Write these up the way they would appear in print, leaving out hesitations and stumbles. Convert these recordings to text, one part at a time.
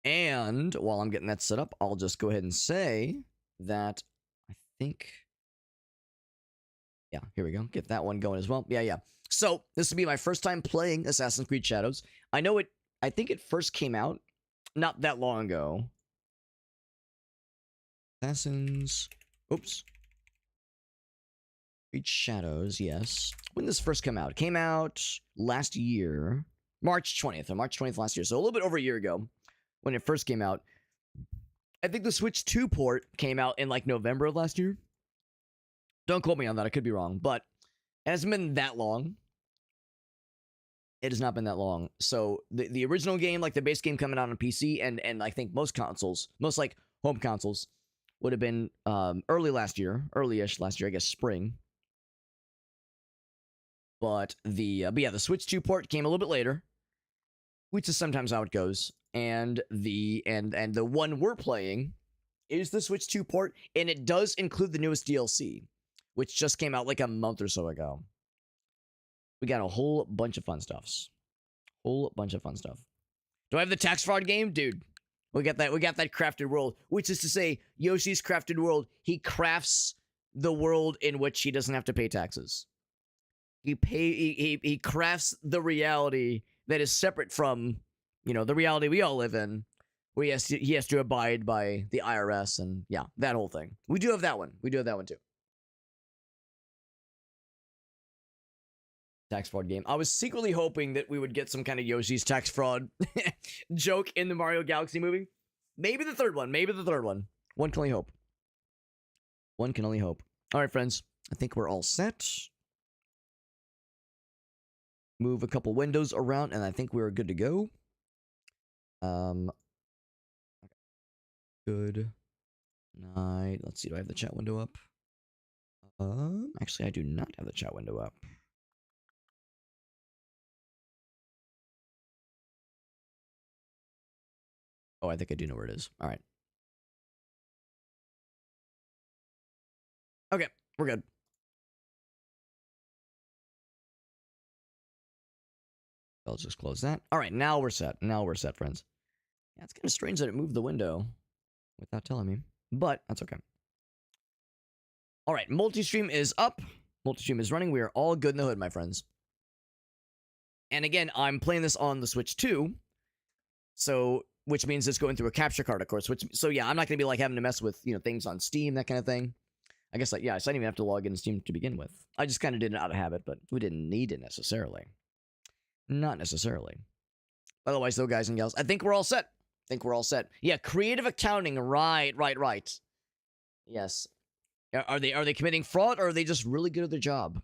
And while I'm getting that set up, I'll just go ahead and say that I think... Yeah, here we go. Get that one going as well. Yeah. So, this will be my first time playing Assassin's Creed Shadows. I think it first came out not that long ago. Creed Shadows, yes. When this first came out? It came out last year. March 20th. On March 20th last year. So a little bit over a year ago when it first came out. I think the Switch 2 port came out in like November of last year. Don't quote me on that. I could be wrong. But it hasn't been that long. It has not been that long. So the original game, like the base game coming out on PC, and I think most consoles, most like home consoles, would have been early-ish last year, I guess spring. But the Switch 2 port came a little bit later, which is sometimes how it goes. And the one we're playing is the Switch 2 port, and it does include the newest DLC, which just came out like a month or so ago. We got a whole bunch of fun stuffs. Do I have the tax fraud game? Dude, we got that crafted world, which is to say Yoshi's Crafted World. He crafts the world in which he doesn't have to pay taxes. He crafts the reality that is separate from, the reality we all live in, where he has to abide by the IRS and yeah, that whole thing. We do have that one. Too. Tax fraud game. I was secretly hoping that we would get some kind of Yoshi's tax fraud joke in the Mario Galaxy movie. Maybe the third one. One can only hope. All right, friends. I think we're all set. Move a couple windows around, and I think we're good to go. Good night. Let's see. Do I have the chat window up? Actually, I do not have the chat window up. Oh, I think I do know where it is. All right. Okay, we're good. I'll just close that. All right, now we're set. Friends. Yeah, it's kind of strange that it moved the window without telling me, but that's okay. All right, multi-stream is up. Multi-stream is running. We are all good in the hood, my friends. And again, I'm playing this on the Switch 2, which means it's going through a capture card, of course. So yeah, I'm not going to be like having to mess with things on Steam, that kind of thing. I guess so I didn't even have to log into Steam to begin with. I just kind of did it out of habit, but we didn't need it necessarily. Not necessarily. Otherwise, though, guys and gals, I think we're all set. Yeah, creative accounting. Right. Yes. Are they committing fraud, or are they just really good at their job?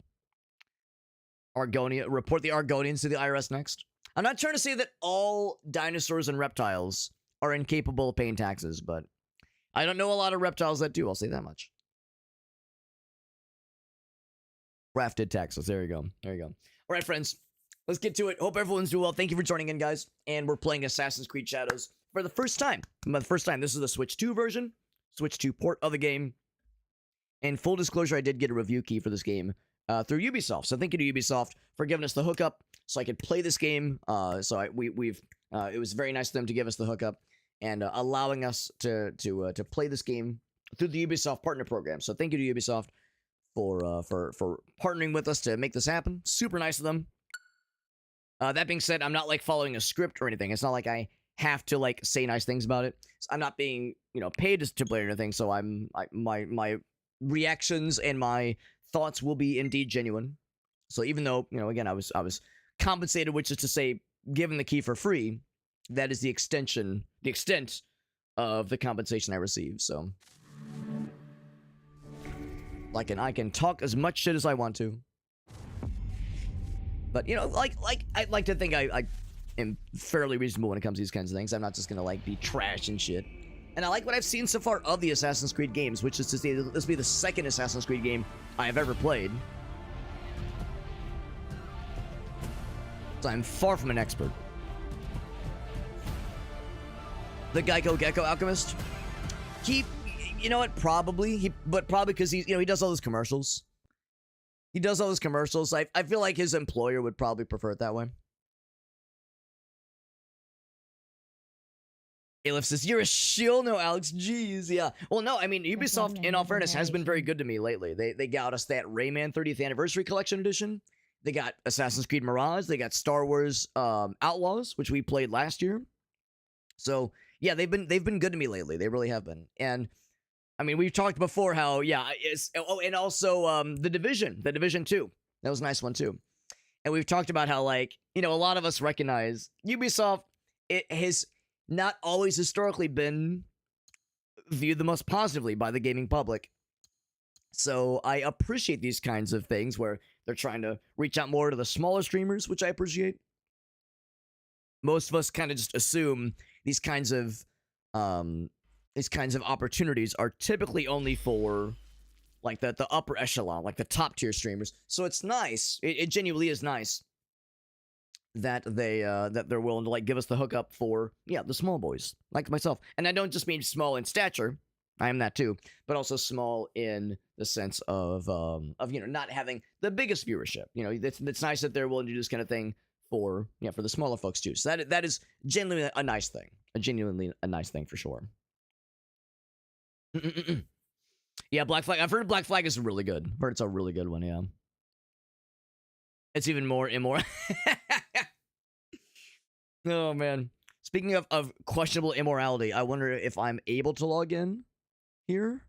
Report the Argonians to the IRS next. I'm not trying to say that all dinosaurs and reptiles are incapable of paying taxes, but I don't know a lot of reptiles that do. I'll say that much. Crafted taxes. There you go. All right, friends. Let's get to it. Hope everyone's doing well. Thank you for joining in, guys. And we're playing Assassin's Creed Shadows for the first time. This is the Switch 2 version. Switch 2 port of the game. And full disclosure, I did get a review key for this game through Ubisoft. So thank you to Ubisoft for giving us the hookup so I could play this game. It was very nice of them to give us the hookup and allowing us to play this game through the Ubisoft partner program. So thank you to Ubisoft for partnering with us to make this happen. Super nice of them. That being said, I'm not like following a script or anything. It's not like I have to like say nice things about it. I'm not being paid to play or anything. So my reactions and my thoughts will be indeed genuine. So even though again I was compensated, which is to say given the key for free, that is the extent of the compensation I receive. So I can talk as much shit as I want to. But, I'd like to think I am fairly reasonable when it comes to these kinds of things. I'm not just going to, be trash and shit. And I like what I've seen so far of the Assassin's Creed games, which is to say this will be the second Assassin's Creed game I have ever played. So I'm far from an expert. The Geico Gecko Alchemist? Probably because he does all those commercials. I feel like his employer would probably prefer it that way. Aleph says, you're a shill. No, Alex. Jeez, yeah. Well, no, I mean, Ubisoft, in all fairness, has been very good to me lately. They got us that Rayman 30th Anniversary Collection Edition. They got Assassin's Creed Mirage. They got Star Wars Outlaws, which we played last year. So, yeah, they've been good to me lately. They really have been. And, I mean, we've talked before how, yeah, oh, and also The Division 2. That was a nice one, too. And we've talked about how, like, you know, a lot of us recognize Ubisoft, it has not always historically been viewed the most positively by the gaming public. So I appreciate these kinds of things where they're trying to reach out more to the smaller streamers, which I appreciate. Most of us kind of just assume these kinds of opportunities are typically only for like the upper echelon, like the top tier streamers. So it's nice. It genuinely is nice that they're willing to like give us the hookup for the small boys like myself. And I don't just mean small in stature. I am that too, but also small in the sense of not having the biggest viewership. You know, it's nice that they're willing to do this kind of thing for the smaller folks too. So that is genuinely a nice thing. Genuinely a nice thing for sure. Yeah, Black Flag. I've heard Black Flag is really good. I've heard it's a really good one. Yeah, it's even more immoral. Oh man. Speaking of questionable immorality, I wonder if I'm able to log in here.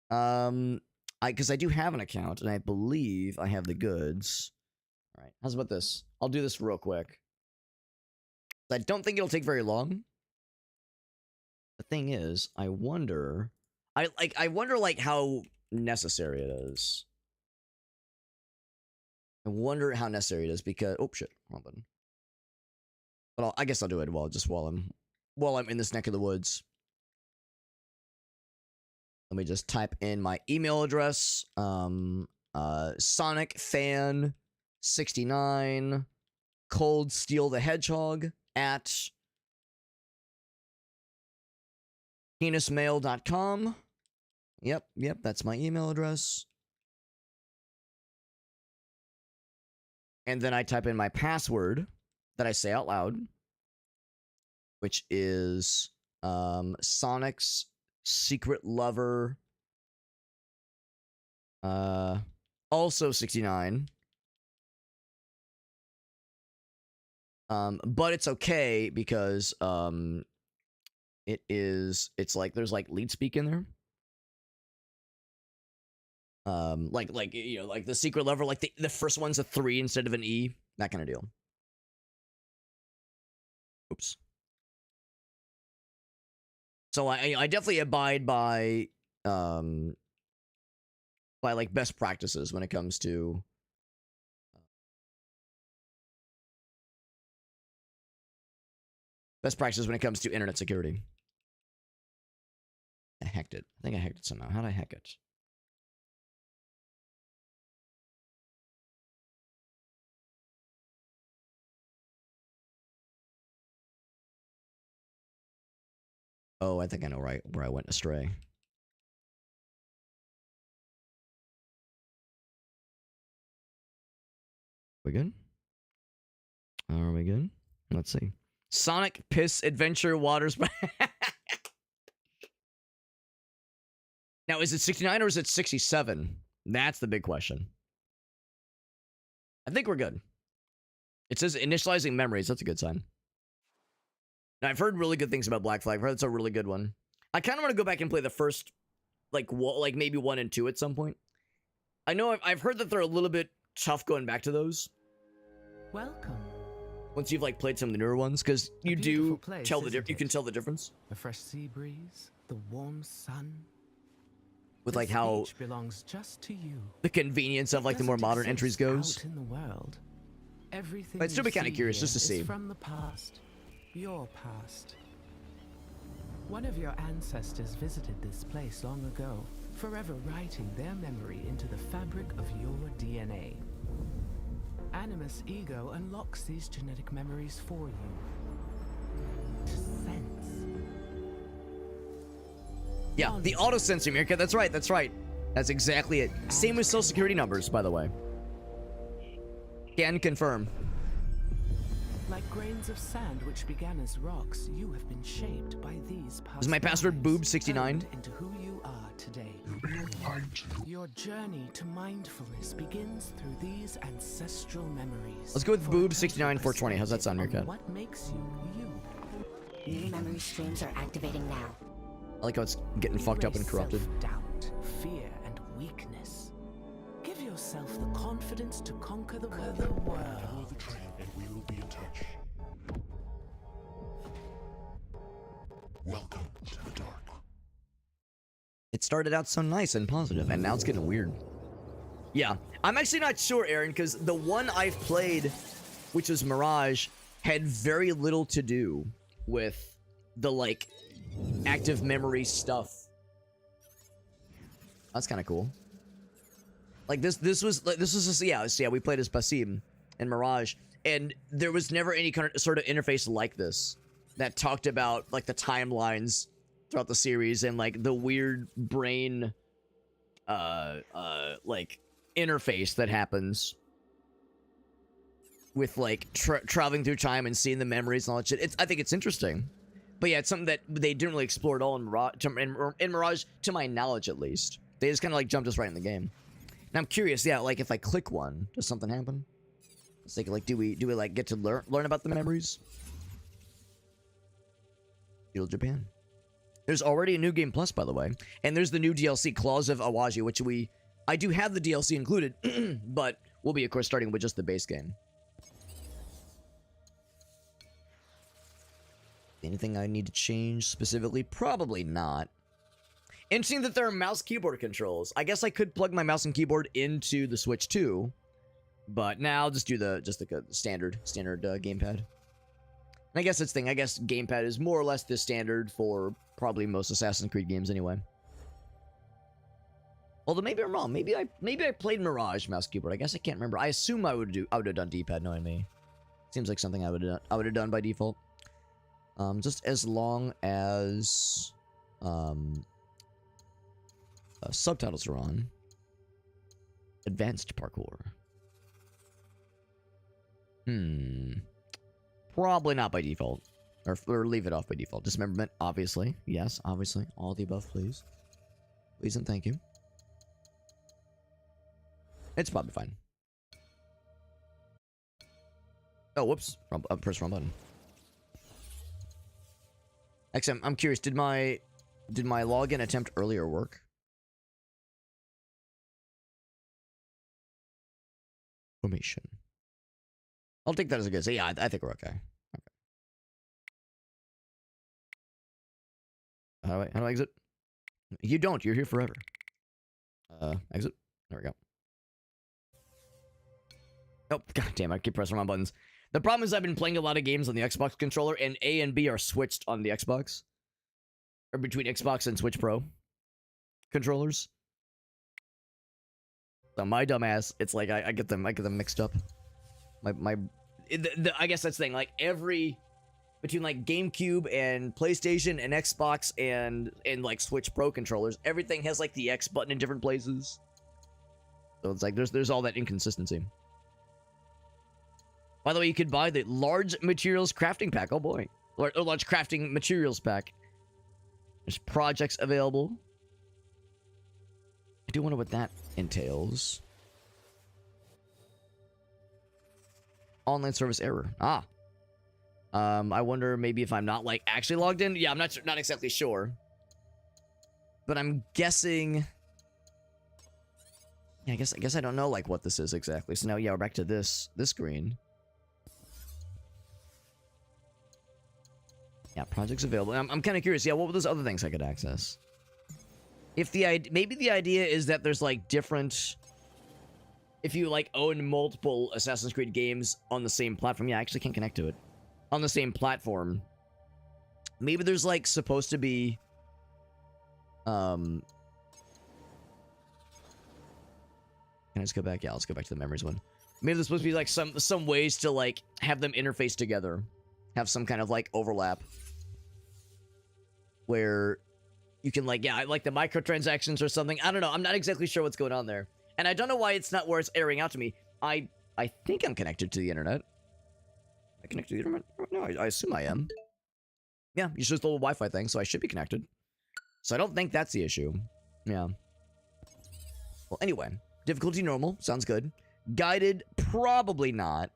Because I do have an account, and I believe I have the goods. All right, how's about this? I'll do this real quick. I don't think it'll take very long. The thing is, I wonder like how necessary it is. I wonder how necessary it is because oh shit, wrong button. But I guess I'll do it while I'm in this neck of the woods. Let me just type in my email address. Sonic Fan 69 Cold Steel the Hedgehog at penismail.com. Yep, that's my email address. And then I type in my password that I say out loud, which is Sonic's Secret Lover, also 69. But it's okay because it's like there's like lead speak in there. Like the Secret Lover, like the first one's a 3 instead of an E, that kind of deal. Oops. So I definitely abide by like best practices when it comes to internet security. I hacked it. I think I hacked it somehow. How'd I hack it? Oh, I think I know where I went astray. We good? Are we good? Let's see. Sonic Piss Adventure Waters. Now, is it 69 or is it 67? That's the big question. I think we're good. It says initializing memories. That's a good sign. Now, I've heard really good things about Black Flag. I've heard it's a really good one. I kind of want to go back and play the first, like maybe 1 and 2 at some point. I know I've heard that they're a little bit tough going back to those. Welcome. Once you've like played some of the newer ones, because you do tell the you can tell the difference. A fresh sea breeze, the warm sun. With like how belongs just to you. The convenience of like the more modern entries goes. Out in the world. Everything I'd still be kind of curious just to see. From the past. Your past. One of your ancestors visited this place long ago, forever writing their memory into the fabric of your DNA. Animus Ego unlocks these genetic memories for you. To sense. Yeah, the auto sensor, Mirka. That's right. That's exactly it. Same with social security numbers, by the way. Can confirm. Like grains of sand which began as rocks, you have been shaped by these past Is my password lives, boob69? turned into who you are today. Your journey to mindfulness begins through these ancestral memories. Let's go with For boob69 420. How's that sound, on Meerkat? What makes you, you? New memory streams are activating now. I like how it's getting fucked up and corrupted. Doubt, fear, and weakness. Give yourself the confidence to conquer the world. Follow the train and we will be in touch. Welcome to the dark. It started out so nice and positive, and now it's getting weird. Yeah, I'm actually not sure, Aaron, because the one I've played, which was Mirage, had very little to do with the, like, active memory stuff. That's kind of cool. Like, this was yeah, we played as Basim in Mirage, and there was never any kind of sort of interface like this that talked about, like, the timelines throughout the series and, like, the weird brain like interface that happens with, like, traveling through time and seeing the memories and all that shit. I think it's interesting, but yeah, it's something that they didn't really explore at all in Mirage, to my knowledge at least. They just kind of, like, jumped us right in the game. And I'm curious, yeah, like, if I click one, does something happen? It's like, do we like get to learn about the memories? Feudal Japan. There's already a new game plus, by the way, and there's the new DLC, Claws of Awaji, which I do have the DLC included, but we'll be, of course, starting with just the base game. Anything I need to change specifically? Probably not. Interesting that there are mouse keyboard controls. I guess I could plug my mouse and keyboard into the Switch too, but now I'll just do the standard gamepad. And I guess that's the thing. I guess gamepad is more or less the standard for probably most Assassin's Creed games anyway. Although maybe I'm wrong. Maybe I played Mirage mouse keyboard. I guess I can't remember. I assume I would have done D-pad knowing me. Seems like something I would have done by default. Just as long as subtitles are on. Advanced parkour. Probably not by default. Or leave it off by default. Dismemberment, obviously. Yes, obviously. All the above, please. Please and thank you. It's probably fine. Oh, whoops. Press wrong button. XM, I'm curious, did my login attempt earlier work? Formation. I'll take that as a good. So yeah, I think we're okay. How do I exit? You don't. You're here forever. Exit. There we go. Oh, god damn! I keep pressing wrong buttons. The problem is I've been playing a lot of games on the Xbox controller, and A and B are switched on the Xbox, or between Xbox and Switch Pro controllers. So my dumbass, it's like I get them mixed up. I guess that's the thing. Like between like GameCube and PlayStation and Xbox and like Switch Pro controllers, everything has like the X button in different places. So it's like there's all that inconsistency. By the way, you could buy the large materials crafting pack. Oh boy, large crafting materials pack. There's projects available. I do wonder what that entails. Online service error. I wonder maybe if I'm not like actually logged in. Yeah, I'm not exactly sure. But I'm guessing. Yeah, I guess I don't know like what this is exactly. So now yeah, we're back to this screen. Yeah, projects available. I'm kind of curious. Yeah, what were those other things I could access? If maybe the idea is that there's like different. If you like own multiple Assassin's Creed games on the same platform, yeah, I actually can't connect to it. On the same platform, maybe there's like supposed to be. Can I just go back? Yeah, let's go back to the memories one. Maybe there's supposed to be like some ways to like have them interface together, have some kind of like overlap, where you can like like the microtransactions or something. I don't know. I'm not exactly sure what's going on there, and I don't know why it's not where it's airing out to me. I think I'm connected to the internet. I connected to the internet? No, I assume I am. Yeah, it's just a little Wi-Fi thing, so I should be connected. So I don't think that's the issue. Yeah. Well, anyway. Difficulty normal. Sounds good. Guided, probably not.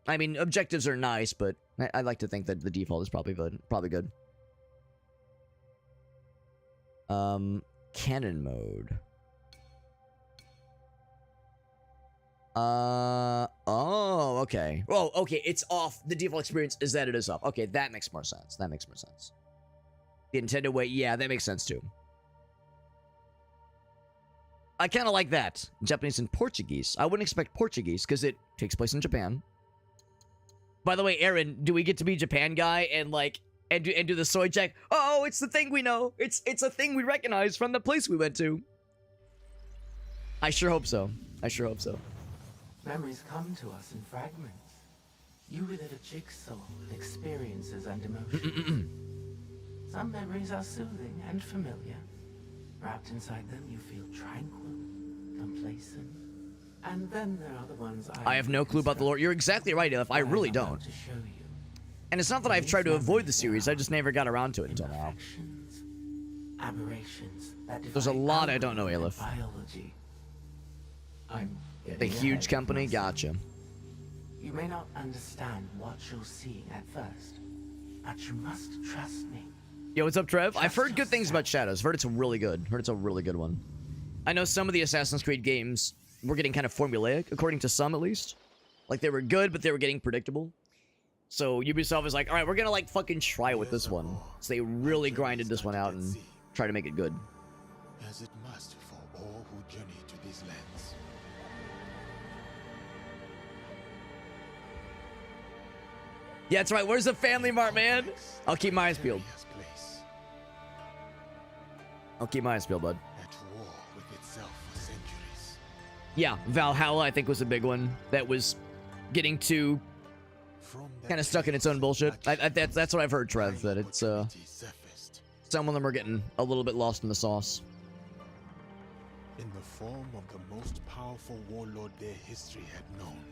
I mean, objectives are nice, but I like to think that the default is probably good. Probably good. Canon mode. Oh, okay. Oh, okay, it's off. The default experience is that it is off. Okay, that makes more sense. That makes more sense. The intended way, yeah, that makes sense too. I kind of like that. Japanese and Portuguese. I wouldn't expect Portuguese because it takes place in Japan. By the way, Aaron, do we get to be Japan guy and like and do the soy check? Oh, it's the thing we know. It's a thing we recognize from the place we went to. I sure hope so. I sure hope so. Memories come to us in fragments. You within a jigsaw with experiences and emotions. Some memories are soothing and familiar. Wrapped inside them, you feel tranquil, complacent. And then there are the ones I have no clue about the lore. You're exactly right, Elif. I really don't. To show you. And it's not that I've tried to avoid the series. I just never got around to it until now. Aberrations that There's a lot I don't know, Elif. Biology. I'm The huge company? Gotcha. You may not understand what you're seeing at first, but you must trust me. Yo, what's up, Trev? I've heard good things about Shadows. I've heard it's really good. Heard it's a really good one. I know some of the Assassin's Creed games were getting kind of formulaic, according to some at least. Like, they were good, but they were getting predictable. So Ubisoft is like, alright, we're gonna, like, fucking try with this one. So they really grinded this one out and try to make it good. As it must for all who journey to these lands. Yeah, that's right. Where's the Family Mart, man? I'll keep my eyes peeled. I'll keep my eyes peeled, bud. At war with itself for centuries. Yeah, Valhalla, I think, was a big one that was getting too kind of stuck in its own bullshit. That's what I've heard, Trev, that it's, some of them are getting a little bit lost in the sauce. In the form of the most powerful warlord their history had known.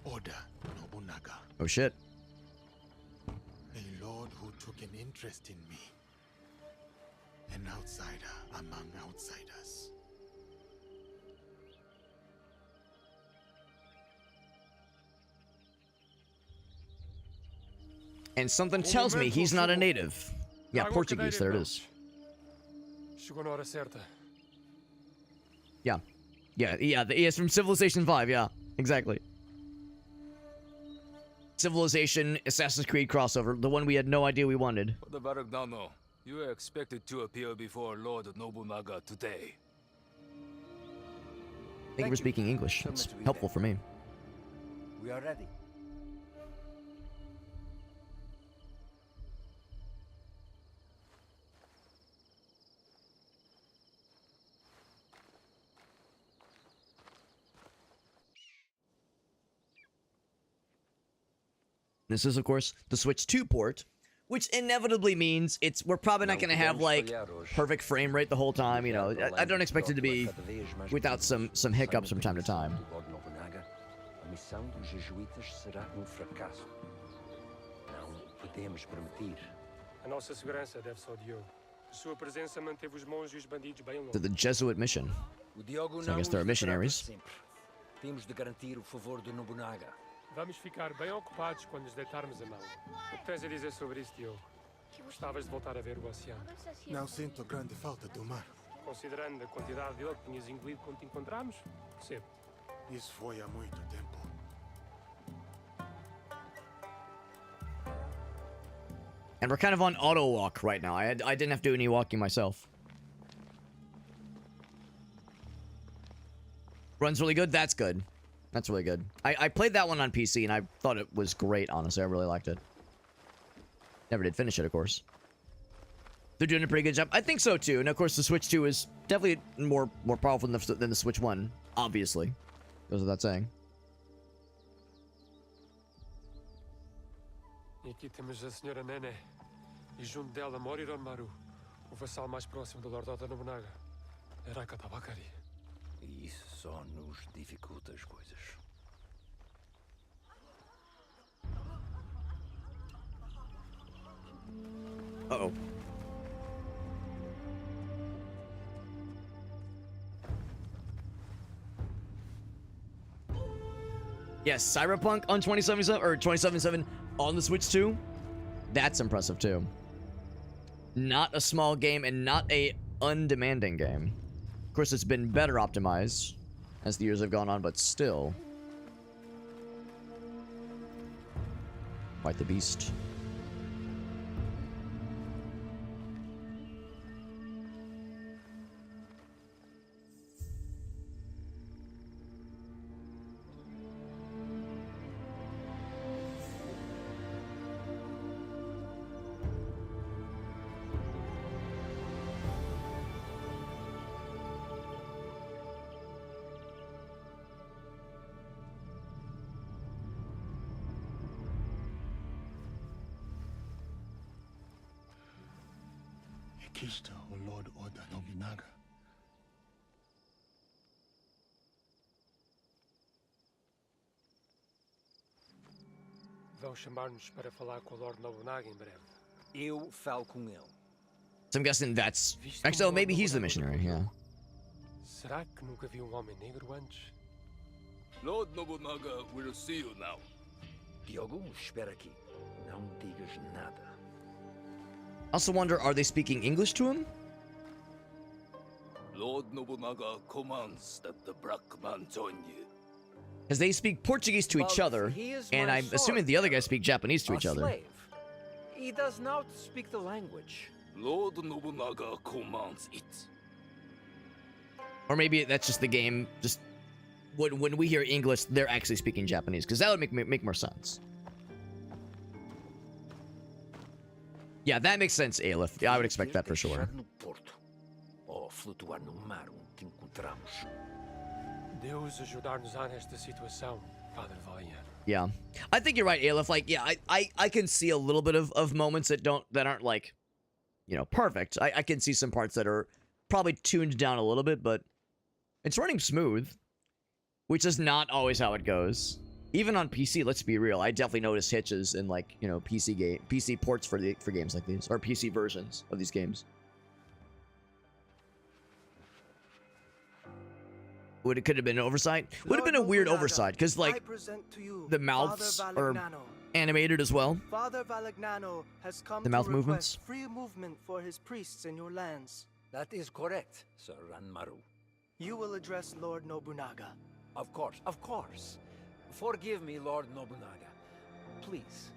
Oda Nobunaga. Oh, shit. A lord who took an interest in me. An outsider among outsiders. And something tells me he's not a native. Yeah, Portuguese, there it is. Yeah. Yeah, he is from Civilization 5, yeah. Exactly. Civilization, Assassin's Creed crossover, the one we had no idea we wanted. You are expected to appear before Lord Nobunaga today. Thank you for speaking English. It's helpful for me. We are ready. This is, of course, the Switch 2 port, which inevitably means we're probably not going to have, like, perfect frame rate the whole time, you know. I don't expect it to be without some hiccups from time to time. To the Jesuit mission. So I guess they're missionaries. Vamos ficar bem ocupados quando nos deitarmos a mão. O que tens a dizer sobre isso, Diogo? Gostavas de voltar a ver o oceano? Não sinto grande falta do mar. Considerando a quantidade de ouro que tinhas engolido quando te encontramos, percebo. Isso foi há muito tempo. And we're kind of on auto walk right now. I didn't have to do any walking myself. Runs really good? That's good. That's really good. I played that one on PC, and I thought it was great, honestly. I really liked it. Never did finish it, of course. They're doing a pretty good job. I think so, too. And, of course, the Switch 2 is definitely more powerful than the Switch 1, obviously. Goes without saying. E aqui temos a Senhora Nene. E junto dela mora Maru, o vassal mais próximo do Lord Oda Nobunaga. Era Katabakari. E isso só nos dificulta as coisas. Uh-oh. Yes, Cyberpunk on 2077 or 2077 on the Switch 2. That's impressive too. Not a small game and not a undemanding game. Of course, it's been better optimized as the years have gone on, but still. Quite the beast. Kishta, O Lord Oda Nobunaga. Vão chamar-nos para falar com o Lord Nobunaga em breve. Eu falo com ele. So I'm guessing that's... Actually, oh, maybe he's the missionary, yeah. Será que nunca vi homem negro antes? Lord Nobunaga will see you now. Diogo, espera aqui. Não digas nada. I also wonder, are they speaking English to him? Lord Nobunaga commands that the black man join you. Because they speak Portuguese to each Well, other, he is and my I'm assuming the other guys sword speak Japanese to A each other. slave. He does not speak the language. Lord Nobunaga commands it. Or maybe that's just the game, just... When we hear English, they're actually speaking Japanese, because that would make more sense. Yeah, that makes sense, Aleph. Yeah, I would expect that for sure. No porto, ou flutuar no mar onde te encontramos. Deus ajudar-nos-á nesta situação, Padre Valeriano. Yeah, I think you're right, Aleph. Like, yeah, I can see a little bit of moments that aren't like, you know, perfect. I can see some parts that are probably tuned down a little bit, but it's running smooth, which is not always how it goes. Even on PC, let's be real, I definitely notice hitches in, like, you know, PC ports for games like these, or PC versions of these games. Could have been an oversight? Would have been a weird oversight, because, like, the mouths are animated as well. Father Valignano has come The mouth to movements. request free movement for his priests in your lands. That is correct, Sir Ranmaru. You will address Lord Nobunaga. Of course, of course. Forgive me, Lord Nobunaga. Please,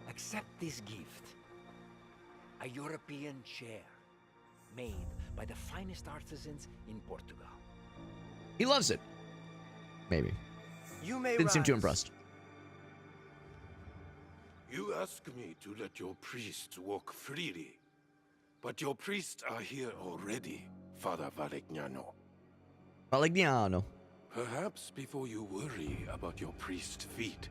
accept this gift. A European chair, made by the finest artisans in Portugal. He loves it. Maybe. You may Didn't seem too rise. impressed. You ask me to let your priests walk freely, but your priests are here already, Father Valignano. Valignano. Perhaps before you worry about your priest feet,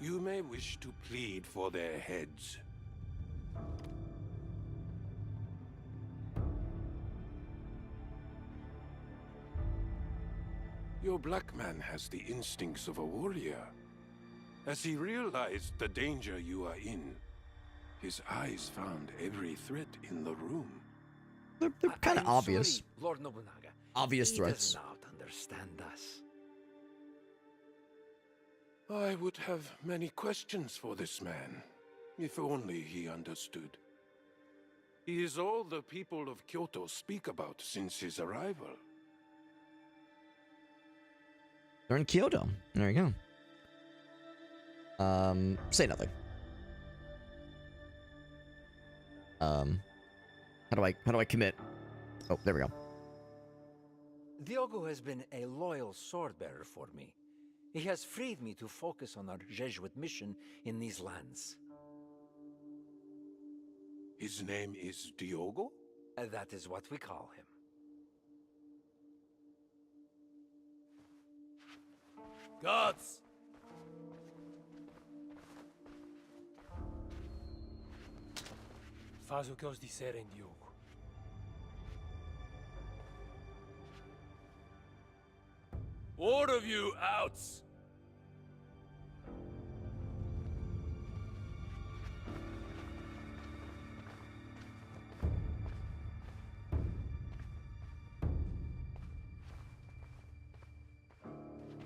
you may wish to plead for their heads. Your black man has the instincts of a warrior. As he realized the danger you are in, his eyes found every threat in the room. They're kind of I'm obvious. sorry, Lord Nobunaga. Obvious He threats. does not understand us. I would have many questions for this man, if only he understood. He is all the people of Kyoto speak about since his arrival. They're in Kyoto. There you go. Say nothing. How do I commit? Oh, there we go. Diogo has been a loyal sword-bearer for me. He has freed me to focus on our Jesuit mission in these lands. His name is Diogo? That is what we call him. Guards! Faz o que eles disserem, Diogo. All of you out!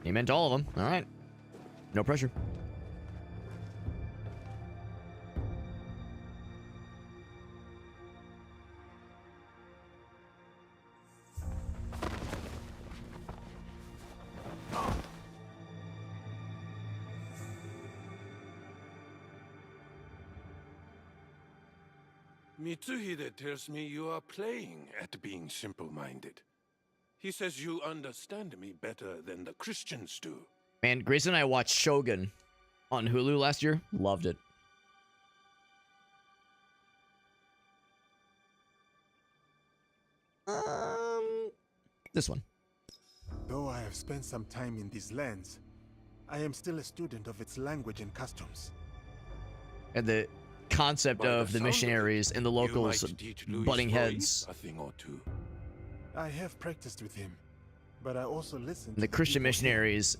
He meant all of them. All right. No pressure. Mitsuhide tells me you are playing at being simple-minded. He says you understand me better than the Christians do. Man, Grayson and I watched Shogun on Hulu last year. Loved it. This one. Though I have spent some time in these lands, I am still a student of its language and customs. And the concept By of the sound missionaries it, and the you locals might teach Luis butting Ruiz heads. a thing or two. I have practiced with him, but I also listened to The Christian people here. missionaries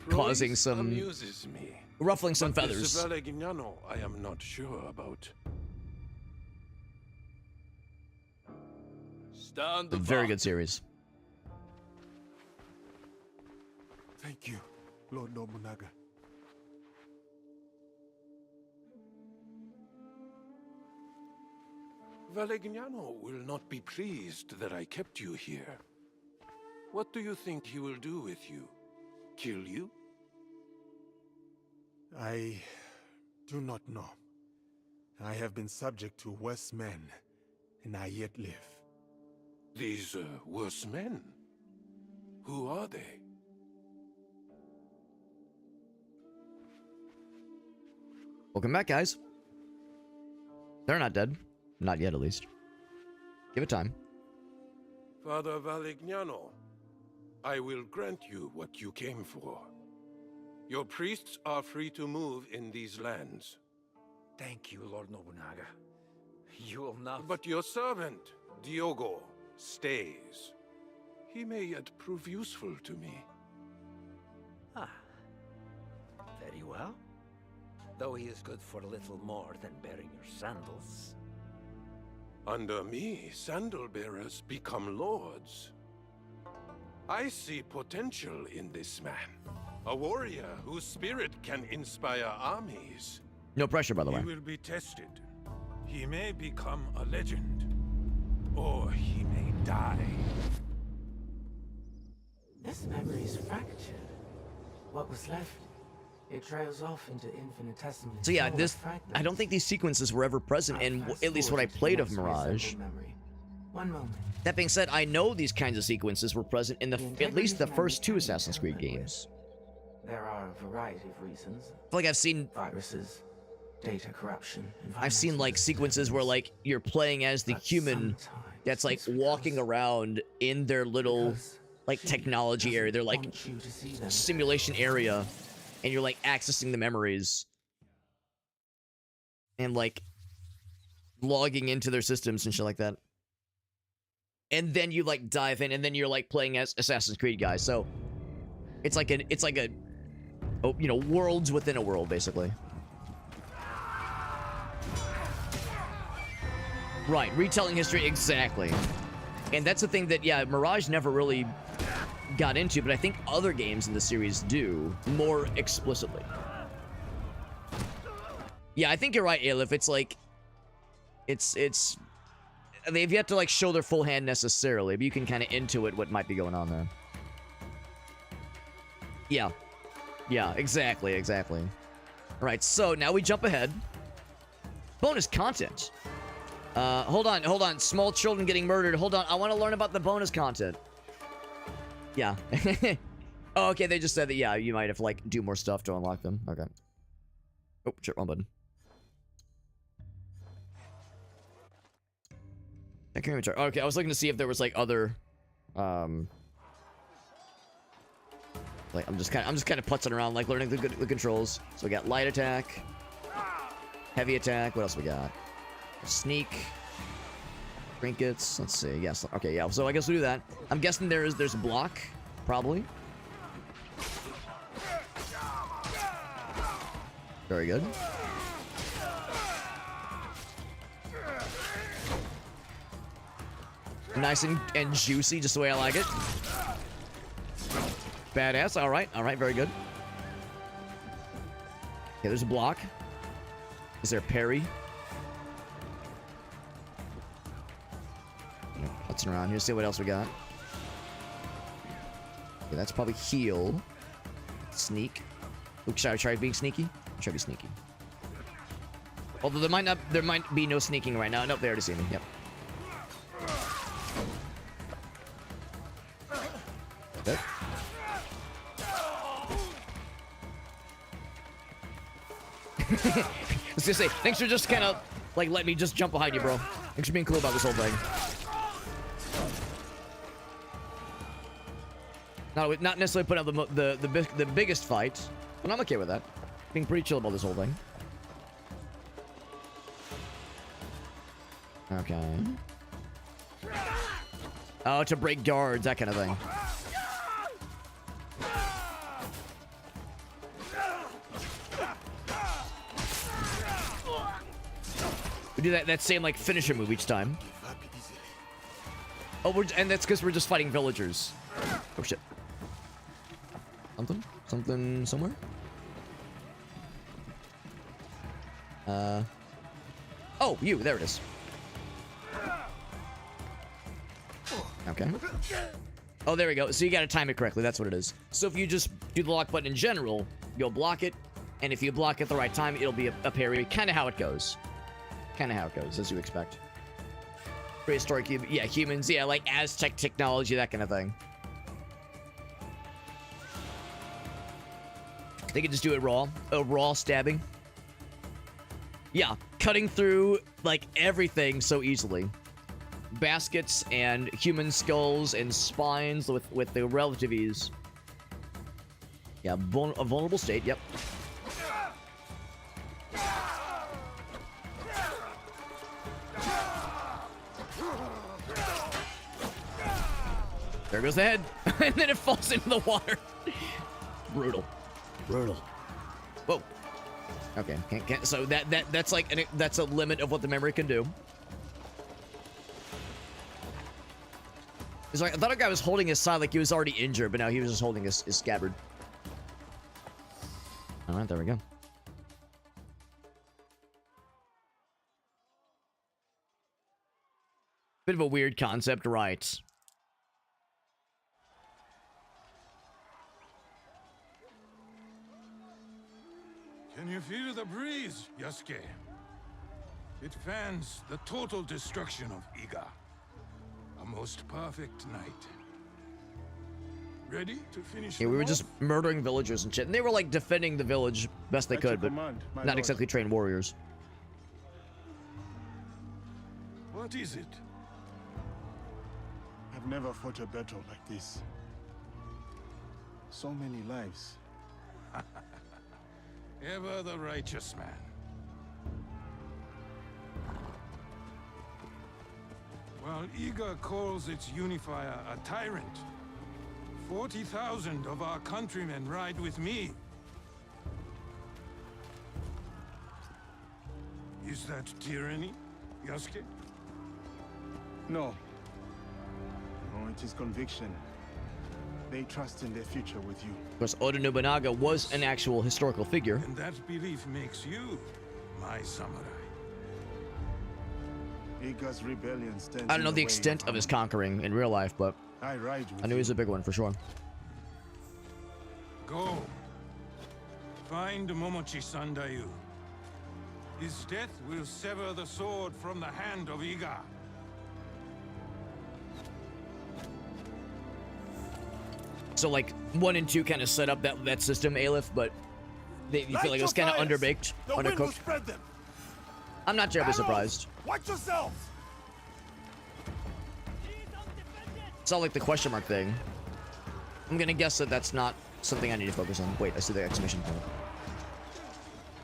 causing Ruiz some... amuses me. ruffling some But feathers. this Valerignano, I am not sure about. Stand A very good series. Thank you, Lord Nobunaga. Valerignano will not be pleased that I kept you here. What do you think he will do with you? Kill you? I do not know. I have been subject to worse men, and I yet live. These worse men? Who are they? Welcome back, guys. They're not dead. Not yet, at least. Give it time. Father Valerignano, I will grant you what you came for. Your priests are free to move in these lands. Thank you, Lord Nobunaga. You will not... But your servant, Diogo, stays. He may yet prove useful to me. Ah. Very well. Though he is good for a little more than bearing your sandals. Under me, sandal bearers become lords. I see potential in this man. A warrior whose spirit can inspire armies. No pressure, by the way. He will be tested. He may become a legend. Or he may die. This memory is fractured. What was left? It trails off into infinitesimal. So yeah, smaller I don't think these sequences were ever present in at least what I played of Mirage. One moment. That being said, I know these kinds of sequences were present in at least the first two Assassin's Creed games. There are a variety of reasons. I feel like I've seen Viruses, data corruption. I've seen like sequences where like you're playing as the human that's like walking around in their little like technology area, their like simulation area, and you're like accessing the memories and like logging into their systems and shit like that. And then you like dive in, and then you're like playing as Assassin's Creed guys. So it's like a oh, you know, worlds within a world, basically. Right, retelling history, exactly. And that's the thing that, yeah, Mirage never really got into, but I think other games in the series do more explicitly. Yeah, I think you're right, Aleph. It's like, it's they've yet to like show their full hand necessarily, but you can kind of intuit what might be going on there. Yeah. Yeah, exactly. All right, so now we jump ahead. Bonus content. Hold on. Small children getting murdered. Hold on. I want to learn about the bonus content. Yeah. Oh, okay. They just said that, yeah, you might have to, like, do more stuff to unlock them. Okay. Oh, shit, wrong button. Okay, I was looking to see if there was, like, other, like, I'm just kind of putzing around, like, learning the controls. So we got light attack, heavy attack. What else we got? Sneak, trinkets. Let's see. Yes. Okay. Yeah. So I guess we'll do that. I'm guessing there's a block, probably. Very good. Nice and juicy, just the way I like it. Badass. All right, very good. Okay, there's a block. Is there a parry? Putzing around here, see what else we got. Okay, that's probably heal. Sneak. Oops, should I try being sneaky? Try to be sneaky. Although there might be no sneaking right now. Nope, they already see me. Yep. Good. I was gonna say, thanks for just kind of like let me just jump behind you, bro. Thanks for being cool about this whole thing. Not necessarily putting up the biggest fight, but I'm okay with that. Being pretty chill about this whole thing. Okay. Oh, to break guards, that kind of thing. We do that same like finisher move each time. Oh, and that's because we're just fighting villagers. Oh shit. Something somewhere? Oh, you, there it is. Okay. Oh, there we go. So you gotta time it correctly, that's what it is. So if you just do the lock button in general, you'll block it, and if you block at the right time, it'll be a parry. Kinda how it goes. Kinda how it goes, as you expect. Prehistoric, yeah, humans, yeah, like Aztec technology, that kind of thing. They can just do it raw. A raw stabbing. Yeah, cutting through, like, everything so easily. Baskets and human skulls and spines with the relative ease. Yeah, a vulnerable state, yep. There goes the head. And then it falls into the water. Brutal. Brutal. Whoa. Okay. Can't, so that's like that's a limit of what the memory can do. It's like I thought a guy was holding his side like he was already injured, but now he was just holding his scabbard. All right, there we go. Bit of a weird concept, right? Can you feel the breeze, Yasuke? It fans the total destruction of Iga. A most perfect night. Ready to finish? Yeah, we were just murdering villagers and shit. And they were like defending the village best they could, but not exactly trained warriors. What is it? I've never fought a battle like this. So many lives. Ever the righteous man. While Iga calls its unifier a tyrant, 40,000 of our countrymen ride with me. Is that tyranny, Yasuke? No. No, it is conviction. They trust in their future with you. Of course, Oda Nobunaga was an actual historical figure. And that belief makes you my samurai. Iga's rebellion stands I don't know the extent of his conquering in real life, but I ride with I knew he was a big one for sure. Go. Find Momochi Sandayu. His death will sever the sword from the hand of Iga. So like 1 and 2 kind of set up that system, Aleph, but you feel like it was kind of underbaked, undercooked. I'm not terribly surprised. Watch yourselves. It's all like the question mark thing. I'm gonna guess that that's not something I need to focus on. Wait, I see the exclamation point.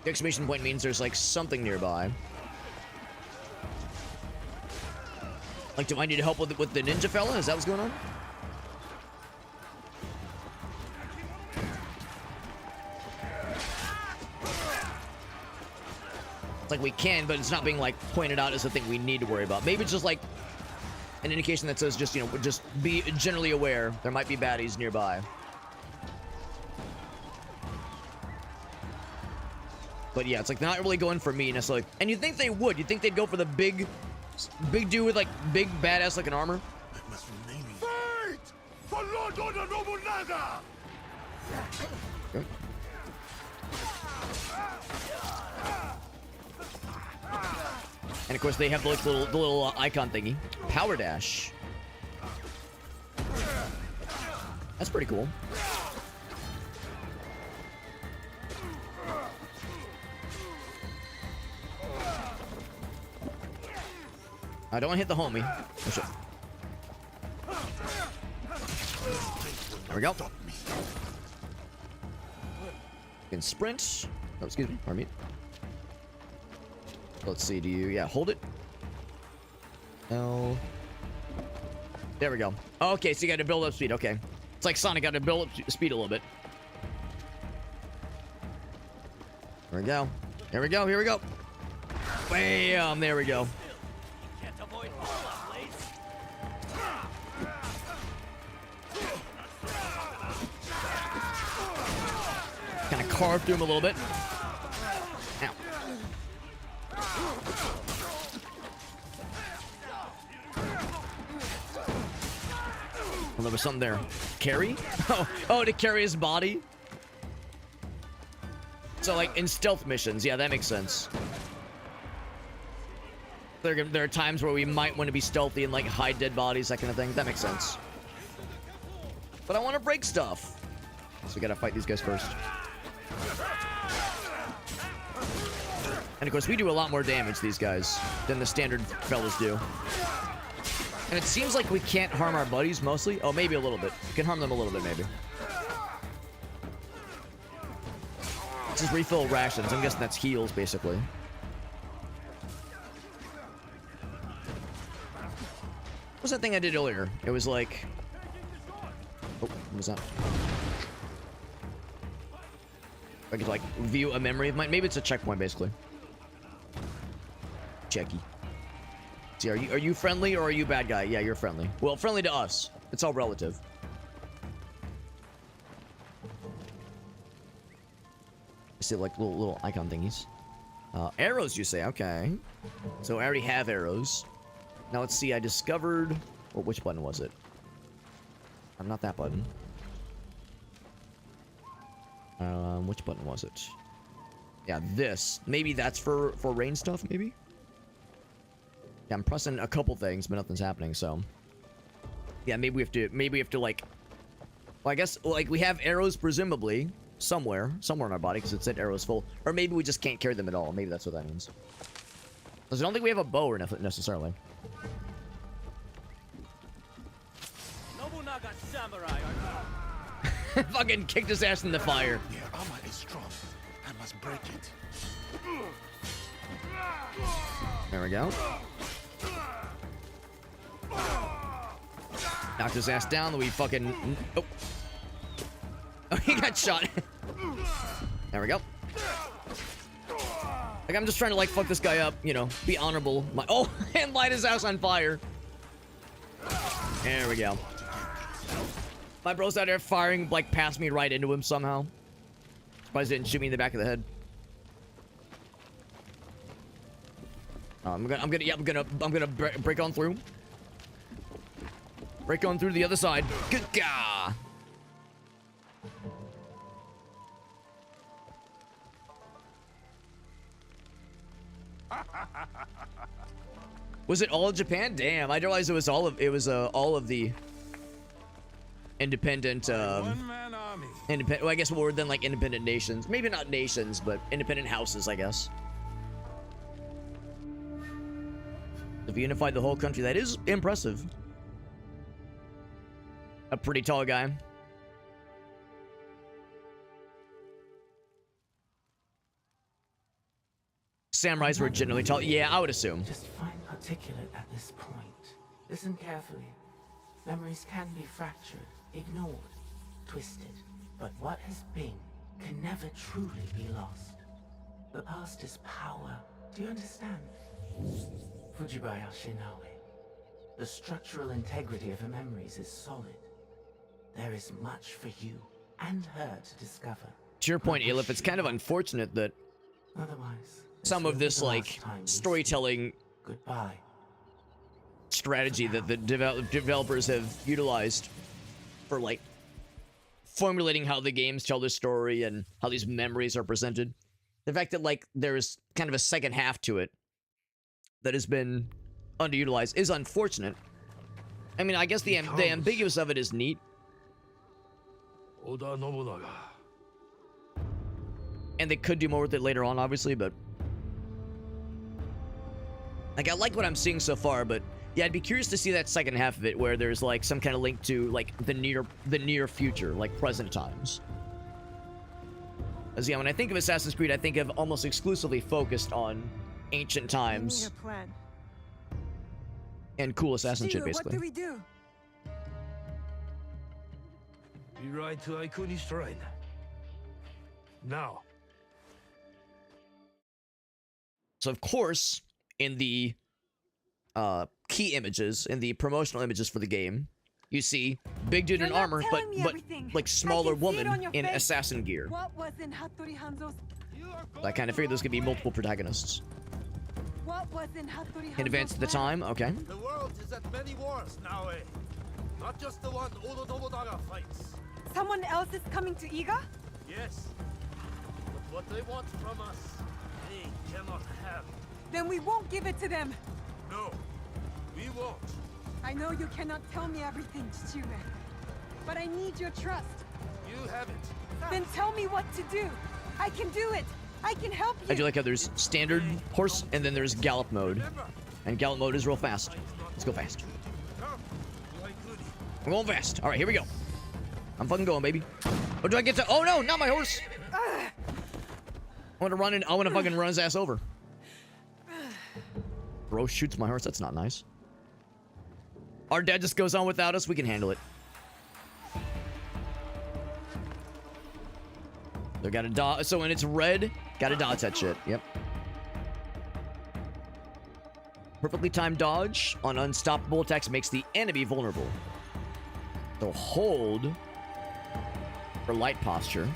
The exclamation point means there's like something nearby. Like, do I need help with the ninja fella? Is that what's going on? It's like we can, but it's not being like pointed out as a thing we need to worry about. Maybe it's just like an indication that says just, you know, just be generally aware there might be baddies nearby. But yeah, it's like not really going for me necessarily. And you'd think they would. You'd think they'd go for the big dude with like big badass looking armor. I must remain. Fight for Lord Order Nobunaga! Okay. And of course they have like the little icon thingy. Power dash. That's pretty cool. I don't want to hit the homie. Oh, shit. There we go. Can sprint. Oh, excuse me. Pardon me. Let's see. Do you? Yeah, hold it. L. There we go. Okay, so you got to build up speed. Okay. It's like Sonic got to build up speed a little bit. There we go. Here we go. Here we go. Bam. There we go. Kind of carve through him a little bit. Ow. Well, there was something there. Carry? Oh, to carry his body? So, like, in stealth missions. Yeah, that makes sense. There are times where we might want to be stealthy and, like, hide dead bodies, that kind of thing. That makes sense. But I want to break stuff. So we gotta fight these guys first. And of course, we do a lot more damage, these guys, than the standard fellas do. And it seems like we can't harm our buddies, mostly. Oh, maybe a little bit. We can harm them a little bit, maybe. Just refill rations. I'm guessing that's heals, basically. What was that thing I did earlier? It was like... Oh, what was that? I could, like, view a memory of mine. Maybe it's a checkpoint, basically. Checky. See, are you friendly or are you bad guy? Yeah, you're friendly. Well, friendly to us. It's all relative. I see, like, little icon thingies. Arrows, you say? Okay. So I already have arrows. Now let's see. I discovered... Well, which button was it? Not that button. Which button was it? Yeah, this. Maybe that's for rain stuff, maybe? Yeah, I'm pressing a couple things, but nothing's happening, so... Yeah, maybe we have to, like... Well, I guess, like, we have arrows, presumably, somewhere in our body, because it said arrows full. Or maybe we just can't carry them at all. Maybe that's what that means. Because I don't think we have a bow or necessarily. Nobunaga samurai. Fucking kicked his ass in the fire. Their armor is strong. I must break it. There we go. Knocked his ass down. We fucking... Oh. Oh, he got shot. There we go. Like, I'm just trying to, like, fuck this guy up, you know, be honorable. Oh, and light his house on fire. There we go. My bro's out there firing, like, past me right into him somehow. Surprised he didn't shoot me in the back of the head. I'm gonna break on through. Break on through the other side. Good gah. Was it all of Japan? Damn, I didn't realize it was all of the independent independent, well, I guess more than like independent nations. Maybe not nations, but independent houses, I guess. If you unified the whole country, that is impressive. A pretty tall guy. Samurais were generally tall. Yeah, I would assume. Just fine articulate at this point. Listen carefully. Memories can be fractured, ignored, twisted. But what has been can never truly be lost. The past is power. Do you understand? Fujibaya Shinawe. The structural integrity of her memories is solid. There is much for you and her to discover. To your point, Elif, it's kind of unfortunate that Otherwise, some of this like storytelling goodbye. strategy that the developers have utilized for like formulating how the games tell the story and how these memories are presented. The fact that like there's kind of a second half to it that has been underutilized is unfortunate. I mean, I guess the ambiguous of it is neat. Oda Nobunaga. And they could do more with it later on, obviously, but like I like what I'm seeing so far, but yeah, I'd be curious to see that second half of it where there's like some kind of link to like the near future, like present times. As yeah, when I think of Assassin's Creed, I think of almost exclusively focused on ancient times. I need a plan. And cool assassin shit, basically. What do we do? We ride to Aikuni Shrine. Now. So of course, in the key images, in the promotional images for the game, you see big dude in armor, but like smaller woman in assassin gear. What was in Hattori Hanzo's? I kind of figured there's gonna be multiple protagonists. What was in Hattori Hanzo's In advance of the time, okay. The world is at many wars now, eh? Not just the one Oda Nobunaga fights. Someone else is coming to Iga? Yes. But what they want from us, they cannot have. Then we won't give it to them. No, we won't. I know you cannot tell me everything, Chichire. But I need your trust. You have it. Then tell me what to do. I can do it. I can help you. I do like how there's standard horse and then there's gallop mode. And gallop mode is real fast. Let's go fast. I'm going fast. All right, here we go. I'm fucking going, baby. What do I get to? Oh no, not my horse. I want to run in. I want to fucking run his ass over. Bro shoots my horse. That's not nice. Our dad just goes on without us. We can handle it. They got a dodge. So when it's red, gotta dodge that shit. Yep. Perfectly timed dodge on unstoppable attacks makes the enemy vulnerable. So hold for light posture.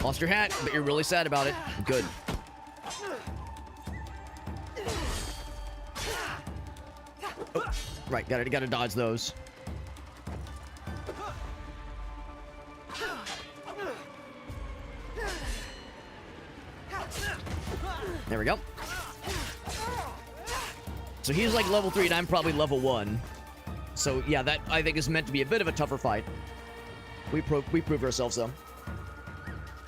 Lost your hat, but you're really sad about it. Good. Oh, right, gotta dodge those. There we go. So he's like level 3 and I'm probably level 1. So yeah, that I think is meant to be a bit of a tougher fight. We proved ourselves though.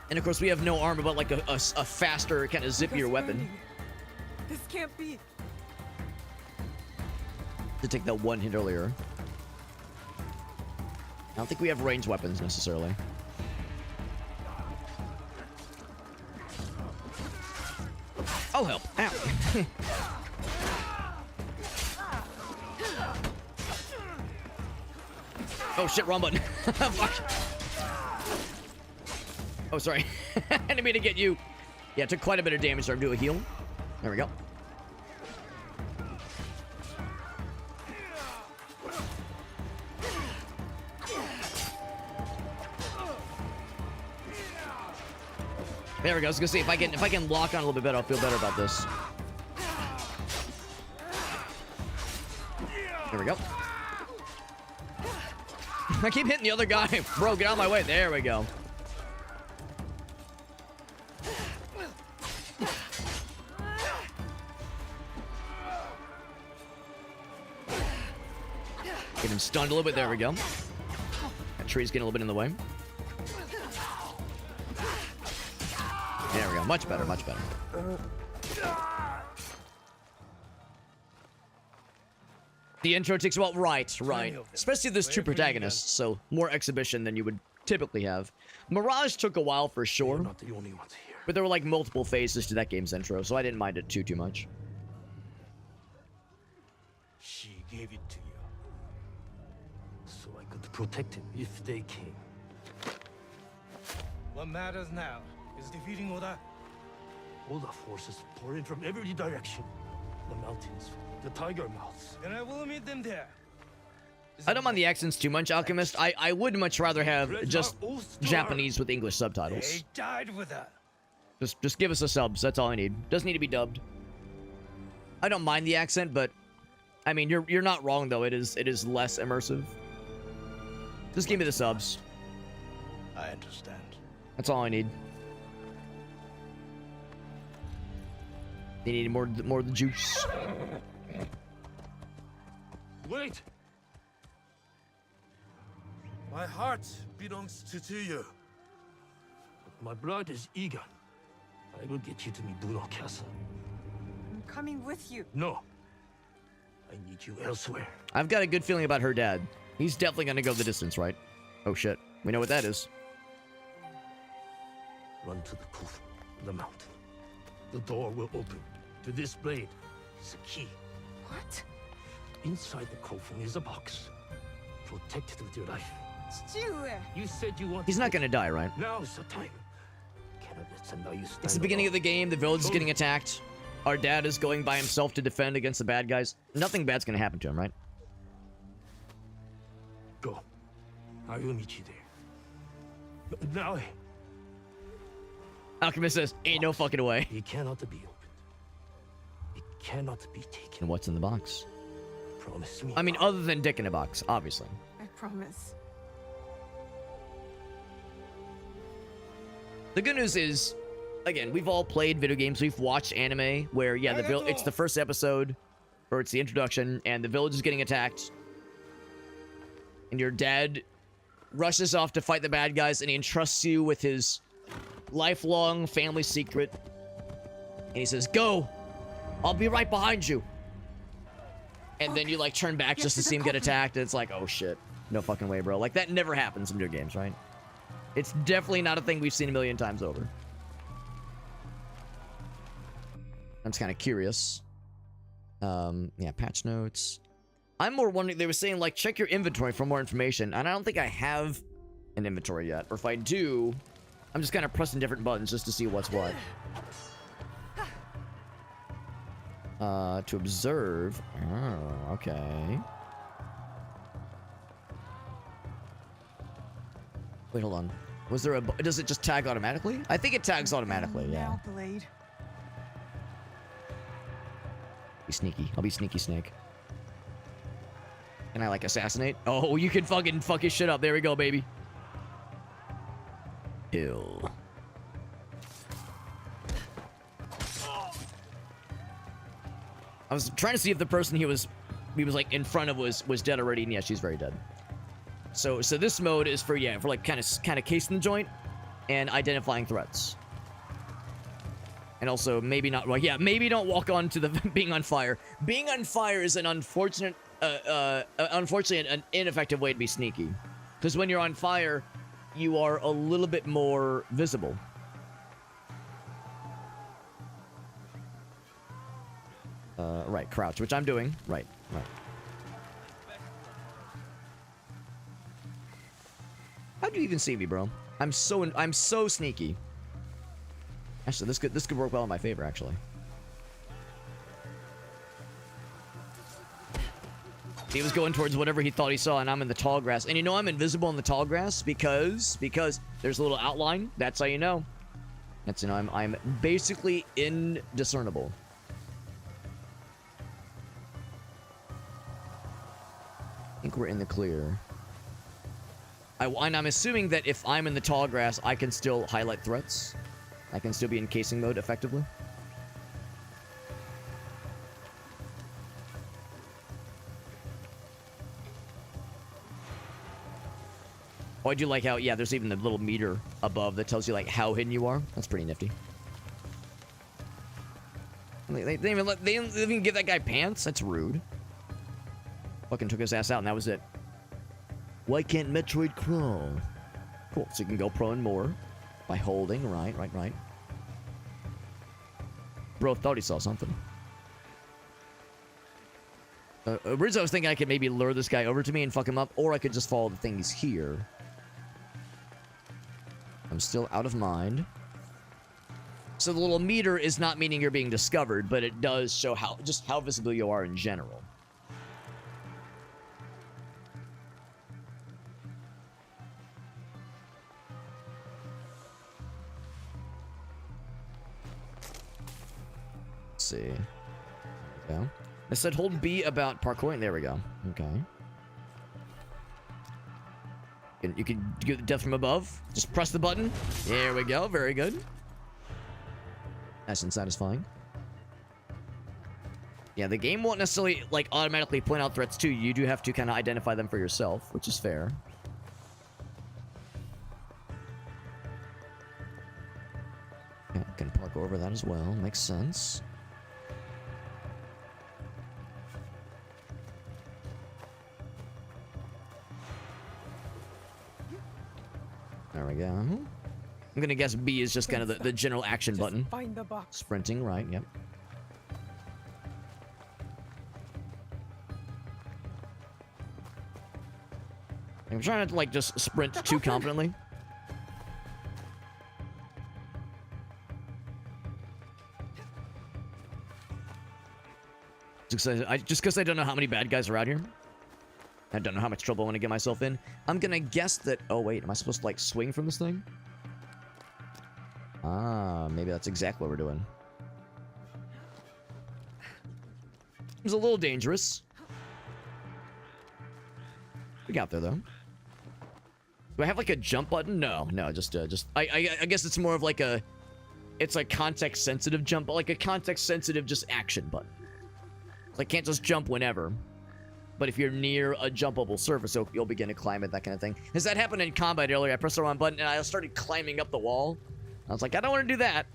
And of course we have no armor but like a faster, kind of zippier weapon. This can't be. To take that one hit earlier. I don't think we have ranged weapons necessarily. Oh help! Ow! Oh shit! Wrong button. Fuck. Oh sorry. I didn't mean to get you. Yeah, it took quite a bit of damage to do a heal. There we go. There we go. I was gonna see if I can lock on a little bit better, I'll feel better about this. There we go. I keep hitting the other guy. Bro, get out of my way. There we go. Get him stunned a little bit. There we go. That tree's getting a little bit in the way. There we go. Much better, much better. The intro takes a while. Right. Especially if there's two protagonists, so more exhibition than you would typically have. Mirage took a while for sure, but there were like multiple phases to that game's intro, so I didn't mind it too much. She gave it to you, so I could protect him if they came. What matters now is defeating Oda. Oda forces pour in from every direction. The mountains, the tiger mouths. Then I will meet them there. I don't mind the accents too much, Alchemist. I would much rather have just Japanese with English subtitles. They died with her. Just give us a subs. That's all I need. Doesn't need to be dubbed. I don't mind the accent, but I mean, you're not wrong though. It is less immersive. Just give me the subs. I understand. That's all I need. They need more of the juice. Wait. My heart belongs to you. But my blood is eager. I will get you to Miduro Castle. I'm coming with you. No. I need you elsewhere. I've got a good feeling about her dad. He's definitely gonna go the distance, right? Oh shit. We know what that is. Run to the Kufu, the mountain. The door will open. To this blade is a key. What? Inside the coffin is a box. Protect it with your life. Chihue! You said you want. He's not gonna die, right? Now is the time. Cannot let Sendai stand It's the beginning of alone. the game. The village is getting attacked. Our dad is going by himself to defend against the bad guys. Nothing bad's gonna happen to him, right? Go. I will meet you there. Now. Alchemist says, ain't no fucking way. It cannot be opened. It cannot be taken. And what's in the box? Promise me. I mean, other than dick in a box, obviously. I promise. The good news is, again, we've all played video games. We've watched anime where, yeah, it's the first episode, or it's the introduction, and the village is getting attacked. And your dad rushes off to fight the bad guys, and he entrusts you with his lifelong family secret. And he says, go! I'll be right behind you. And then you, like, turn back just to see him get attacked, and it's like, oh, shit. No fucking way, bro. Like, that never happens in video games, right? It's definitely not a thing we've seen a million times over. I'm just kind of curious. Yeah, patch notes. I'm more wondering, they were saying, like, check your inventory for more information, and I don't think I have an inventory yet. Or if I do, I'm just kind of pressing different buttons just to see what's what. To observe. Oh, okay. Wait, hold on. Was there a... Does it just tag automatically? I think it tags automatically, yeah. Now, Blade. Be sneaky. I'll be sneaky snake. Can I, like, assassinate? Oh, you can fuck his shit up. There we go, baby. Ew. I was trying to see if the person he was like in front of was dead already, and yeah, she's very dead. So this mode is for like kind of casing the joint and identifying threats. And also maybe not, well, yeah, maybe don't walk on to the being on fire. Being on fire is an unfortunately an ineffective way to be sneaky. Because when you're on fire, you are a little bit more visible. Right, crouch, which I'm doing. Right. How do you even see me, bro? I'm so sneaky. Actually, this could work well in my favor, actually. He was going towards whatever he thought he saw, and I'm in the tall grass. And you know I'm invisible in the tall grass because there's a little outline. That's how you know. That's, you know, I'm basically indiscernible. I think we're in the clear. And I'm assuming that if I'm in the tall grass, I can still highlight threats. I can still be in casing mode effectively. Oh, I do like how, yeah, there's even the little meter above that tells you, like, how hidden you are. That's pretty nifty. They didn't even give that guy pants? That's rude. Fucking took his ass out, and that was it. Why can't Metroid crawl? Cool, so you can go prone more by holding. Right. Bro thought he saw something. Originally, I was thinking I could maybe lure this guy over to me and fuck him up, or I could just follow the things here. I'm still out of mind. So the little meter is not meaning you're being discovered, but it does show how visible you are in general. Let's see. Yeah. I said hold B about parkouring. There we go. Okay. You can get the death from above. Just press the button. There we go. Very good. Nice and satisfying. Yeah, the game won't necessarily, like, automatically point out threats to you. You do have to kind of identify them for yourself, which is fair. Yeah, can park over that as well. Makes sense. There we go. I'm gonna guess B is just kind of the general action button. Find the box. Sprinting, right, yep. I'm trying not to, like, just sprint too confidently. Just because I don't know how many bad guys are out here. I don't know how much trouble I want to get myself in. I'm gonna guess that... Oh, wait. Am I supposed to, like, swing from this thing? Ah, maybe that's exactly what we're doing. It was a little dangerous. We got there, though. Do I have, like, a jump button? No, just... I guess it's more of, like, a... It's a context-sensitive jump, like a context-sensitive just action button. So I can't just jump whenever. But if you're near a jumpable surface, you'll begin to climb it, that kind of thing. Because that happened in combat earlier. I pressed the wrong button, and I started climbing up the wall. I was like, I don't want to do that.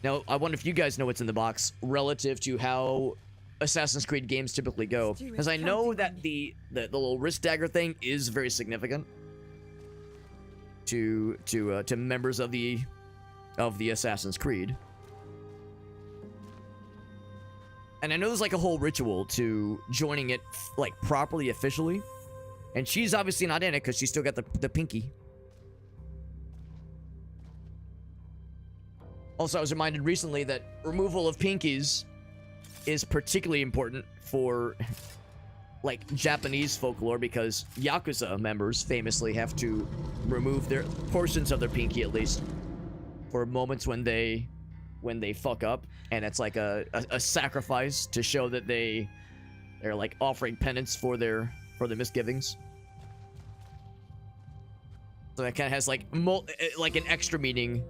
Now, I wonder if you guys know what's in the box relative to how Assassin's Creed games typically go. Because I know that the little wrist dagger thing is very significant to members of the Assassin's Creed. And I know there's like a whole ritual to joining it like properly officially. And she's obviously not in it because she's still got the pinky. Also, I was reminded recently that removal of pinkies is particularly important for like Japanese folklore because Yakuza members famously have to remove their portions of their pinky at least for moments when they fuck up, and it's like a sacrifice to show that they're like offering penance for their misgivings. So that kind of has like an extra meaning,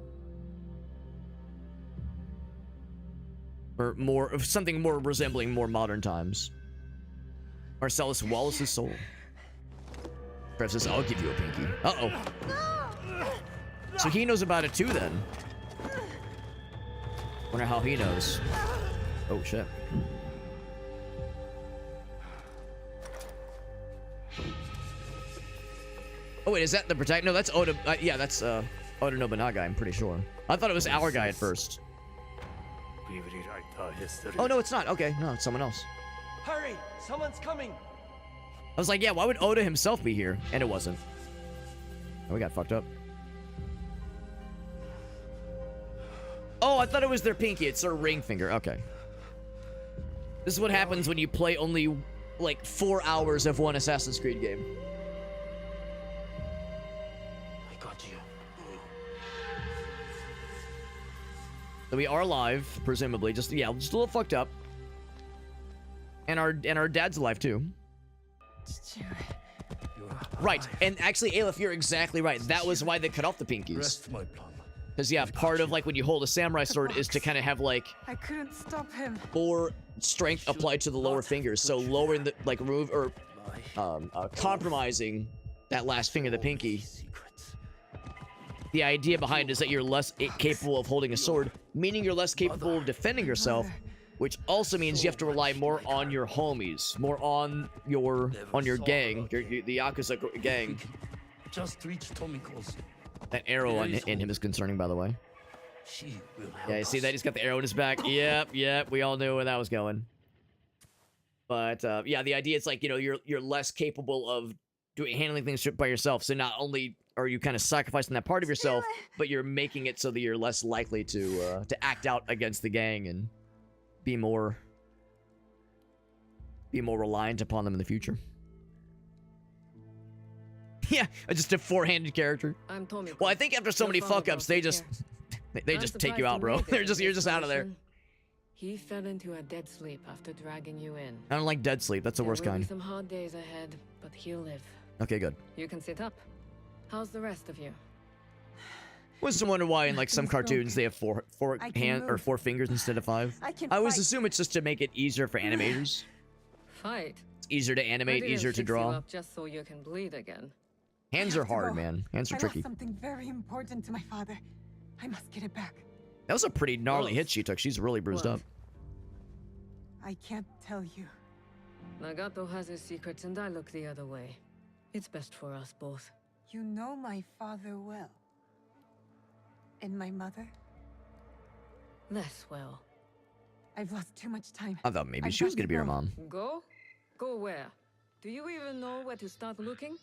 or more of something more resembling more modern times. Marcellus Wallace's soul. Perhaps says, I'll give you a pinky. Uh-oh. So he knows about it too then. Wonder how he knows. Oh shit. Oh wait, is that the protect? No, that's Oda. Yeah, that's Oda Nobunaga. I'm pretty sure. I thought it was our guy at first. Oh no, it's not. Okay, no, it's someone else. Hurry! Someone's coming! I was like, yeah, why would Oda himself be here? And it wasn't. Oh, we got fucked up. Oh, I thought it was their pinky. It's their ring finger. Okay. This is what happens when you play only, like, 4 hours of one Assassin's Creed game. I got you. So we are alive, presumably. Just a little fucked up. And our dad's alive, too. Right. And actually, Aleph, you're exactly right. That was why they cut off the pinkies. Because, yeah, part of, like, when you hold a samurai sword is to kind of have, like... I couldn't stop him. More strength applied to the lower fingers. So lowering the, like, remove, or, compromising that last finger, the pinky. The idea behind it is that you're less capable of holding a sword, meaning you're less capable of defending yourself, which also means you have to rely more on your homies, more on your gang, the Yakuza gang. Just reach Tomiko's. That arrow in him is concerning, by the way. Yeah, you see that? He's got the arrow in his back. Yep. We all knew where that was going. But, yeah, the idea is, like, you know, you're less capable of handling things by yourself. So not only are you kind of sacrificing that part of yourself, but you're making it so that you're less likely to act out against the gang and be more reliant upon them in the future. Yeah, just a four-handed character. I'm Tommy. Well, I think after so many fuck-ups, they just They just take you out, bro. You're just out of there. He fell into a dead sleep after dragging you in. I don't like dead sleep. That's the worst There will kind. be some hard days ahead, but he'll live. Okay, good. You can sit up. How's the rest of you? Was to wonder why in like some cartoons they have four fingers instead of 5. I always assume it's just to make it easier for animators. Fight. It's easier to animate, easier to draw. Up just so you can bleed again. Hands are hard, man. Hands are tricky. I lost something very important to my father. I must get it back. That was a pretty gnarly hit she took. She's really bruised up. I can't tell you. Nagato has his secrets and I look the other way. It's best for us both. You know my father well. And my mother? Less well. I've lost too much time. I thought maybe she was gonna be her mom. Go? Go where? Do you even know where to start looking?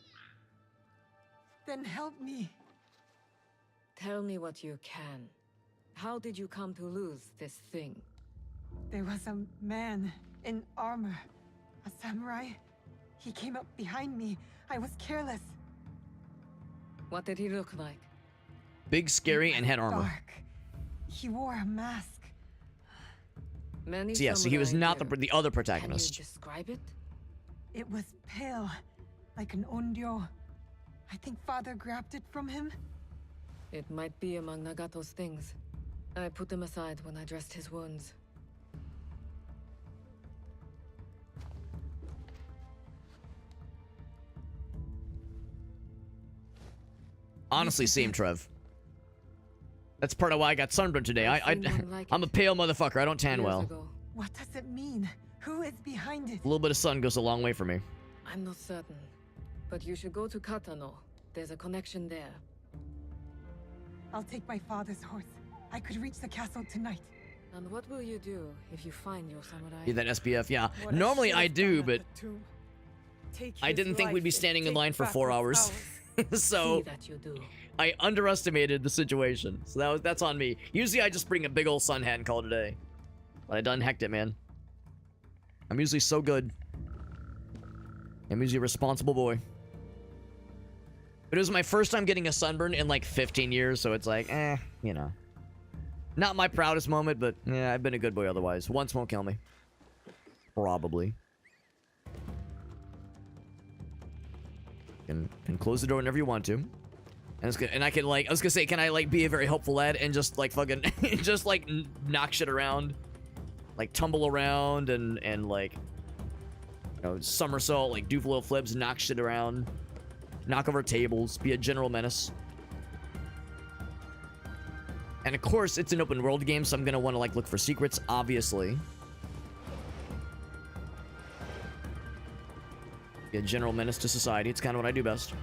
Then help me. Tell me what you can. How did you come to lose this thing? There was a man in armor. A samurai. He came up behind me. I was careless. What did he look like? Big, scary, and had armor. Dark. He wore a mask. So yeah, so he was not the other protagonist. Can you describe it? It was pale, like an onryo. I think father grabbed it from him. It might be among Nagato's things. I put them aside when I dressed his wounds. Honestly, same, Trev. That's part of why I got sunburned today. I'm a pale motherfucker. I don't tan well. What does it mean? Who is behind it? A little bit of sun goes a long way for me. I'm not certain, but you should go to Katano. There's a connection there. I'll take my father's horse. I could reach the castle tonight. And what will you do if you find your samurai? Yeah, that SPF, yeah. Normally I do, but I didn't think we'd be standing in line for 4 hours. So I underestimated the situation. So that's on me. Usually I just bring a big old sun hat and call it a day. But I done hecked it, man. I'm usually so good. I'm usually a responsible boy. But it was my first time getting a sunburn in like 15 years, so it's like, you know. Not my proudest moment, but yeah, I've been a good boy otherwise. Once won't kill me. Probably. Can close the door whenever you want to. And I can like, I was gonna say, can I like be a very helpful lad and just like fucking, just like knock shit around? Like tumble around and like, you know, somersault, like do little flips, knock shit around. Knock over tables, be a general menace. And of course, it's an open world game, so I'm gonna want to like look for secrets, obviously. Be a general menace to society. It's kind of what I do best.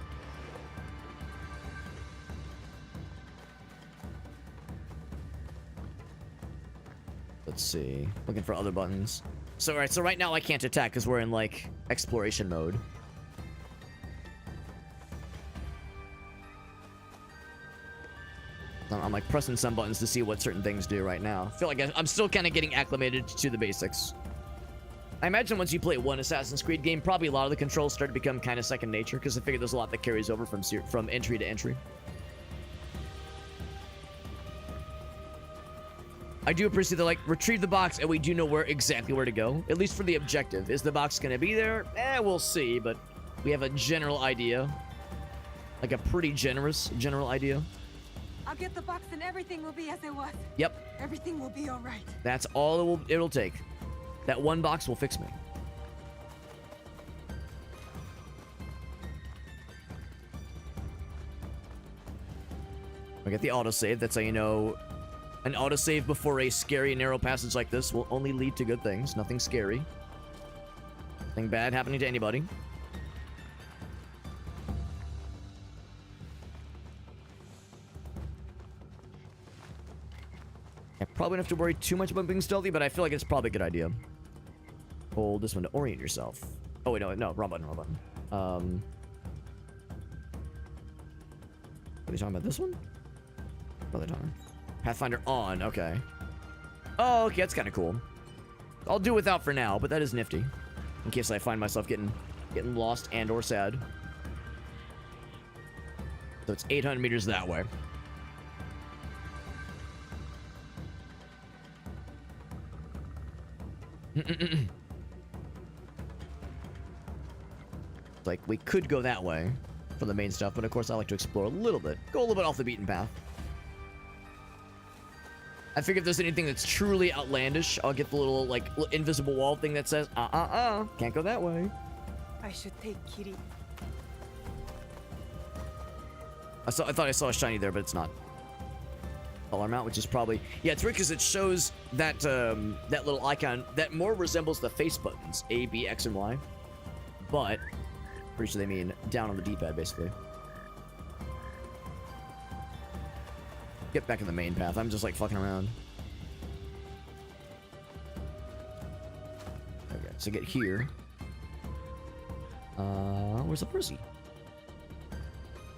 Let's see. Looking for other buttons. So, alright, so right now I can't attack because we're in like exploration mode. I'm like pressing some buttons to see what certain things do right now. I feel like I'm still kind of getting acclimated to the basics. I imagine once you play one Assassin's Creed game, probably a lot of the controls start to become kind of second nature, because I figure there's a lot that carries over from entry to entry. I do appreciate that, like, retrieve the box, and we do know exactly where to go. At least for the objective. Is the box going to be there? We'll see, but we have a general idea. Like a pretty general idea. I'll get the box and everything will be as it was. Yep. Everything will be all right. That's all it'll take. That one box will fix me. I get the autosave. That's how you know an autosave before a scary narrow passage like this will only lead to good things. Nothing scary. Nothing bad happening to anybody. I probably don't have to worry too much about being stealthy, but I feel like it's probably a good idea. Hold this one to orient yourself. Oh wait, no, wrong button. Are they talking about this one? What are they talking? Pathfinder on, okay. Oh, okay, that's kind of cool. I'll do without for now, but that is nifty. In case I find myself getting lost and or sad. So it's 800 meters that way. Like, we could go that way for the main stuff, but of course I like to explore a little bit. Go a little bit off the beaten path. I figure if there's anything that's truly outlandish, I'll get the little, like, invisible wall thing that says, can't go that way. I should take Kitty. I thought I saw a shiny there, but it's not. Color mount, which is probably... Yeah, it's weird because it shows that, that little icon that more resembles the face buttons, A, B, X, and Y. But... pretty sure they mean down on the D-pad, basically. Get back in the main path. I'm just, like, fucking around. Okay, so get here. Where's the Percy?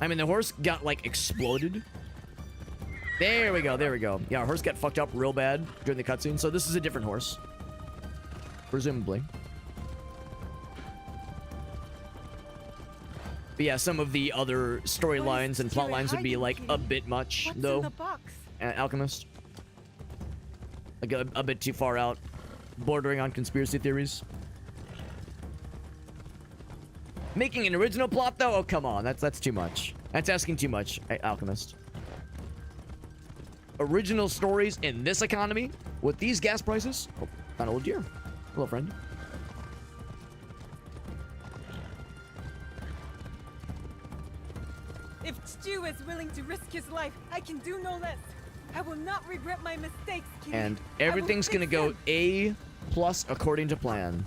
I mean, the horse got, like, exploded. There we go, there we go. Yeah, our horse got fucked up real bad during the cutscene, so this is a different horse. Presumably. But yeah, some of the other storylines and plot lines would be like a bit much, though. Alchemist. Like a bit too far out, bordering on conspiracy theories. Making an original plot, though? Oh, come on, that's too much. That's asking too much, Alchemist. Original stories in this economy with these gas prices? Oh, found a little deer. Hello, friend. If Stu is willing to risk his life, I can do no less. I will not regret my mistakes, Kitty. And everything's gonna go A+ according to plan.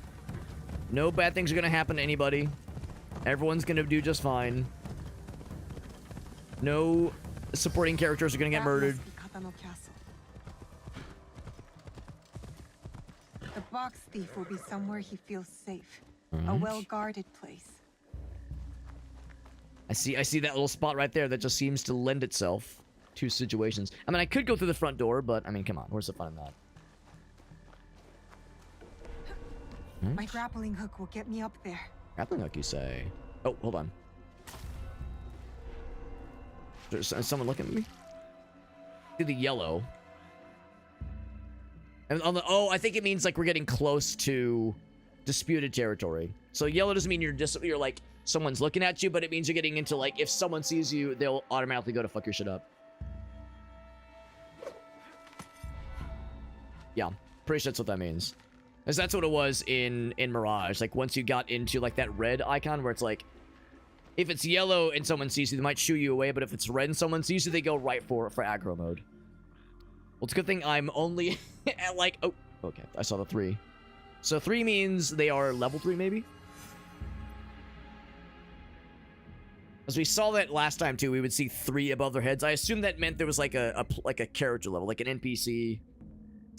No bad things are gonna happen to anybody. Everyone's gonna do just fine. No supporting characters are gonna get murdered. Castle. The box thief will be somewhere he feels safe. A well-guarded place. I see that little spot right there that just seems to lend itself to situations. I mean, I could go through the front door, but I mean, come on, where's the fun in that? My grappling hook will get me up there. Grappling hook, you say? Oh, hold on. Is someone looking at me? Do the yellow. And on the I think it means like we're getting close to disputed territory. So yellow doesn't mean you're like someone's looking at you, but it means you're getting into like if someone sees you, they'll automatically go to fuck your shit up. Yeah, pretty sure that's what that means. Because that's what it was in Mirage. Like once you got into like that red icon where it's like if it's yellow and someone sees you, they might shoo you away, but if it's red and someone sees you, they go right for aggro mode. Well, it's a good thing I'm only at like... Oh, okay. I saw the 3. So 3 means they are level 3, maybe? As we saw that last time, too, we would see 3 above their heads. I assume that meant there was like a character level, like an NPC,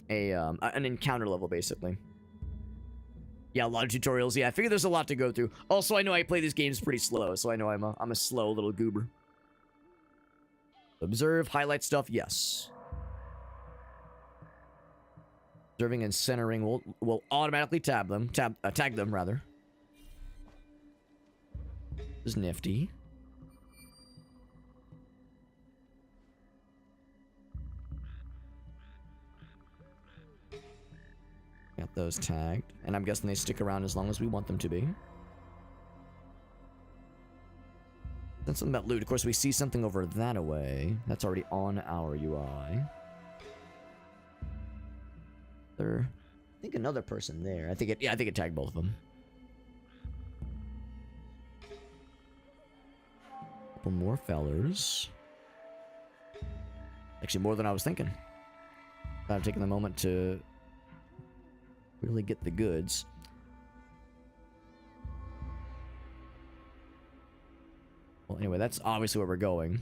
an encounter level, basically. Yeah, a lot of tutorials. Yeah, I figure there's a lot to go through. Also, I know I play these games pretty slow, so I know I'm a slow little goober. Observe, highlight stuff, yes. Observing and centering will automatically tag them, rather. This is nifty. Got those tagged. And I'm guessing they stick around as long as we want them to be. Then something about loot. Of course, we see something over that away. That's already on our UI. I think another person there. I think it tagged both of them. Couple more fellers. Actually, more than I was thinking. I've taken the moment to really get the goods. Well, anyway, that's obviously where we're going.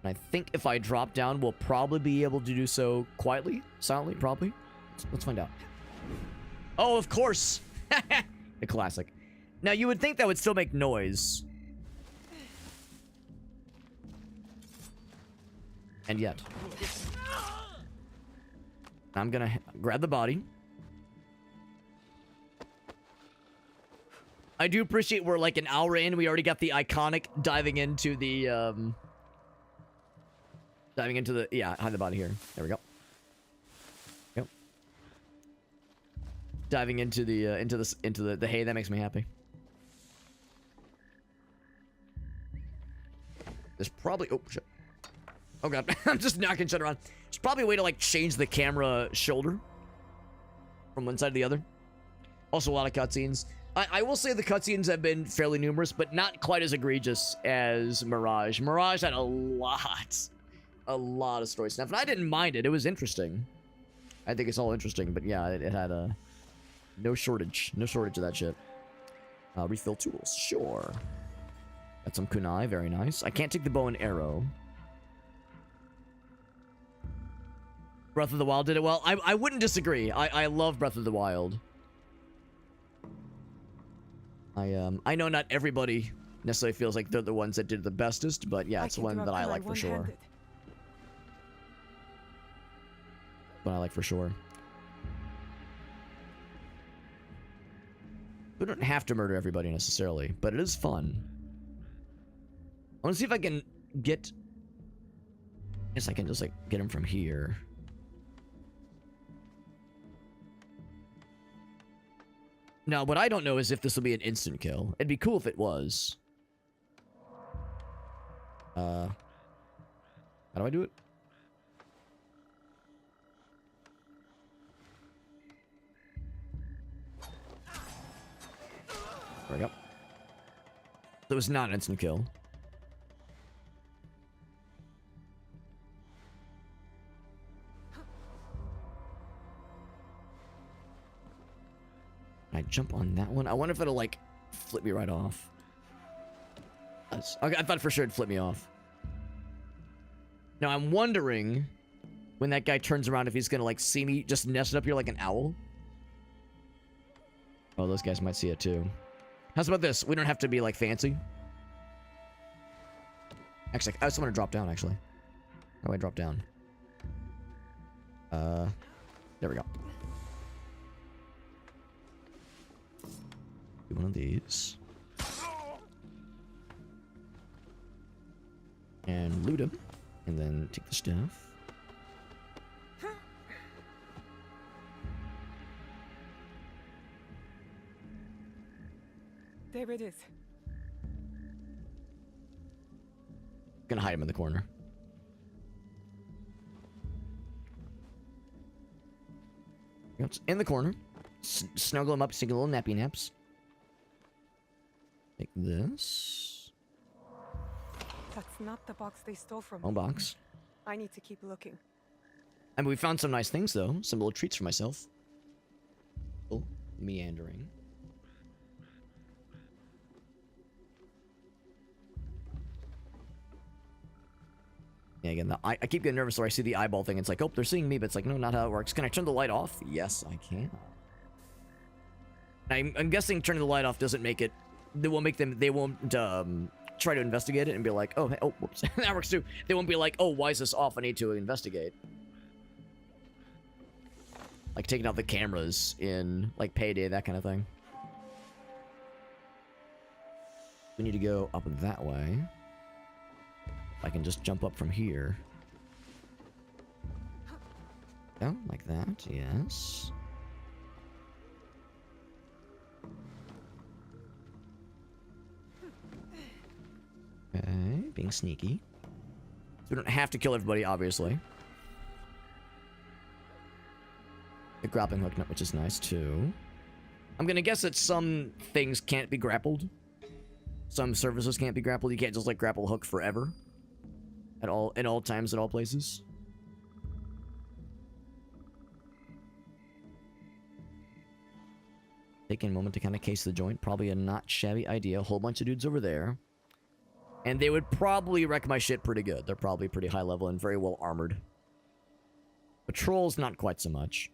And I think if I drop down, we'll probably be able to do so quietly, silently, probably. Let's find out. Oh, of course! The classic. Now, you would think that would still make noise. And yet. I'm gonna grab the body. I do appreciate we're like an hour in. We already got the iconic diving into the, Diving into the, yeah, hide the body here. There we go. Yep. Diving into the hay, that makes me happy. There's probably, oh shit. Oh god, I'm just knocking shit around. There's probably a way to like change the camera shoulder from one side to the other. Also a lot of cutscenes. I will say the cutscenes have been fairly numerous, but not quite as egregious as Mirage. Mirage had a lot of story stuff, and I didn't mind it. It was interesting. I think it's all interesting, but yeah, it had a no shortage of that shit. Refill tools, sure. Got some kunai, very nice. I can't take the bow and arrow. Breath of the Wild did it well. I wouldn't disagree. I love Breath of the Wild. I know not everybody necessarily feels like they're the ones that did the bestest, but yeah, it's one that I like for sure. One I like for sure. We don't have to murder everybody necessarily, but it is fun. I want to see if I can get... I guess I can just like get him from here. Now, what I don't know is if this will be an instant kill. It'd be cool if it was. How do I do it? There we go. It was not an instant kill. I jump on that one. I wonder if it'll like flip me right off. Okay, I thought for sure it'd flip me off. Now I'm wondering when that guy turns around if he's gonna like see me just nested up here like an owl. Oh, those guys might see it too. How's about this? We don't have to be like fancy. Actually, I just want to drop down actually. How do I drop down? There we go. Do one of these. And loot him. And then take the stuff. There it is. Gonna hide him in the corner. In the corner. Snuggle him up, sing a little nappy naps. Take this. That's not the box they stole from me. Box. I need to keep looking. I mean, we found some nice things, though. Some little treats for myself. Oh, meandering. Yeah, again, I keep getting nervous where I see the eyeball thing. It's like, oh, they're seeing me, but it's like, no, not how it works. Can I turn the light off? Yes, I can. I'm guessing turning the light off doesn't make it... They won't make them... They won't try to investigate it and be like, oh, hey, oh, whoops. That works too. They won't be like, oh, why is this off? I need to investigate. Like taking out the cameras in, like, Payday, that kind of thing. We need to go up that way. I can just jump up from here. Oh, like that, yes. Okay, being sneaky. So we don't have to kill everybody, obviously. The grappling hook, which is nice, too. I'm gonna guess that some things can't be grappled. Some surfaces can't be grappled. You can't just, like, grapple hook forever. At all, in all times, at all places. Taking a moment to kind of case the joint. Probably a not shabby idea. A whole bunch of dudes over there. And they would probably wreck my shit pretty good. They're probably pretty high level and very well armored. Patrols, not quite so much.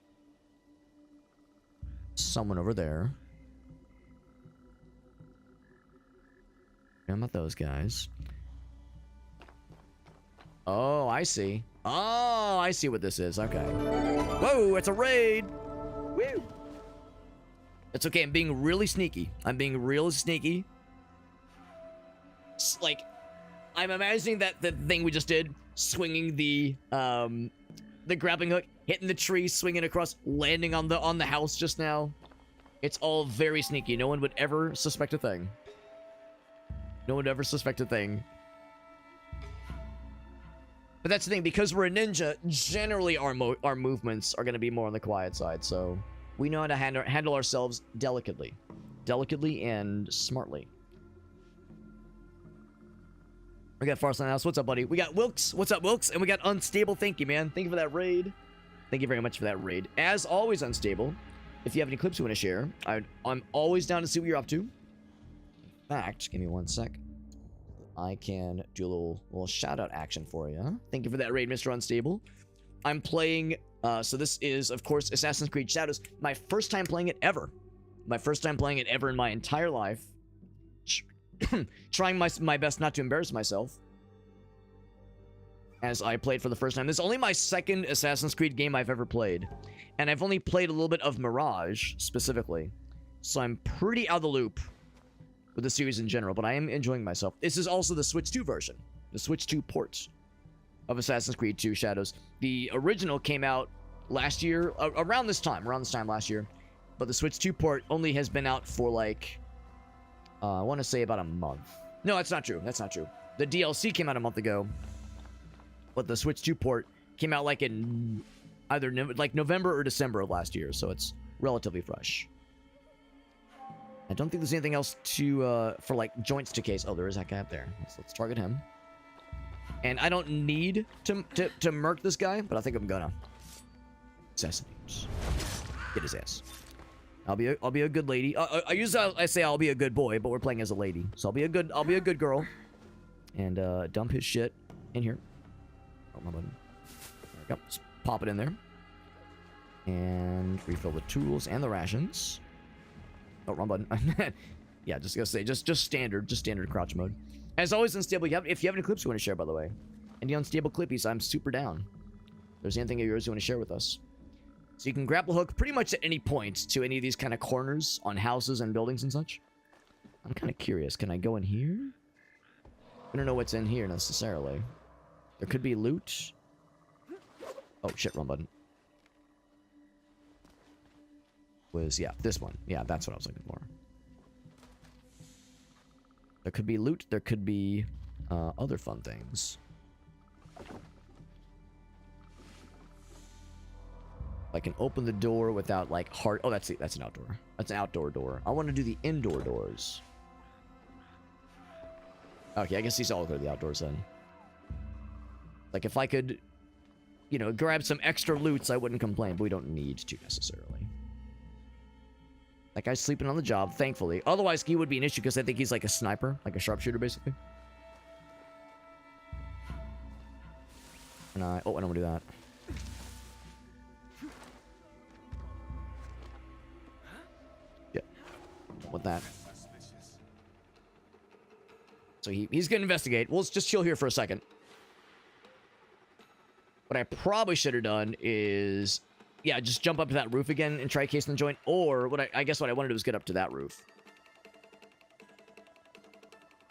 Someone over there. How about those guys? Oh, I see. Oh, I see what this is. Okay. Whoa, it's a raid! Woo! It's okay, I'm being really sneaky. I'm being real sneaky. Like, I'm imagining that the thing we just did swinging the grappling hook, hitting the tree, swinging across, landing on the house just now. It's all very sneaky. No one would ever suspect a thing. No one would ever suspect a thing. But that's the thing, because we're a ninja, generally our movements are going to be more on the quiet side, so we know how to handle ourselves delicately. Delicately and smartly. We got Farsight House. What's up, buddy? We got Wilkes. What's up, Wilkes? And we got Unstable. Thank you, man. Thank you for that raid. Thank you very much for that raid. As always, Unstable, if you have any clips you want to share, I'm always down to see what you're up to. In fact, give me one sec. I can do a little shout-out action for you. Thank you for that raid, Mr. Unstable. I'm playing, so this is, of course, Assassin's Creed Shadows. My first time playing it ever. My first time playing it ever in my entire life. Trying my best not to embarrass myself. As I played for the first time. This is only my second Assassin's Creed game I've ever played. And I've only played a little bit of Mirage, specifically. So I'm pretty out of the loop with the series in general, but I am enjoying myself. This is also the Switch 2 version. The Switch 2 port of Assassin's Creed 2 Shadows. The original came out last year, around this time last year. But the Switch 2 port only has been out for like, I want to say about a month. No, that's not true. That's not true. The DLC came out a month ago. But the Switch 2 port came out like in either like November or December of last year. So it's relatively fresh. I don't think there's anything else to, for like joints to case. Oh, there is that guy up there. Let's target him. And I don't need to murk this guy, but I think I'm gonna. Assassinate. Get his ass. I'll be a good lady. I say I'll be a good boy, but we're playing as a lady. So I'll be a good girl. And dump his shit in here. Oh, my button. There we go. Just pop it in there. And refill the tools and the rations. Oh, wrong button. Yeah, just gonna say, just standard crouch mode. As always, Unstable, if you have any clips you want to share, by the way, any Unstable clippies, I'm super down. If there's anything of yours you want to share with us. So you can grapple hook pretty much at any point to any of these kind of corners on houses and buildings and such. I'm kind of curious. Can I go in here? I don't know what's in here necessarily. There could be loot. Oh, shit, wrong button. Yeah, this one. Yeah, that's what I was looking for. There could be loot. There could be other fun things. I can open the door without like hard. Oh, that's an outdoor. That's an outdoor door. I want to do the indoor doors. Okay, I guess these all go to the outdoors then. Like if I could, you know, grab some extra loots, I wouldn't complain. But we don't need to necessarily. That guy's sleeping on the job, thankfully. Otherwise, he would be an issue because I think he's like a sniper, like a sharpshooter, basically. And I don't want to do that. Yeah, with that. So he's gonna investigate. We'll just chill here for a second. What I probably should have done is, yeah, just jump up to that roof again and try casing the joint. Or what I guess what I wanted to do was get up to that roof.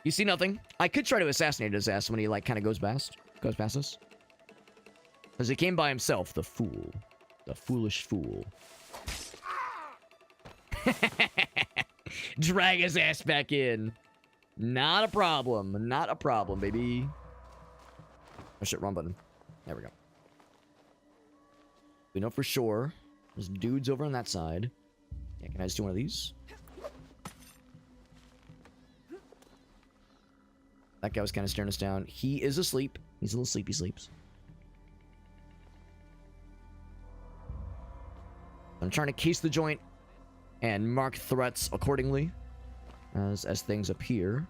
You see nothing. I could try to assassinate his ass when he like kind of goes past us. Because he came by himself, the fool. The foolish fool. Drag his ass back in. Not a problem. Not a problem, baby. Oh shit, wrong button. There we go. We know for sure there's dudes over on that side. Yeah, can I just do one of these? That guy was kind of staring us down. He is asleep. He's a little sleepy sleeps. I'm trying to case the joint and mark threats accordingly as things appear.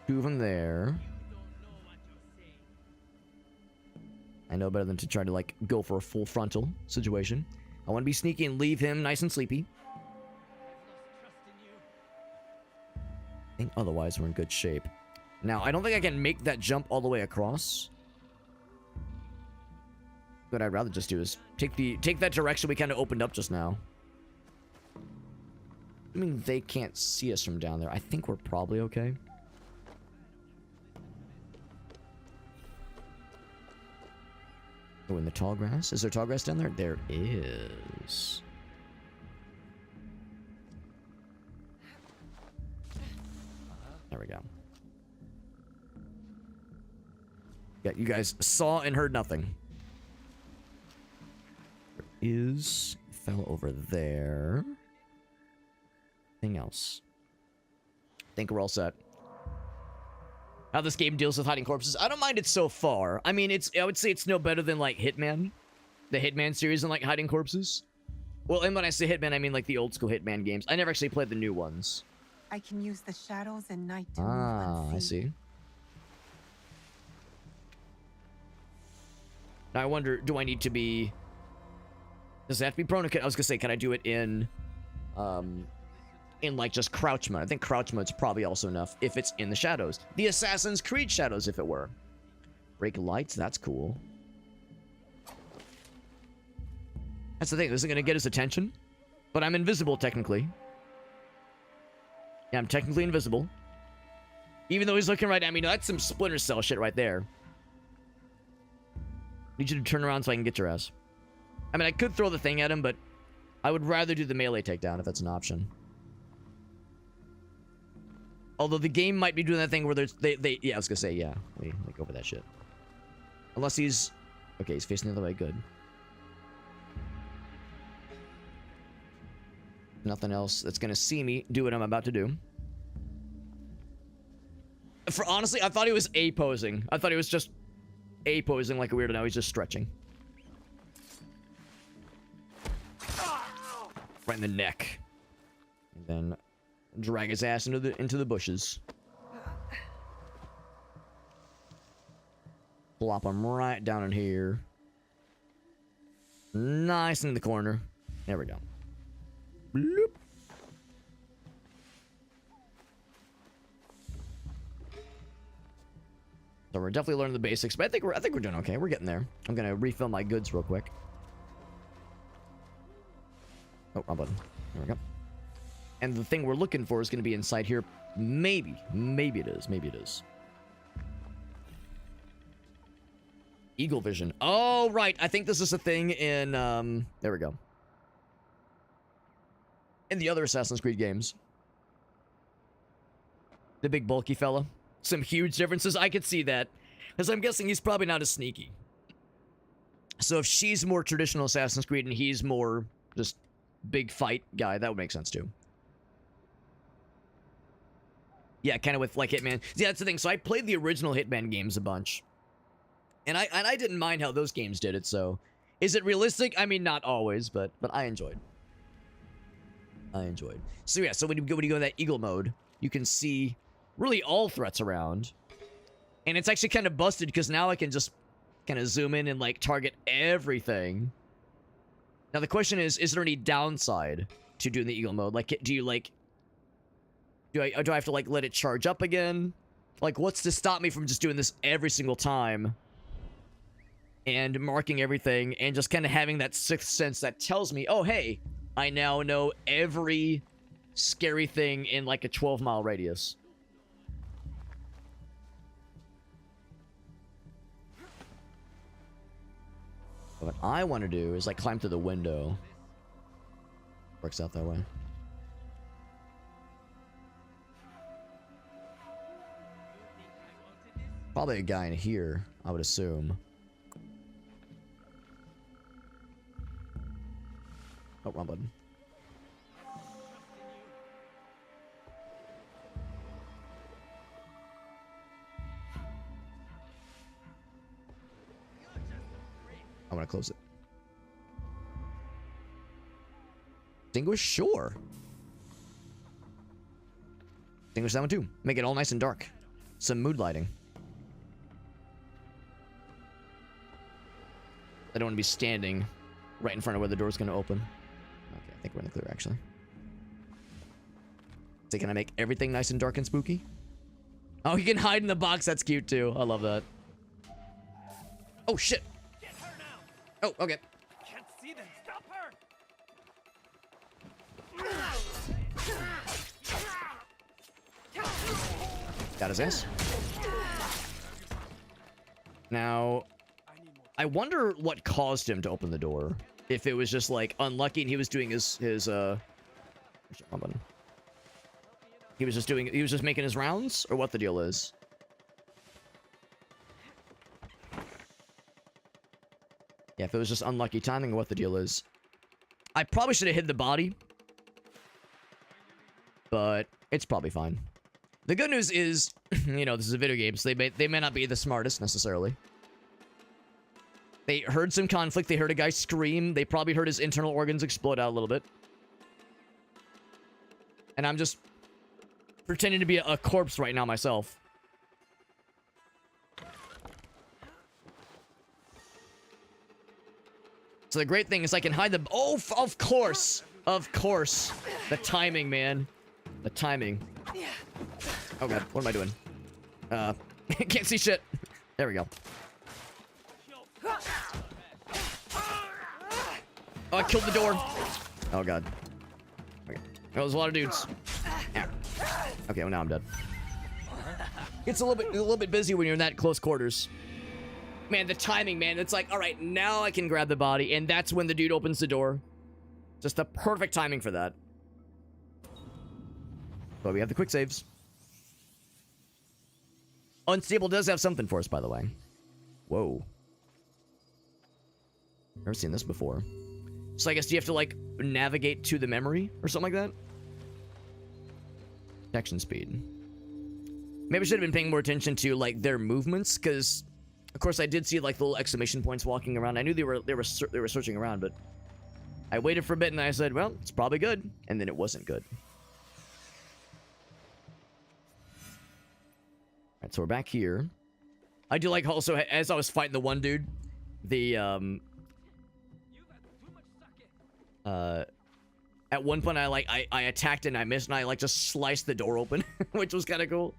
Two of them there. I know better than to try to, like, go for a full frontal situation. I want to be sneaky and leave him nice and sleepy. I think otherwise we're in good shape. Now, I don't think I can make that jump all the way across. What I'd rather just do is take that direction we kind of opened up just now. I mean, they can't see us from down there. I think we're probably okay. Oh, in the tall grass? Is there tall grass down there? There is. There we go. Yeah, you guys saw and heard nothing. There is... Fell over there. Anything else? I think we're all set. How this game deals with hiding corpses. I don't mind it so far. I mean, I would say it's no better than, like, Hitman. The Hitman series and, like, hiding corpses. Well, and when I say Hitman, I mean, like, the old school Hitman games. I never actually played the new ones. I can use the shadows and night to move unseen. I see. Now, I wonder, do I need to be... Does it have to be prone? I was gonna say, can I do it in like, just crouch mode? I think crouch mode's probably also enough if it's in the shadows. The Assassin's Creed shadows, if it were. Break lights, that's cool. That's the thing, this isn't gonna get his attention. But I'm invisible, technically. Yeah, I'm technically invisible. Even though he's looking right at me. No, that's some Splinter Cell shit right there. Need you to turn around so I can get your ass. I mean, I could throw the thing at him, but I would rather do the melee takedown if that's an option. Although the game might be doing that thing where there's... yeah, I was gonna say, yeah. Let me go over that shit. Unless he's... Okay, he's facing the other way. Good. Nothing else that's gonna see me do what I'm about to do. Honestly, I thought he was A-posing. I thought he was just A-posing like a weirdo. Now he's just stretching. Right in the neck. And then drag his ass into the bushes. Plop him right down in here. Nice in the corner. There we go. Bloop. So we're definitely learning the basics, but I think we're doing okay. We're getting there. I'm gonna refill my goods real quick. Oh, wrong button. There we go. And the thing we're looking for is going to be inside here. Maybe. Maybe it is. Maybe it is. Eagle vision. Oh, right. I think this is a thing in, there we go. In the other Assassin's Creed games. The big bulky fella. Some huge differences. I could see that. Because I'm guessing he's probably not as sneaky. So if she's more traditional Assassin's Creed and he's more just big fight guy, that would make sense too. Yeah, kind of with like Hitman. Yeah, that's the thing. So I played the original Hitman games a bunch. And I didn't mind how those games did it, so... Is it realistic? I mean, not always, but I enjoyed. So yeah, so when you go to that eagle mode, you can see really all threats around. And it's actually kind of busted, because now I can just kind of zoom in and, like, target everything. Now, the question is there any downside to doing the eagle mode? Like, do you, like... Do I have to, like, let it charge up again? Like, what's to stop me from just doing this every single time? And marking everything, and just kind of having that sixth sense that tells me, oh, hey, I now know every scary thing in, like, a 12-mile radius. What I want to do is, like, climb through the window. Works out that way. Probably a guy in here, I would assume. Oh, wrong button. I want to close it. Extinguish? Sure. Extinguish that one too. Make it all nice and dark. Some mood lighting. I don't want to be standing right in front of where the door's going to open. Okay, I think we're in the clear, actually. So can I make everything nice and dark and spooky? Oh, you can hide in the box. That's cute, too. I love that. Oh, shit. Oh, okay. Can't see them. Stop her. Got his ass. Now, I wonder what caused him to open the door. If it was just like unlucky and he was doing his wrong button. He was just making his rounds, or what the deal is. Yeah, if it was just unlucky timing or what the deal is. I probably should have hid the body. But it's probably fine. The good news is, you know, this is a video game, so they may not be the smartest necessarily. They heard some conflict, they heard a guy scream, they probably heard his internal organs explode out a little bit. And I'm just pretending to be a corpse right now myself. So the great thing is I can hide the... Oh, of course! Of course. The timing, man. The timing. Oh god, what am I doing? Can't see shit. There we go. Oh, I killed the door. Oh god. Okay. Oh, there's a lot of dudes. Ow. Okay, well now I'm dead. It's a little bit busy when you're in that close quarters. Man, the timing, man. It's like, all right, now I can grab the body, and that's when the dude opens the door. Just the perfect timing for that. But we have the quick saves. Unstable does have something for us, by the way. Whoa. Never seen this before. So I guess you have to, like, navigate to the memory or something like that? Detection speed. Maybe I should have been paying more attention to, like, their movements, because, of course, I did see, like, the little exclamation points walking around. I knew they were searching around, but I waited for a bit and I said, well, it's probably good. And then it wasn't good. Alright, so we're back here. I do like also, as I was fighting the one dude, the, at one point I attacked and I missed and I, like, just sliced the door open, which was kind of cool.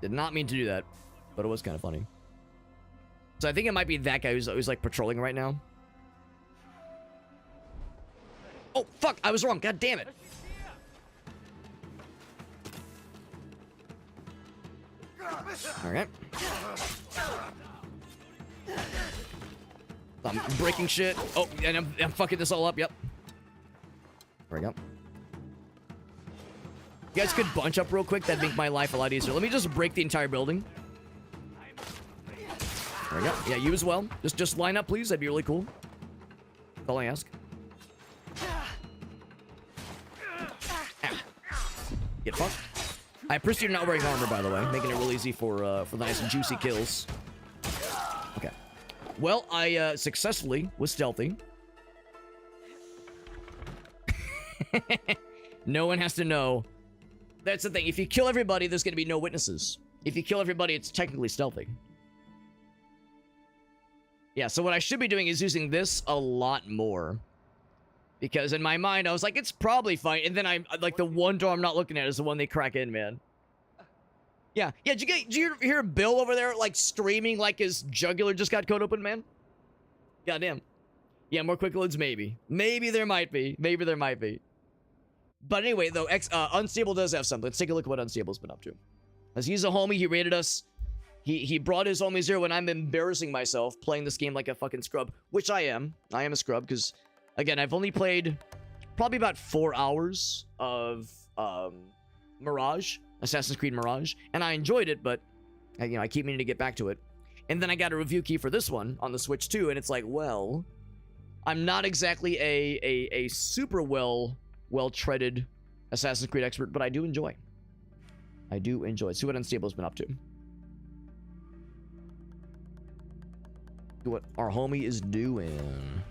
Did not mean to do that, but it was kind of funny. So I think it might be that guy who's like, patrolling right now. Oh, fuck! I was wrong. God damn it. Alright. I'm breaking shit. Oh, and I'm fucking this all up. Yep. There we go. You guys could bunch up real quick. That'd make my life a lot easier. Let me just break the entire building. There we go. Yeah, you as well. Just line up, please. That'd be really cool. That's all I ask. Get fucked. I appreciate you're not wearing armor, by the way, making it real easy for the nice and juicy kills. Okay. Well, I successfully was stealthy. No one has to know. That's the thing. If you kill everybody, there's going to be no witnesses. If you kill everybody, it's technically stealthy. Yeah, so what I should be doing is using this a lot more. Because in my mind, I was like, it's probably fine. And then I'm like, the one door I'm not looking at is the one they crack in, man. Yeah. Yeah, did you hear Bill over there, like, screaming like his jugular just got cut open, man? Goddamn. Yeah, more quick loads, maybe. Maybe there might be. Maybe there might be. But anyway, though, Unstable does have something. Let's take a look at what Unstable's been up to. As he's a homie, he rated us. He brought his homies here when I'm embarrassing myself playing this game like a fucking scrub. Which I am. I am a scrub, because, again, I've only played probably about 4 hours of Mirage. Assassin's Creed Mirage. And I enjoyed it, but, I keep meaning to get back to it. And then I got a review key for this one on the Switch too, and it's like, well, I'm not exactly a super well-treaded Assassin's Creed expert, but I do enjoy. I do enjoy. See what Unstable's been up to. See what our homie is doing.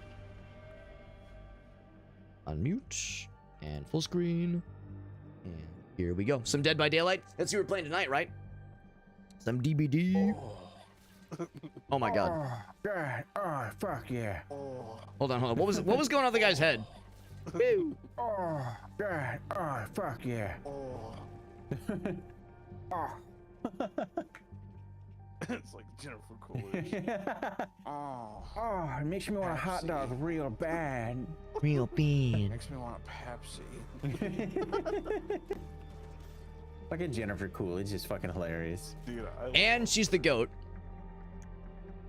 Unmute. And full screen. And here we go. Some Dead by Daylight. That's what we're playing tonight, right? Some DBD. Oh my god. Oh, God. Oh, fuck yeah. Hold on. What was going on with the guy's head? Oh, God. Oh, fuck yeah. Oh. It's like Jennifer Coolidge. Oh, it makes me want a hot dog real bad. Real bad. Makes me want a Pepsi. Look at Jennifer Coolidge, it's fucking hilarious. Dude, and she's the GOAT.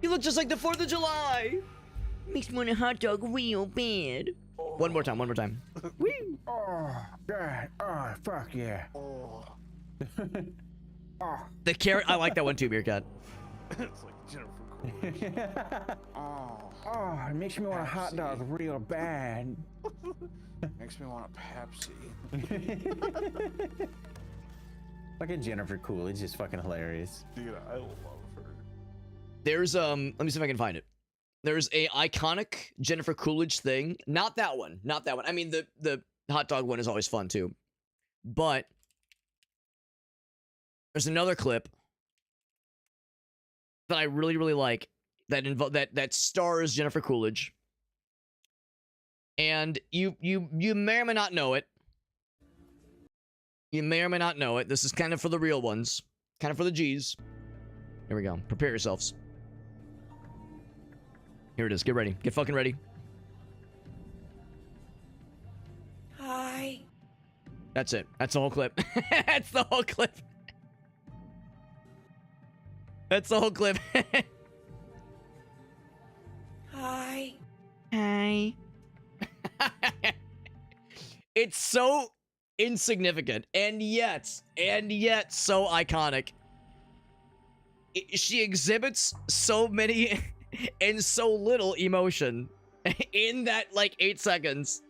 You look just like the 4th of July. Makes me want a hot dog real bad. One more time, one more time. Woo. Oh, God. Oh, fuck yeah. Oh. The carrot, I like that one too, Meerkat. It's like Jennifer Coolidge. Oh, it makes me want a hot dog real bad. Makes me want a Pepsi. Fucking Jennifer Coolidge is fucking hilarious. Dude, I love her. There's let me see if I can find it. There's a iconic Jennifer Coolidge thing. Not that one. Not that one. I mean, the hot dog one is always fun too. But there's another clip that I really, really like that stars Jennifer Coolidge. And you may or may not know it. You may or may not know it. This is kind of for the real ones. Kind of for the G's. Here we go. Prepare yourselves. Here it is. Get ready. Get fucking ready. Hi. That's it. That's the whole clip. That's the whole clip. That's the whole clip. Hi. Hi. It's so insignificant and yet so iconic. She exhibits so many and so little emotion in that like 8 seconds.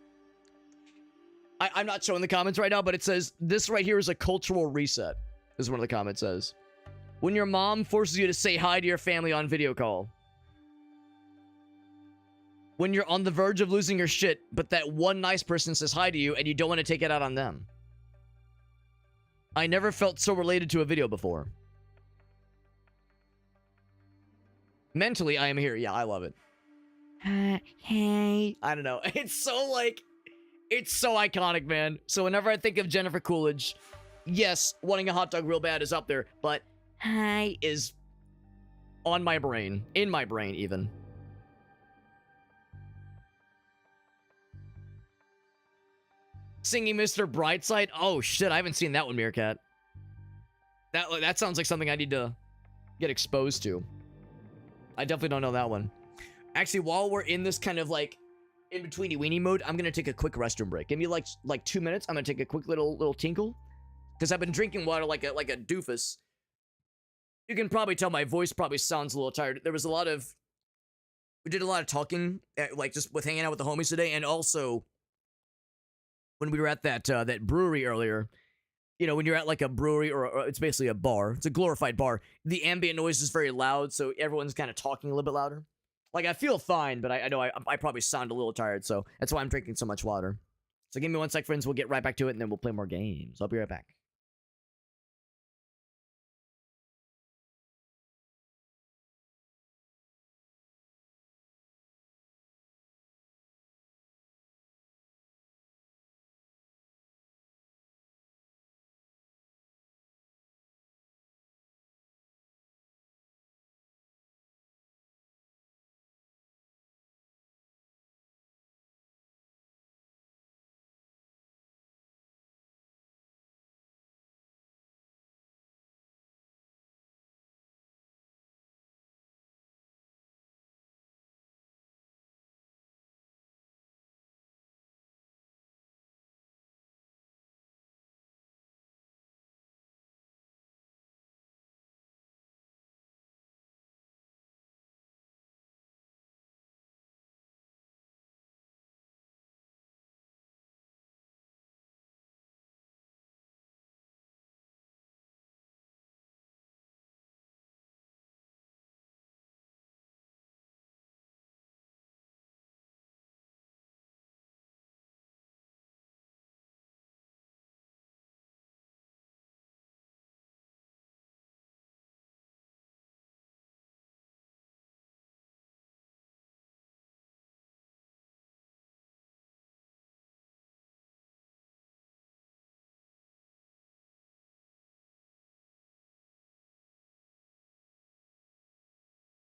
I'm not showing the comments right now, but it says this right here is a cultural reset, is one of the comments says. When your mom forces you to say hi to your family on video call. When you're on the verge of losing your shit, but that one nice person says hi to you and you don't want to take it out on them. I never felt so related to a video before. Mentally, I am here. Yeah, I love it. Hey. I don't know. It's so like, it's so iconic, man. So whenever I think of Jennifer Coolidge, yes, wanting a hot dog real bad is up there, but hi is on my brain. In my brain, even. Singing Mr. Brightside? Oh shit, I haven't seen that one, Meerkat. That sounds like something I need to get exposed to. I definitely don't know that one. Actually, while we're in this kind of like in-betweeny weenie mode, I'm gonna take a quick restroom break. Give me like 2 minutes. I'm gonna take a quick little tinkle. Because I've been drinking water like a doofus. You can probably tell my voice probably sounds a little tired. There was a lot of... We did a lot of talking, like just with hanging out with the homies today, and also when we were at that brewery earlier, you know, when you're at like a brewery or it's basically a bar, it's a glorified bar, the ambient noise is very loud, so everyone's kind of talking a little bit louder. Like, I feel fine, but I know I probably sound a little tired, so that's why I'm drinking so much water. So give me 1 sec, friends, we'll get right back to it, and then we'll play more games. I'll be right back.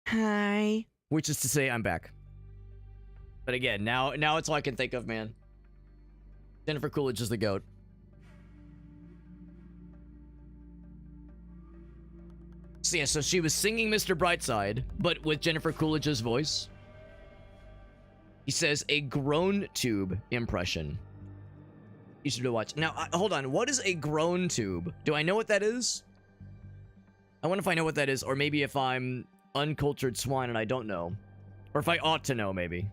Hi. Which is to say, I'm back. But again, now it's all I can think of, man. Jennifer Coolidge is the GOAT. So yeah, so she was singing Mr. Brightside, but with Jennifer Coolidge's voice. He says a groan tube impression. You should watch. Now, hold on. What is a groan tube? Do I know what that is? I wonder if I know what that is, or maybe if I'm uncultured swine and I don't know. Or if I ought to know, maybe.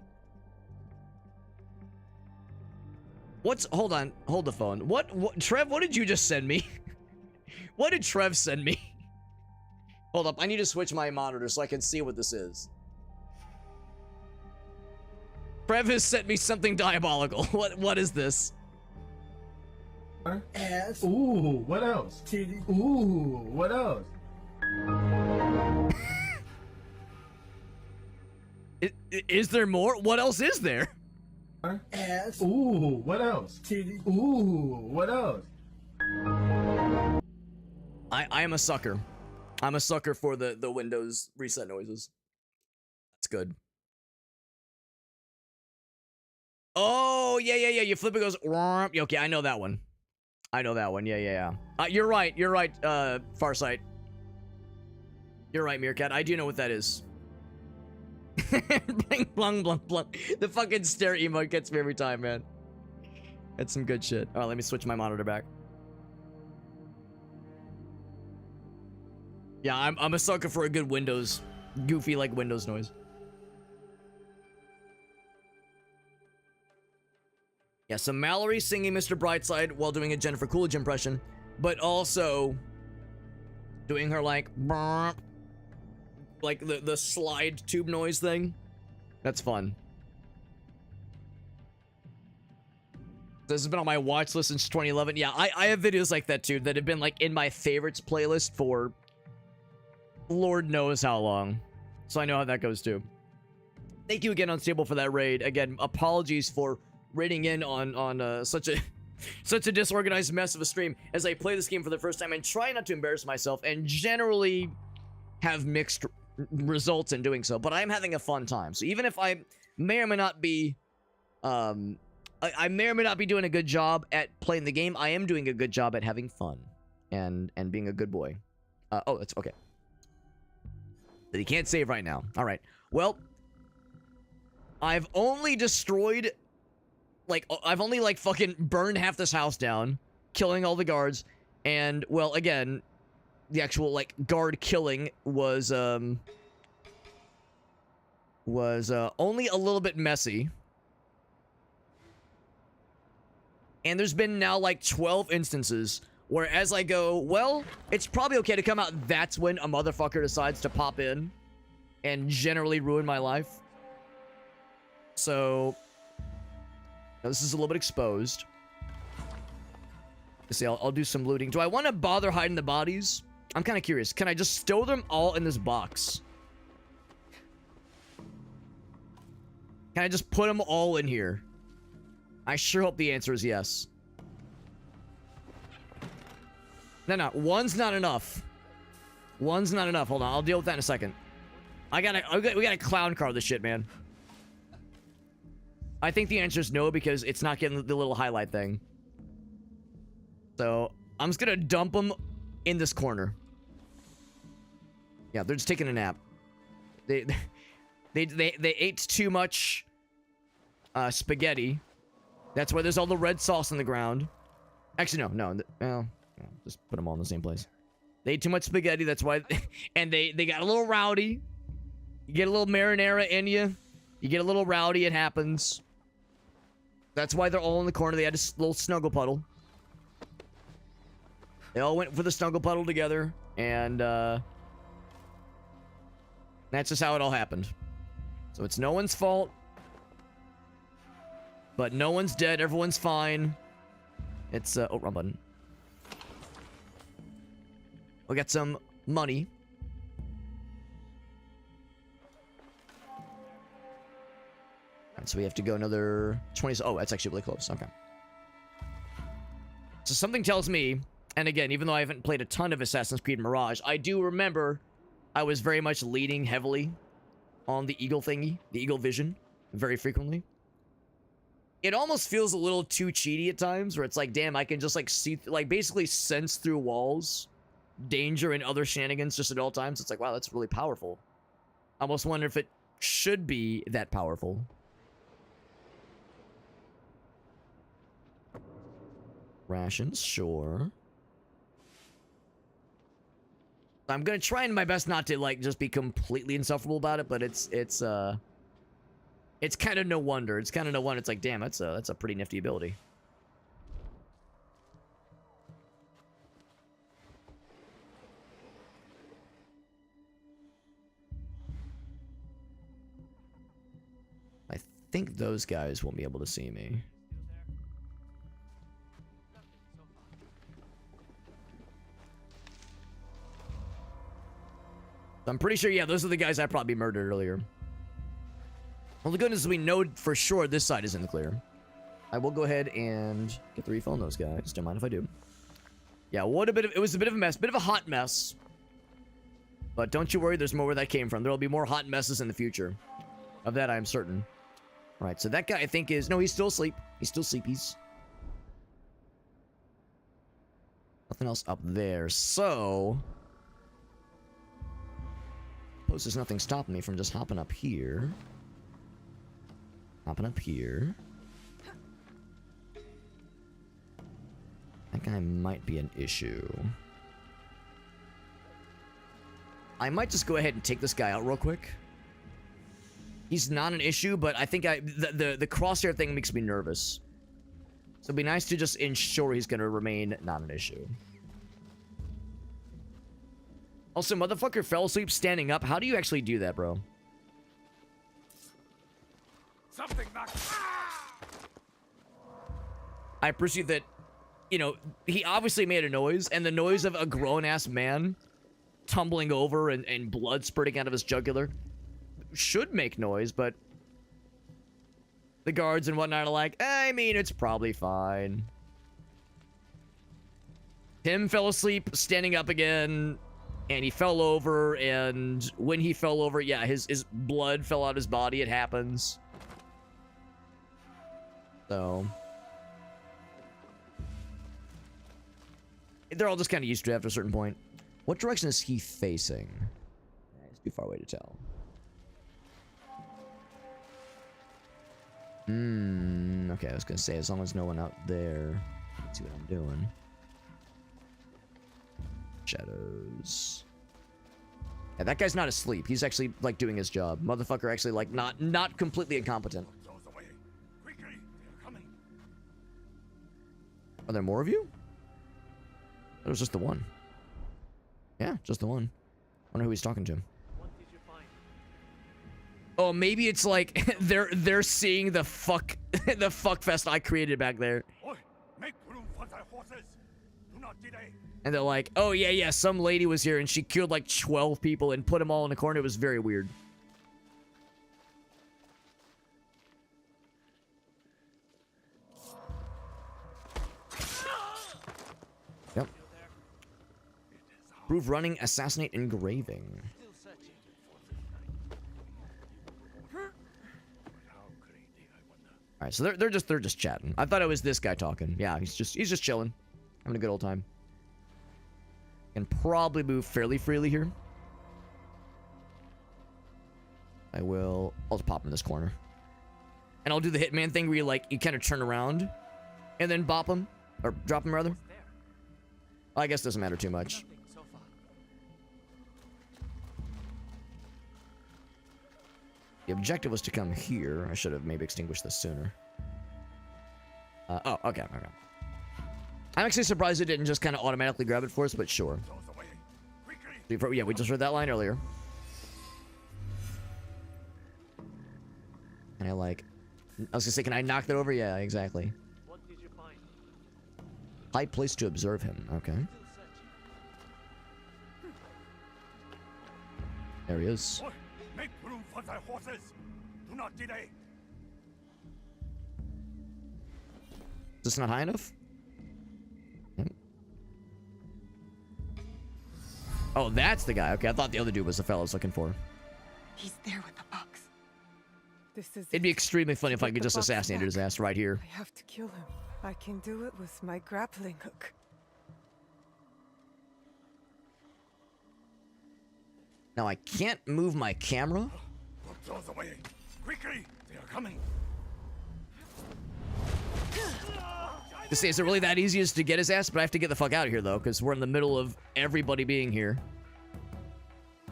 Hold on. Hold the phone. What Trev, what did you just send me? What did Trev send me? Hold up. I need to switch my monitor so I can see what this is. Trev has sent me something diabolical. What is this? Ass. Ooh, what else? Titty. Ooh, what else? Is there more? What else is there? Ass. Ooh, what else? Titty. Ooh, what else? I am a sucker. I'm a sucker for the Windows reset noises. That's good. Oh, yeah. You flip it, goes, okay, I know that one. I know that one. Yeah. You're right, Farsight. You're right, Meerkat. I do know what that is. Bling, blung, blung, blung. The fucking stare emote gets me every time, man. That's some good shit. All right, let me switch my monitor back. Yeah, I'm a sucker for a good Windows, goofy like Windows noise. Yeah, so Mallory singing Mr. Brightside while doing a Jennifer Coolidge impression, but also doing her like the slide tube noise thing. That's fun. This has been on my watch list since 2011. Yeah, I have videos like that too that have been like in my favorites playlist for Lord knows how long. So I know how that goes too. Thank you again, Unstable, for that raid. Again, apologies for raiding in on such a disorganized mess of a stream as I play this game for the first time and try not to embarrass myself and generally have mixed results in doing so. But I am having a fun time. So even if I may or may not be I may or may not be doing a good job at playing the game, I am doing a good job at having fun and being a good boy. Oh, that's okay. But you can't save right now. All right. Well, I've only destroyed, I've only, fucking burned half this house down, killing all the guards, and, well, again, the actual, guard killing was only a little bit messy. And there's been now, 12 instances where as I go, well, it's probably okay to come out, that's when a motherfucker decides to pop in and generally ruin my life. So, now this is a little bit exposed. Let's see, I'll do some looting. Do I want to bother hiding the bodies? I'm kind of curious. Can I just stow them all in this box? Can I just put them all in here? I sure hope the answer is yes. No, one's not enough. One's not enough. Hold on, I'll deal with that in a second. We gotta clown car this shit, man. I think the answer is no because it's not getting the little highlight thing. So I'm just gonna dump them in this corner. Yeah, they're just taking a nap. They ate too much spaghetti. That's why there's all the red sauce on the ground. Actually, no. Just put them all in the same place. They ate too much spaghetti. That's why, and they got a little rowdy. You get a little marinara in you. You get a little rowdy. It happens. That's why they're all in the corner. They had a little snuggle puddle. They all went for the snuggle puddle together, and that's just how it all happened. So it's no one's fault, but no one's dead. Everyone's fine. It's oh, wrong button. We'll get some money. And so we have to go another 20. Oh, that's actually really close. Okay. So something tells me, and again, even though I haven't played a ton of Assassin's Creed Mirage, I do remember I was very much leaning heavily on the eagle thingy, the eagle vision, very frequently. It almost feels a little too cheaty at times, where it's like, damn, I can just see, basically sense through walls danger and other shenanigans just at all times. It's like, wow, that's really powerful. I almost wonder if it should be that powerful. Rations, sure. I'm gonna try my best not to like just be completely insufferable about it, but it's kind of no wonder. It's kind of no wonder. It's like, damn, that's a pretty nifty ability. I think those guys won't be able to see me. I'm pretty sure, yeah, those are the guys I probably murdered earlier. Well, the good news is we know for sure this side is in the clear. I will go ahead and get the refill on those guys. Don't mind if I do. Yeah, it was a bit of a mess. Bit of a hot mess. But don't you worry, there's more where that came from. There will be more hot messes in the future. Of that, I am certain. Alright, so that guy I think is... No, he's still asleep. He's still sleepies. Nothing else up there. So... Suppose there's nothing stopping me from just hopping up here. Hopping up here. That guy might be an issue. I might just go ahead and take this guy out real quick. He's not an issue, but I think the crosshair thing makes me nervous. So it'd be nice to just ensure he's gonna remain not an issue. Also, motherfucker fell asleep standing up. How do you actually do that, bro? Something knocked. I appreciate that, you know, he obviously made a noise, and the noise of a grown-ass man tumbling over and blood spurting out of his jugular should make noise, but the guards and whatnot are like, I mean, it's probably fine. Tim fell asleep, standing up again, and he fell over, and when he fell over, yeah, his blood fell out his body. It happens. So... they're all just kind of used to it after a certain point. What direction is he facing? It's too far away to tell. Okay, I was gonna say, as long as no one out there, let's see what I'm doing. Shadows. Yeah, that guy's not asleep. He's actually, like, doing his job. Motherfucker actually, like, not completely incompetent. Are there more of you? It was just the one. Yeah, just the one. I wonder who he's talking to. What did you find? Oh, maybe it's like they're seeing the fuck the fuck fest I created back there. Oi, make room for thy horses. Do not delay. And they're like, oh yeah, some lady was here and she killed like 12 people and put them all in a corner. It was very weird. Yep. Prove running, assassinate, engraving. Alright, so they're just chatting. I thought it was this guy talking. Yeah, he's just chilling. Having a good old time. Can probably move fairly freely here. I'll just pop in this corner. And I'll do the hitman thing where you kind of turn around and then bop him. Or drop him rather. I guess it doesn't matter too much. The objective was to come here. I should have maybe extinguished this sooner. Oh, okay. I'm actually surprised it didn't just kind of automatically grab it for us, but sure. Yeah, we just read that line earlier. And I was gonna say, can I knock that over? Yeah, exactly. What did you find? High place to observe him. Okay. There he is. Oi, make room for thy horses. Do not delay. Is this not high enough? Oh, that's the guy. Okay, I thought the other dude was the fellow I was looking for. He's there with the box. This is It'd be extremely funny if I could just assassinate his ass right here. I have to kill him. I can do it with my grappling hook. Now I can't move my camera. Put those away. Quickly! They are coming. To say, is it really that easy as to get his ass? But I have to get the fuck out of here, though, because we're in the middle of everybody being here.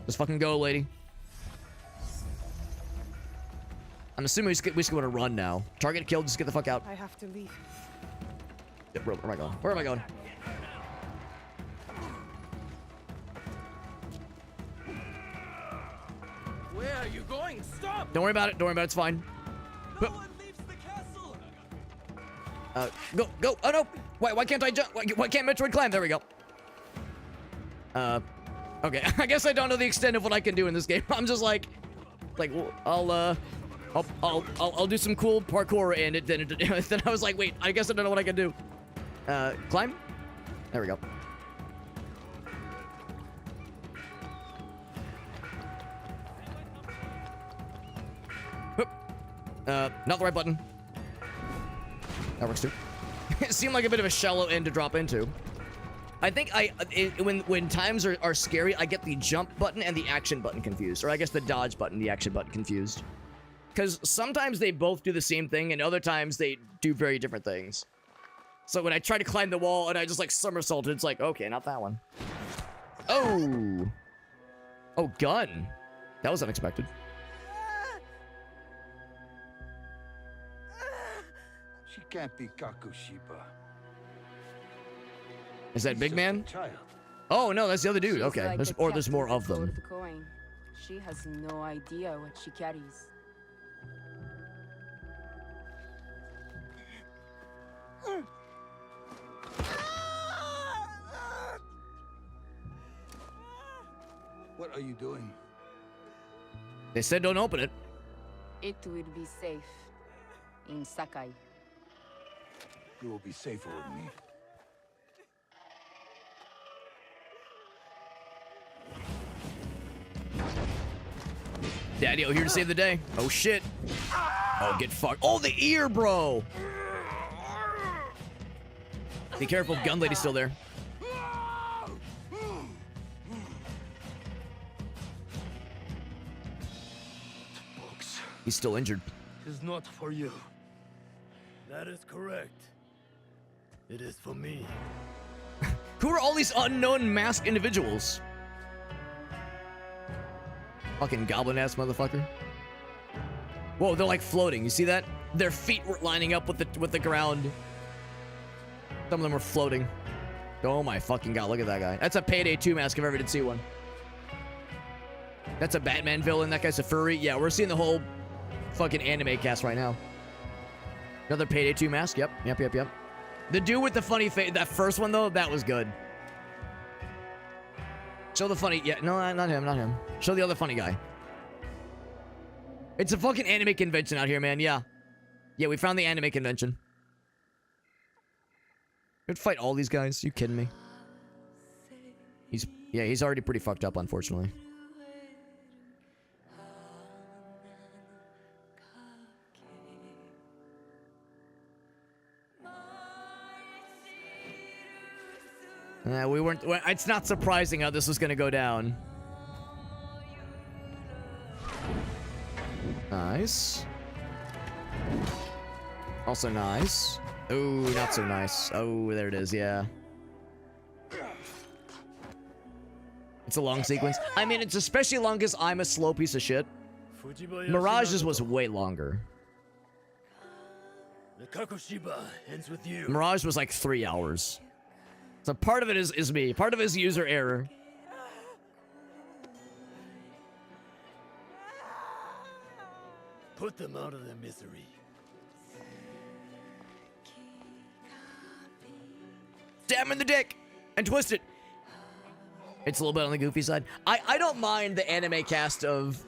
Just fucking go, lady. I'm assuming we just want to run now. Target killed, just get the fuck out. I have to leave. Yeah, where am I going? Where am I going? Where are you going? Stop! Don't worry about it. Don't worry about it. It's fine. No one leaves the castle! Go, go. Oh, no. Why can't I jump? Why can't Metroid climb? There we go. Okay. I guess I don't know the extent of what I can do in this game. I'm just like, well, I'll do some cool parkour and then I was like, wait, I guess I don't know what I can do. Climb? There we go. Not the right button. That works too. It seemed like a bit of a shallow end to drop into. I think when times are scary, I get the jump button and the action button confused. Or I guess the dodge button, the action button confused. Because sometimes they both do the same thing, and other times they do very different things. So when I try to climb the wall and I just like somersaulted, it's like, okay, not that one. Oh! Oh, gun. That was unexpected. She can't be Kakushiba. Is that big man? Child. Oh no, that's the other dude. She's Okay, like there's more of them. gold coin. She has no idea what she carries. What are you doing? They said don't open it. It will be safe in Sakai. You will be safer with me. Daddy-o here to save the day. Oh shit. Oh, get fucked. Oh, the ear, bro. Be careful, gun lady's still there. He's still injured. It's not for you. That is correct. It is for me. Who are all these unknown masked individuals? Fucking goblin-ass motherfucker. Whoa, they're like floating. You see that? Their feet were lining up with the ground. Some of them were floating. Oh my fucking god, look at that guy. That's a Payday 2 mask if I ever did see one. That's a Batman villain. That guy's a furry. Yeah, we're seeing the whole fucking anime cast right now. Another Payday 2 mask. Yep. The dude with the funny face. That first one, though, that was good. Show the funny... Yeah, no, not him. Show the other funny guy. It's a fucking anime convention out here, man. Yeah. Yeah, we found the anime convention. Could fight all these guys. You kidding me? He's already pretty fucked up, unfortunately. We weren't. It's not surprising how this was gonna go down. Nice. Also nice. Oh, not so nice. Oh, there it is. Yeah. It's a long sequence. I mean, it's especially long because I'm a slow piece of shit. Mirage's was way longer. The Kakushiba ends with you. Mirage was like 3 hours. So part of it is me. Part of it is user error. Put them out of their misery. Stab him in the dick and twist it. It's a little bit on the goofy side. I don't mind the anime cast of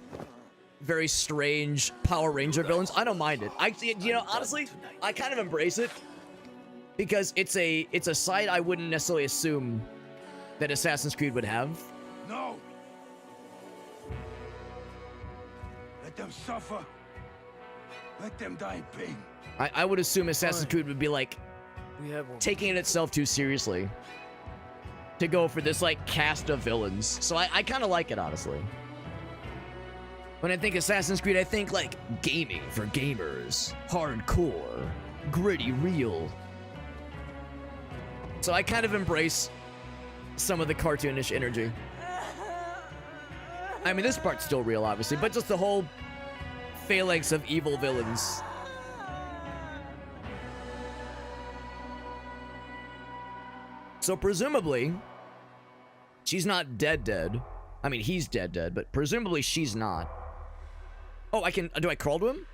very strange Power Ranger villains. I don't mind it. You know, honestly, I kind of embrace it because it's a side I wouldn't necessarily assume that Assassin's Creed would have. No. Let them suffer. Let them die in pain. I would assume Assassin's Creed would be like taking it itself too seriously to go for this like cast of villains. So I kind of like it, honestly. When I think Assassin's Creed, I think like gaming for gamers, hardcore, gritty, real. So I kind of embrace some of the cartoonish energy. I mean, this part's still real, obviously, but just the whole phalanx of evil villains. So presumably, she's not dead. I mean, he's dead, but presumably she's not. Oh, I can, do I crawl to him?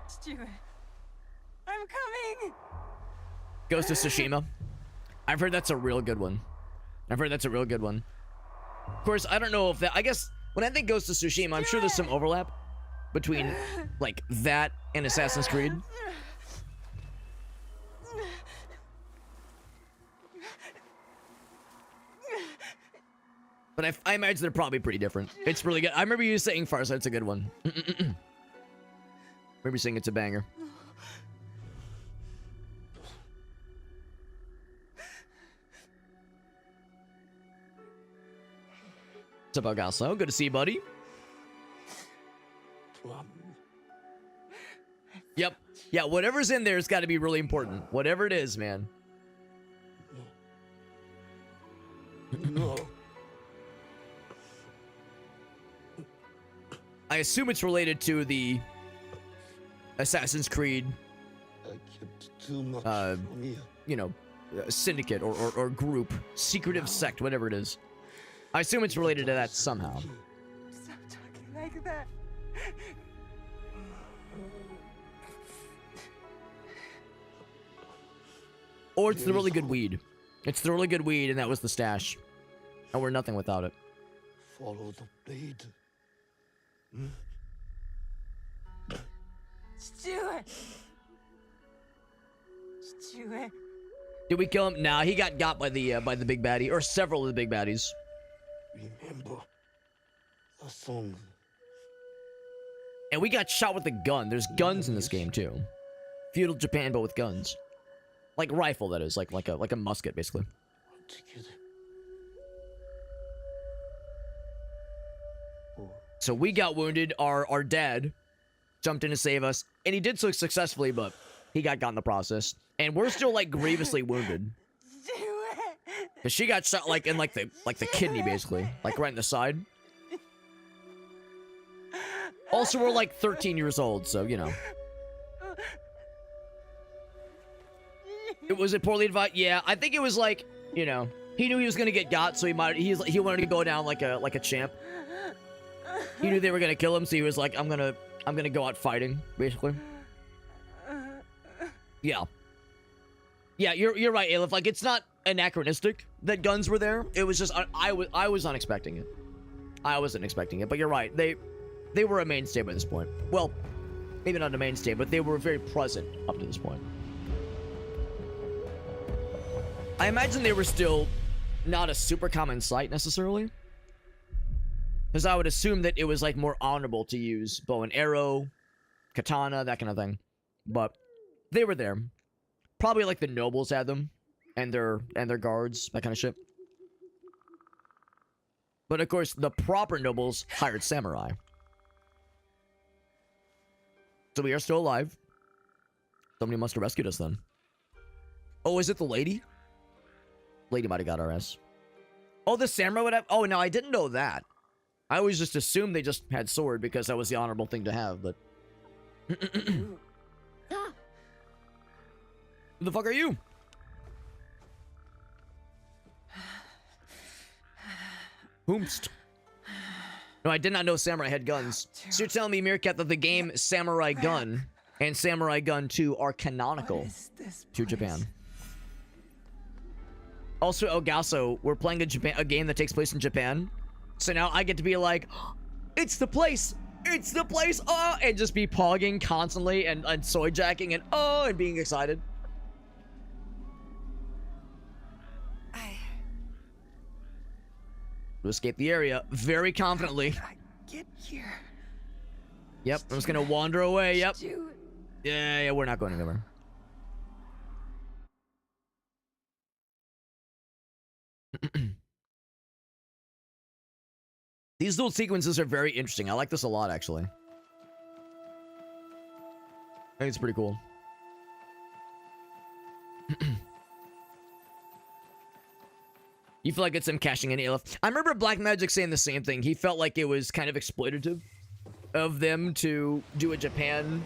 Stuart, I'm coming. Ghost of Tsushima. I've heard that's a real good one. Of course, I don't know if that, I guess, when I think Ghost of Tsushima, I'm sure there's some overlap between, like, that and Assassin's Creed. But I imagine they're probably pretty different. It's really good. I remember you saying Farsight's a good one. Remember you saying it's a banger. What's up, Algasso? Good to see you, buddy. Yep. Yeah, whatever's in there has got to be really important. Whatever it is, man. No. I assume it's related to the Assassin's Creed, you know, syndicate or group, secretive sect, whatever it is. I assume it's related to that somehow. Stop talking like that. Or it's the really good weed. It's the really good weed, and that was the stash. And we're nothing without it. Follow the blade. Stuart. Did we kill him? Nah, he got by the big baddie, or several of the big baddies. Remember the song. And we got shot with a gun. There's guns in this game too. Feudal Japan, but with guns, like rifle, that is, like a musket, basically. So we got wounded. Our dad jumped in to save us, and he did so successfully, but he got in the process. And we're still like grievously wounded. Cause she got shot like in like the kidney, basically, like right in the side. Also, we're like 13 years old, so you know. Was it poorly advised? Yeah, I think it was like, you know, he knew he was gonna get got, so he wanted to go down like a champ. He knew they were gonna kill him, so he was like, I'm gonna go out fighting, basically. Yeah. Yeah, you're right, Aleph. Like, it's not anachronistic that guns were there. It was just I was not expecting it. I wasn't expecting it, but you're right. They were a mainstay by this point. Well, maybe not a mainstay, but they were very present up to this point. I imagine they were still not a super common sight necessarily, because I would assume that it was like more honorable to use bow and arrow, katana, that kind of thing. But they were there. Probably like the nobles had them, and their guards, that kind of shit. But of course, the proper nobles hired samurai. So we are still alive. Somebody must have rescued us then. Oh, is it the lady? Lady might have got our ass. Oh, the samurai would have... Oh, no, I didn't know that. I always just assumed they just had sword because that was the honorable thing to have, but... Who the fuck are you? Whomst. No, I did not know samurai had guns. So you're telling me, Meerkat, that the game Samurai Gun and Samurai Gun 2 are canonical to Japan. Also, Elgaso, we're playing a game that takes place in Japan. So now I get to be like, it's the place! It's the place! Oh! And just be pogging constantly and soy jacking and oh! And being excited. To escape the area very confidently. Get here. Yep, I'm just gonna wander away. Yep. Yeah, we're not going anywhere. These little sequences are very interesting. I like this a lot, actually. I think it's pretty cool. You feel like it's them cashing in, Aleph? I remember Black Magic saying the same thing. He felt like it was kind of exploitative of them to do a Japan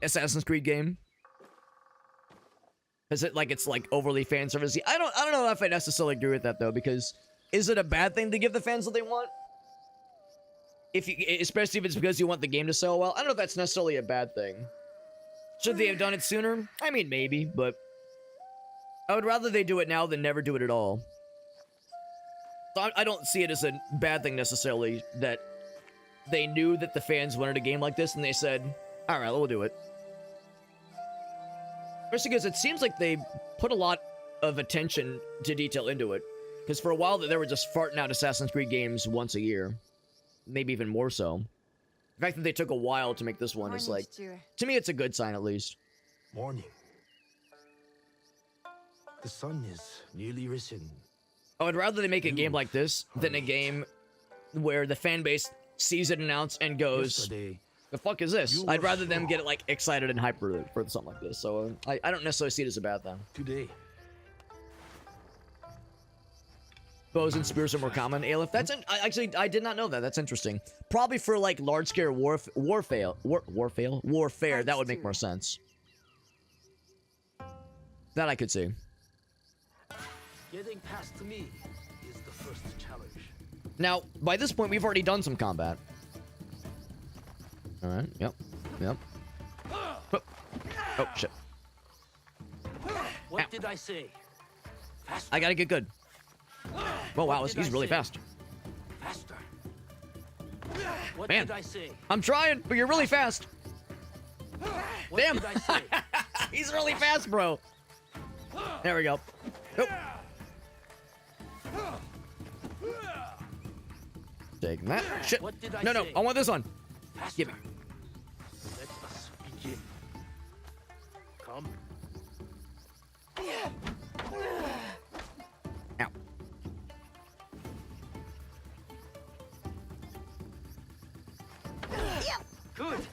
Assassin's Creed game. Is it like it's like overly fan servicey? I don't know if I necessarily agree with that though, because is it a bad thing to give the fans what they want? Especially if it's because you want the game to sell well. I don't know if that's necessarily a bad thing. Should they have done it sooner? I mean, maybe, but I would rather they do it now than never do it at all. So I don't see it as a bad thing necessarily that they knew that the fans wanted a game like this and they said, all right, we'll do it. Especially because it seems like they put a lot of attention to detail into it. Because for a while they were just farting out Assassin's Creed games once a year. Maybe even more so. The fact that they took a while to make this one is like, to me it's a good sign at least. Morning. The sun is nearly risen. I would rather they make a game like this than a game where the fan base sees it announced and goes, the fuck is this? I'd rather them get like excited and hyped for something like this. So I don't necessarily see it as a bad thing. Today. Bows and spears are more common, Aleph. That's actually I did not know that. That's interesting. Probably for like large scale warfare. That would make more sense. That I could see. Getting past to me is the first challenge. Now, by this point, we've already done some combat. All right. Yep. Oh shit. What did I say? Faster. I gotta get good. Oh wow, he's really fast. Faster. What Man, did I say? I'm trying, but you're really fast. What Damn. did I say? He's really fast, bro. There we go. Nope. Taking that. Shit. No, I want this one. Faster. Give me. Let us begin. Come. Ow. Good.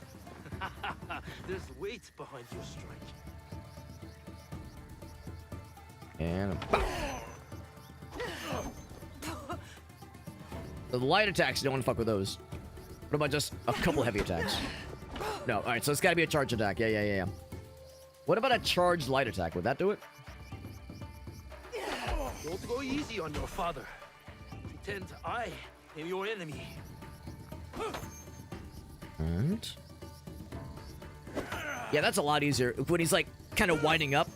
There's weight behind your strike. And the light attacks, you don't want to fuck with those. What about just a couple heavy attacks? No, alright, so it's gotta be a charge attack. Yeah. What about a charged light attack? Would that do it? Don't go easy on your father. Pretend I am your enemy. Alright. Yeah, that's a lot easier when he's like kind of winding up.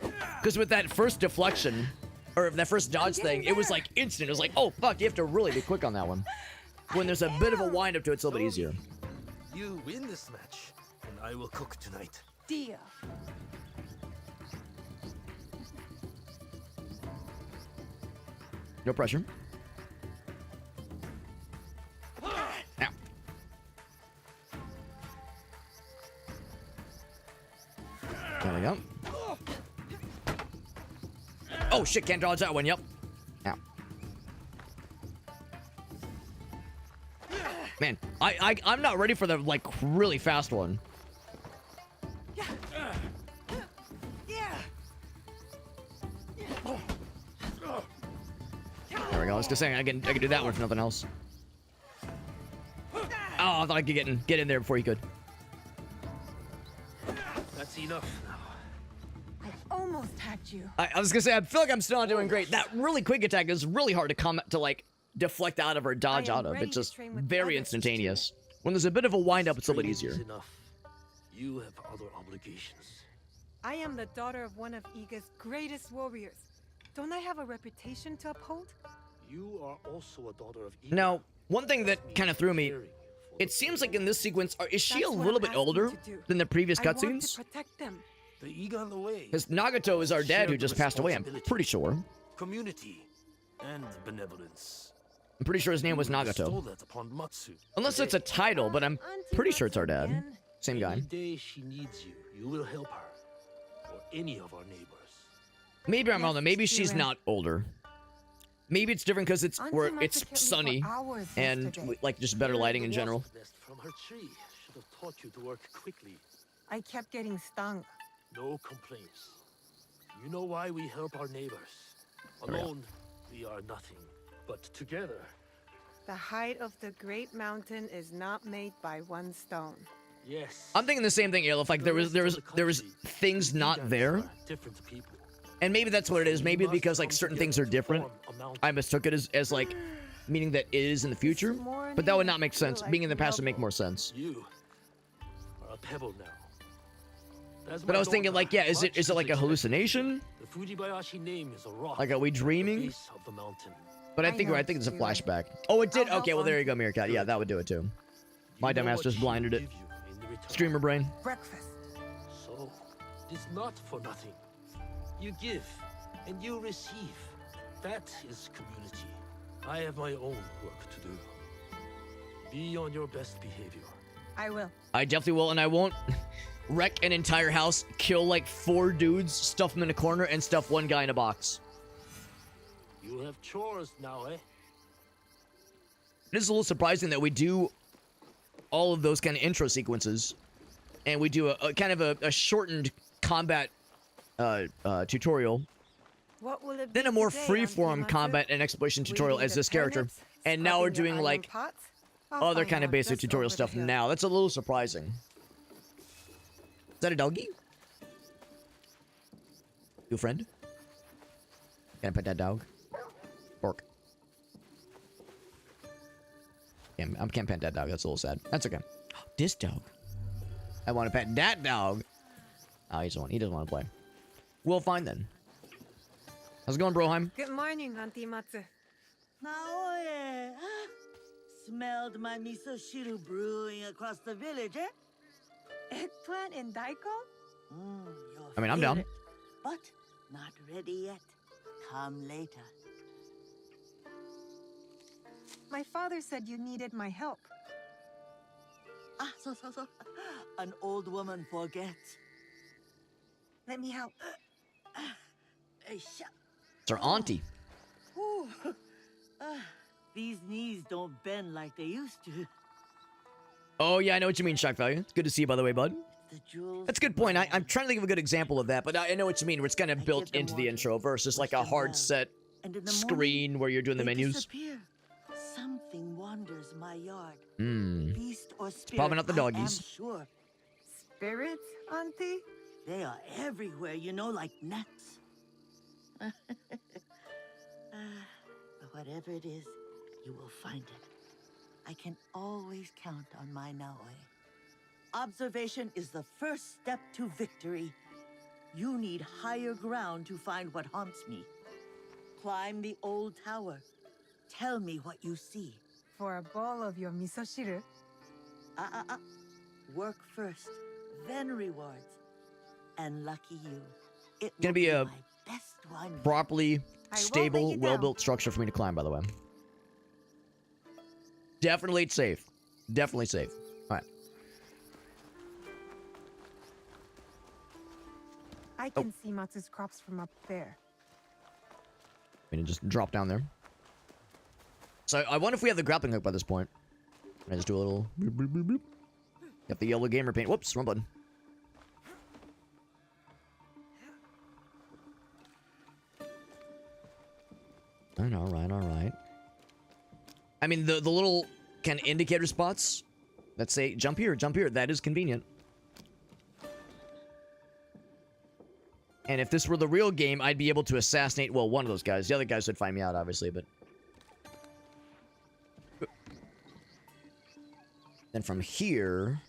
Because with that first deflection, or that first dodge thing, it was like instant. It was like, oh fuck, you have to really be quick on that one. When there's a bit of a wind up to it, it's a little bit easier. You win this match, and I will cook tonight. Deal. No pressure. Ow. There we go. Oh shit, can't dodge that one, yep. Ow. Man, I'm not ready for the, like, really fast one. There we go, I was just saying, I can do that one for nothing else. Oh, I thought I could get in there before he could. That's enough now. I almost hacked you. I was gonna say, I feel like I'm still not doing great. That really quick attack is really hard to like, deflect out of or dodge out of. It's just very instantaneous. When there's a bit of a wind up, it's a little bit easier. Enough. You have other obligations. I am the daughter of one of Iga's greatest warriors. Don't I have a reputation to uphold? You are also a daughter of Iga. Now, one thing that kind of threw me, it seems like in this sequence, is she a little bit older than the previous cutscenes? The Iga on the way. Because Nagato is our dad who just passed away, I'm pretty sure. Community and benevolence. I'm pretty sure his name was Nagato. Unless it's a title, but I'm pretty sure it's our dad. Same guy. Any day she needs you, you will help her. Or any of our neighbors. Maybe I'm wrong though. Maybe she's not older. Maybe it's different because it's where it's sunny and like just better lighting in general. From her tree should have taught you to work quickly. I kept getting stung. No complaints. You know why we help our neighbors. Alone, we are nothing. But together... The height of the great mountain is not made by one stone. Yes. I'm thinking the same thing, Aleph. Like there was things not there. Different people. And maybe that's what it is. Maybe because like certain things are different. I mistook it as like meaning that it is in the future. But that would not make sense. Being in the past would make more sense. You are a pebble now. But I was thinking like, yeah, is it like a hallucination? The Fujibayashi name is a rock. Like, are we dreaming? But I think it's a flashback. Oh, it did. Okay, well there you go, Meerkat. Yeah, that would do it too. My dumbass just blinded it. Streamer brain. Breakfast. So, it's not for nothing. You give, and you receive. That is community. I have my own work to do. Be on your best behavior. I will. I definitely will, and I won't wreck an entire house, kill like 4 dudes, stuff them in a corner, and stuff one guy in a box. You have chores now, eh? It is a little surprising that we do all of those kind of intro sequences, and we do a kind of a shortened combat tutorial, What will it then be a more today, free-form Auntie combat and exploration tutorial Will it as be this the character, turnips, and now we're swapping the doing iron like pots? I'll other find kind of out basic just tutorial over the stuff hill. now. That's a little surprising. Is that a doggy? You a friend? Can I pet that dog? Bork. I can't pet that dog. That's a little sad. That's okay. This dog. I want to pet that dog. Oh, he doesn't want to play. Well, fine then. How's it going, Broheim? Good morning, Auntie Matsu. Naoe, smelled my miso shiru brewing across the village, eh? Eggplant and daiko? Your I mean, I'm down. favorite, but not ready yet. Come later. My father said you needed my help. So. An old woman forgets. Let me help. It's our auntie. Ooh. These knees don't bend like they used to. Oh, yeah, I know what you mean, Shock Value. It's good to see you, by the way, bud. That's a good point. I'm trying to think of a good example of that, but I know what you mean, where it's kind of built into the intro versus like a hard set screen where you're doing the menus. Disappear. Something wanders my yard. Beast or spirit, It's probably not the doggies. I am sure. Spirits, Auntie? They are everywhere, you know, like gnats. Whatever it is, you will find it. I can always count on my Naoe. Observation is the first step to victory. You need higher ground to find what haunts me. Climb the old tower. Tell me what you see. For a bowl of your miso shiru? Work first, then rewards. And lucky you. It Gonna will be a my best one. properly I won't stable, let you well-built structure for me to climb, by the way. Definitely it's safe. Definitely safe. All right. I can see Matsu's crops from up there. I mean, just drop down there. So I wonder if we have the grappling hook by this point. Can I just do a little bloop, bloop, bloop, bloop. Got the yellow gamer paint. Whoops, wrong button. All right. I mean, the little kind of indicator spots that say jump here, that is convenient. And if this were the real game, I'd be able to assassinate, well, one of those guys. The other guys would find me out, obviously, but... Then from here...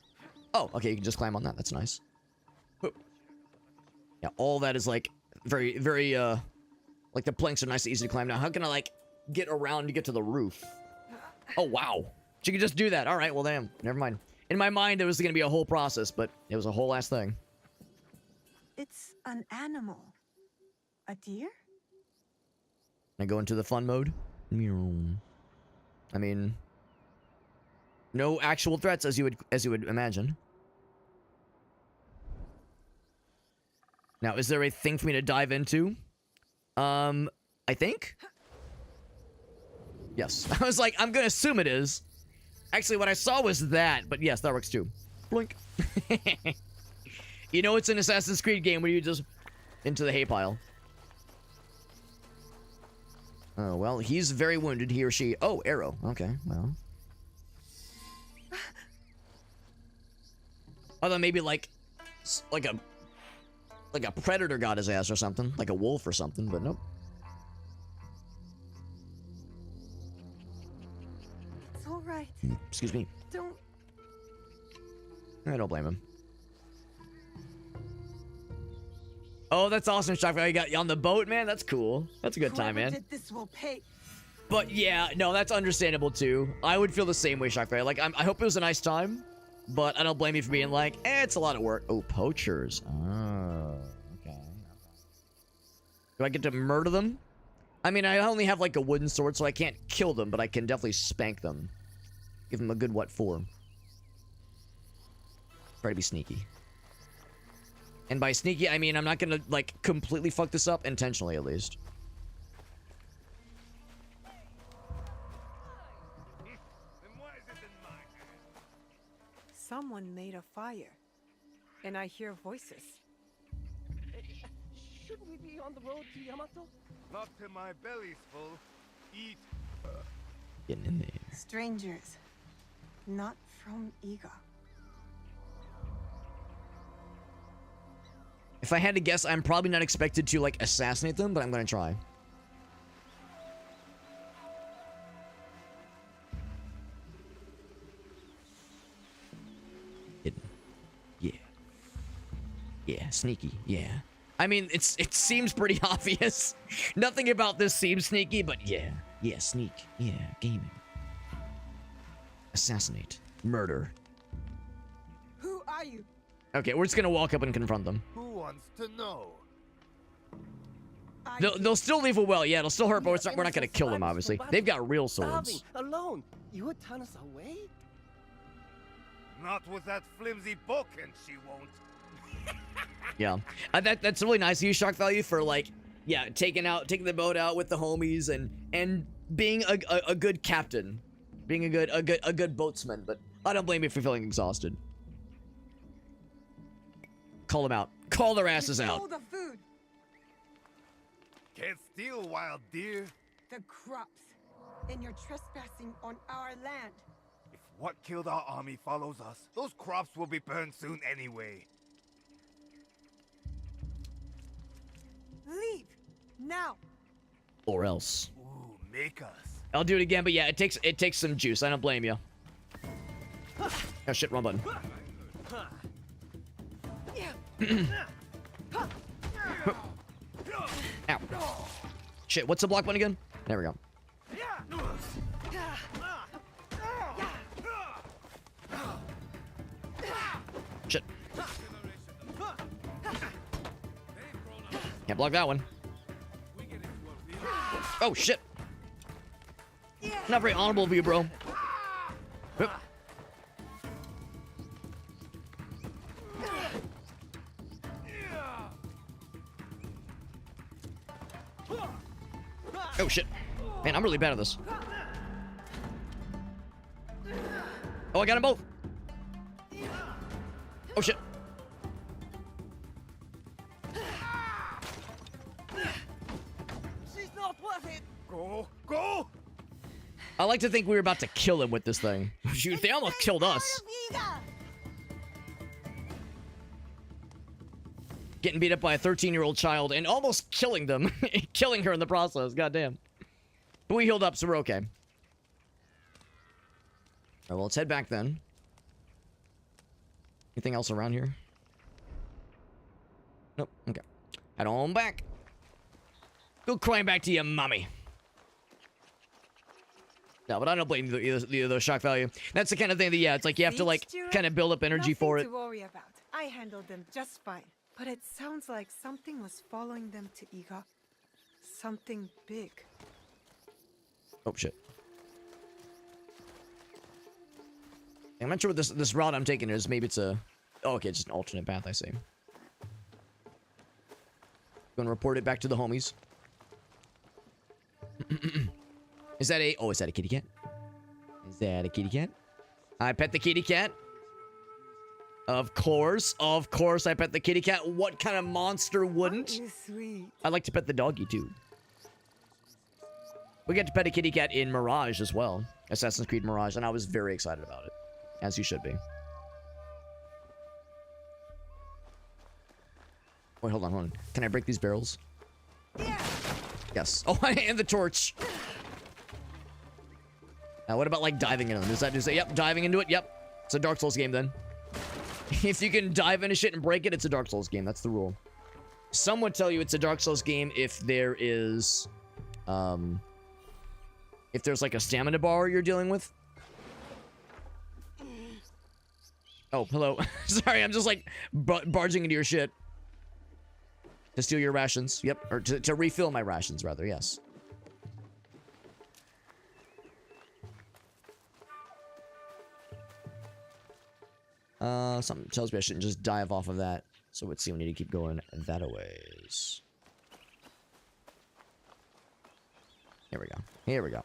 Oh, okay, you can just climb on that. That's nice. Yeah, all that is, like, very, very, like, the planks are nice and easy to climb. Now, how can I, like, get around to get to the roof? Oh, wow. She can just do that. All right, well, damn. Never mind. In my mind, it was going to be a whole process, but it was a whole ass thing. It's an animal. A deer? I go into the fun mode. I mean, no actual threats as you would imagine. Now, is there a thing for me to dive into? I think. Yes. I was like, I'm gonna assume it is. Actually, what I saw was that, but yes, that works too. Blink. You know it's an Assassin's Creed game where you just into the hay pile. Oh, well, he's very wounded, he or she. Oh, arrow. Okay, well. Although maybe like a predator got his ass or something, like a wolf or something, but nope. It's all right. Excuse me. Don't. I don't blame him. Oh, that's awesome, Shockfire. You got you on the boat, man. That's cool. That's a good time, man. Did this will pay. But yeah, no, that's understandable too. I would feel the same way, Shockfire. Like, I hope it was a nice time, but I don't blame you for being like, it's a lot of work. Oh, poachers. Oh, okay. Do I get to murder them? I mean, I only have like a wooden sword, so I can't kill them, but I can definitely spank them. Give them a good what for. Try to be sneaky. And by sneaky, I mean I'm not gonna, like, completely fuck this up, intentionally at least. Someone made a fire, and I hear voices. Shouldn't we be on the road to Yamato? Not till my belly's full. Eat. Getting in there. Strangers, not from Iga. If I had to guess, I'm probably not expected to, like, assassinate them, but I'm gonna try. Hidden. Yeah. Yeah, sneaky. Yeah. I mean, it seems pretty obvious. Nothing about this seems sneaky, but yeah. Yeah, sneak. Yeah, gaming. Assassinate. Murder. Who are you? Okay, we're just gonna walk up and confront them. Who wants to know? They'll still leave a well. Yeah, it'll still hurt, but we're not gonna kill them, obviously. They've got real swords. Alone. You would turn us away? Not with that flimsy book, and she won't. Yeah, that's really nice of you, Shock Value, for like, yeah, taking the boat out with the homies and being a good captain, being a good boatsman. But I don't blame you for feeling exhausted. Call them out. Call their asses out. Stole the food. Can't steal wild deer. The crops. And you're trespassing on our land. If what killed our army follows us, those crops will be burned soon anyway. Leave now. Or else. Ooh, make us. I'll do it again, but yeah, it takes some juice. I don't blame you. Oh shit, wrong button. Ow. Shit, what's the block button again? There we go. Shit. Can't block that one. Oh shit. Not very honorable of you, bro. Oop. Oh shit. Man, I'm really bad at this. Oh, I got them both. Oh shit. She's not worth it. Go, go. I like to think we were about to kill him with this thing. Shoot, they almost killed us. Getting beat up by a 13-year-old child and almost killing them. Killing her in the process. Goddamn. But we healed up, so we're okay. Alright, well, let's head back then. Anything else around here? Nope. Okay. Head on back. Go crying back to your mommy. No, but I don't blame either those shock value. That's the kind of thing that, yeah, it's like you have to, like, kind of build up energy for it. Nothing to worry about. I handled them just fine. But it sounds like something was following them to Iga. Something big. Oh, shit. I'm not sure what this route I'm taking is. Maybe it's a... Oh, okay, just an alternate path, I see. Gonna report it back to the homies. Is that a... Oh, is that a kitty cat? Is that a kitty cat? I pet the kitty cat. Of course. Of course I pet the kitty cat. What kind of monster wouldn't? You're sweet. I like to pet the doggy, too. We get to pet a kitty cat in Mirage as well. Assassin's Creed Mirage, and I was very excited about it. As you should be. Wait, hold on. Can I break these barrels? Yeah. Yes. Oh, and the torch. Now, what about, like, diving into them? Is that, yep, diving into it? Yep. It's a Dark Souls game, then. If you can dive into shit and break it, it's a Dark Souls game. That's the rule. Some would tell you it's a Dark Souls game if there is, if there's, like, a stamina bar you're dealing with. Oh, hello. Sorry, I'm just, like, barging into your shit. To steal your rations. Yep. Or to refill my rations, rather. Yes. Something tells me I shouldn't just dive off of that. So let's see, we need to keep going that a ways. Here we go. Here we go.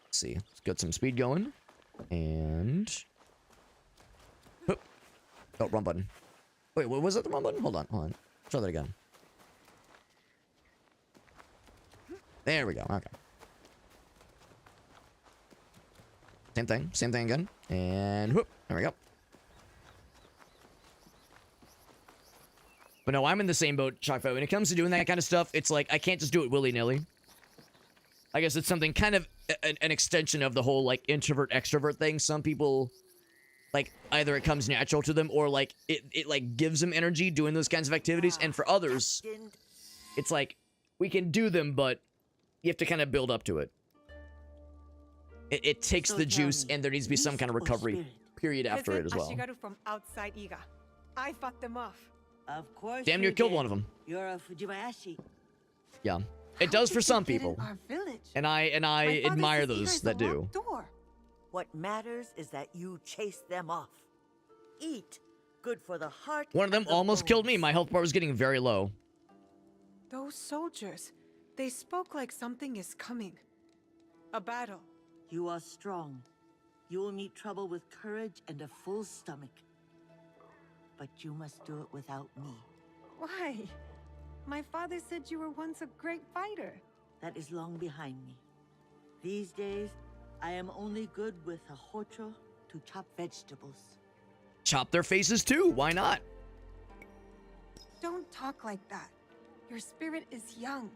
Let's see. Let's get some speed going. And... Oop. Oh, wrong button. Wait, what was it, the wrong button? Hold on. Try that again. There we go. Okay. Same thing again. And whoop, there we go. But no, I'm in the same boat, Shockfight. When it comes to doing that kind of stuff, it's like, I can't just do it willy-nilly. I guess it's something kind of an extension of the whole, like, introvert-extrovert thing. Some people... like, either it comes natural to them, or, like, it like, gives them energy doing those kinds of activities. And for others, it's like, we can do them, but you have to kind of build up to it. It takes the juice, and there needs to be some kind of recovery period after it as well. Ashigaru from outside Iga. I fought them off. Of course. Damn near killed one of them. You're a Fujibayashi. Yeah. It does for some people. Our village. And I admire those that do. What matters is that you chase them off. Eat. Good for the heart. One of them almost killed me. My health bar was getting very low. Those soldiers, they spoke like something is coming. A battle. You are strong. You will meet trouble with courage and a full stomach. But you must do it without me. Why? My father said you were once a great fighter. That is long behind me. These days, I am only good with a hocho to chop vegetables. Chop their faces too. Why not? Don't talk like that. Your spirit is young.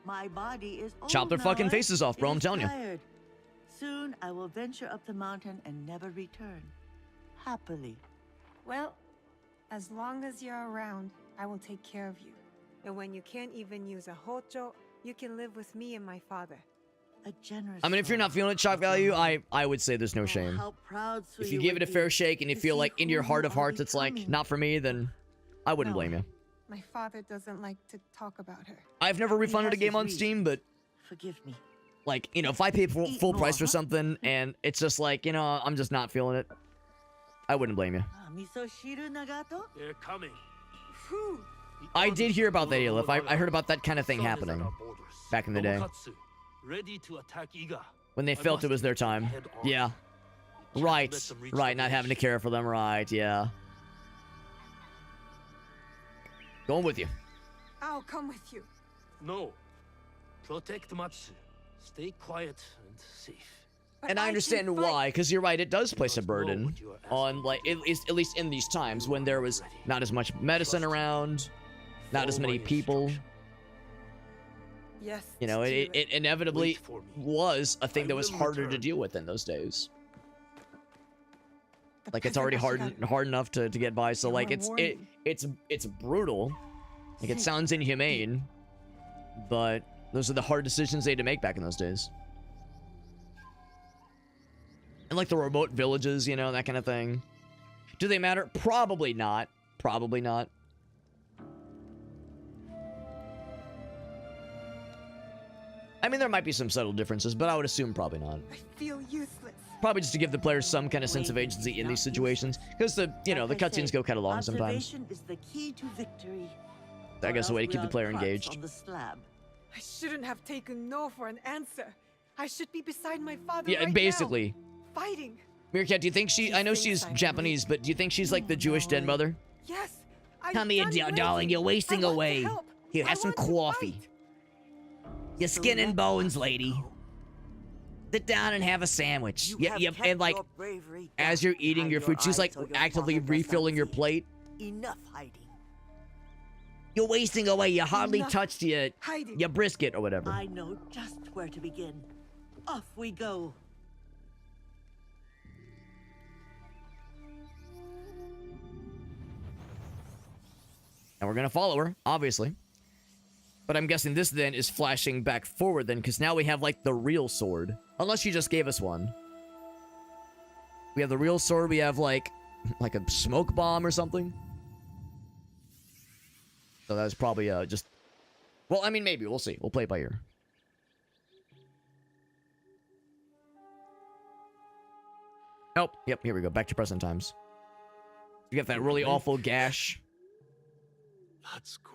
My body is old. Chop their fucking faces off, bro. I'm telling you. Soon I will venture up the mountain and never return. Happily. Well, as long as you're around, I will take care of you. And when you can't even use a hocho, you can live with me and my father. A generous. I mean, if you're not feeling it, shock value, I would say there's no shame. How proud If you give it a fair shake and you feel like in your heart of hearts it's like not for me, then I wouldn't blame you. My father doesn't like to talk about her. I've never refunded a game on Steam, but forgive me. Like, you know, if I pay full price for something and it's just like, you know, I'm just not feeling it, I wouldn't blame you. They're coming. I did hear about that, Elif. I heard about that kind of thing happening back in the day. Ready to attack Iga. When they felt it was their time. Yeah. Right. Right, not having to care for them. Right, yeah. Going with you. I'll come with you. No. Protect Matsu. Stay quiet and safe. And I understand why, because you're right, it does place a burden on, like, at least in these times when there was not as much medicine around, not as many people. Yes. You know, it inevitably was a thing that was harder to deal with in those days. Like, it's already hard enough to get by, so like it's brutal. Like, it sounds inhumane, but those are the hard decisions they had to make back in those days. And like the remote villages, you know, that kind of thing. Do they matter? Probably not. Probably not. I mean, there might be some subtle differences, but I would assume probably not. I feel useless. Probably just to give the players some kind of sense of agency in these situations, because the the cutscenes go kind of long sometimes. Observation is the key to victory. I guess a way to keep the player engaged. On the slab. I shouldn't have taken no for an answer. I should be beside my father Yeah, right basically. now, fighting. Meerkat, do you think I know she's Japanese, but do you think she's like the Jewish den mother? Yes, Come here, darling, you're wasting away. Here, have some coffee. Your skin and bones, lady. Sit down and have a sandwich. Yeah, and like, as you're eating your food, she's like actively refilling your plate. Enough hiding. You're wasting away. You hardly touched your brisket or whatever. I know just where to begin. Off we go. And we're gonna follow her, obviously. But I'm guessing this then is flashing back forward then, because now we have like the real sword. Unless she just gave us one. We have the real sword, we have like a smoke bomb or something. So that was probably just... Well, I mean, maybe. We'll see. We'll play it by ear. Oh, yep, here we go. Back to present times. You got that really awful gash. That's good.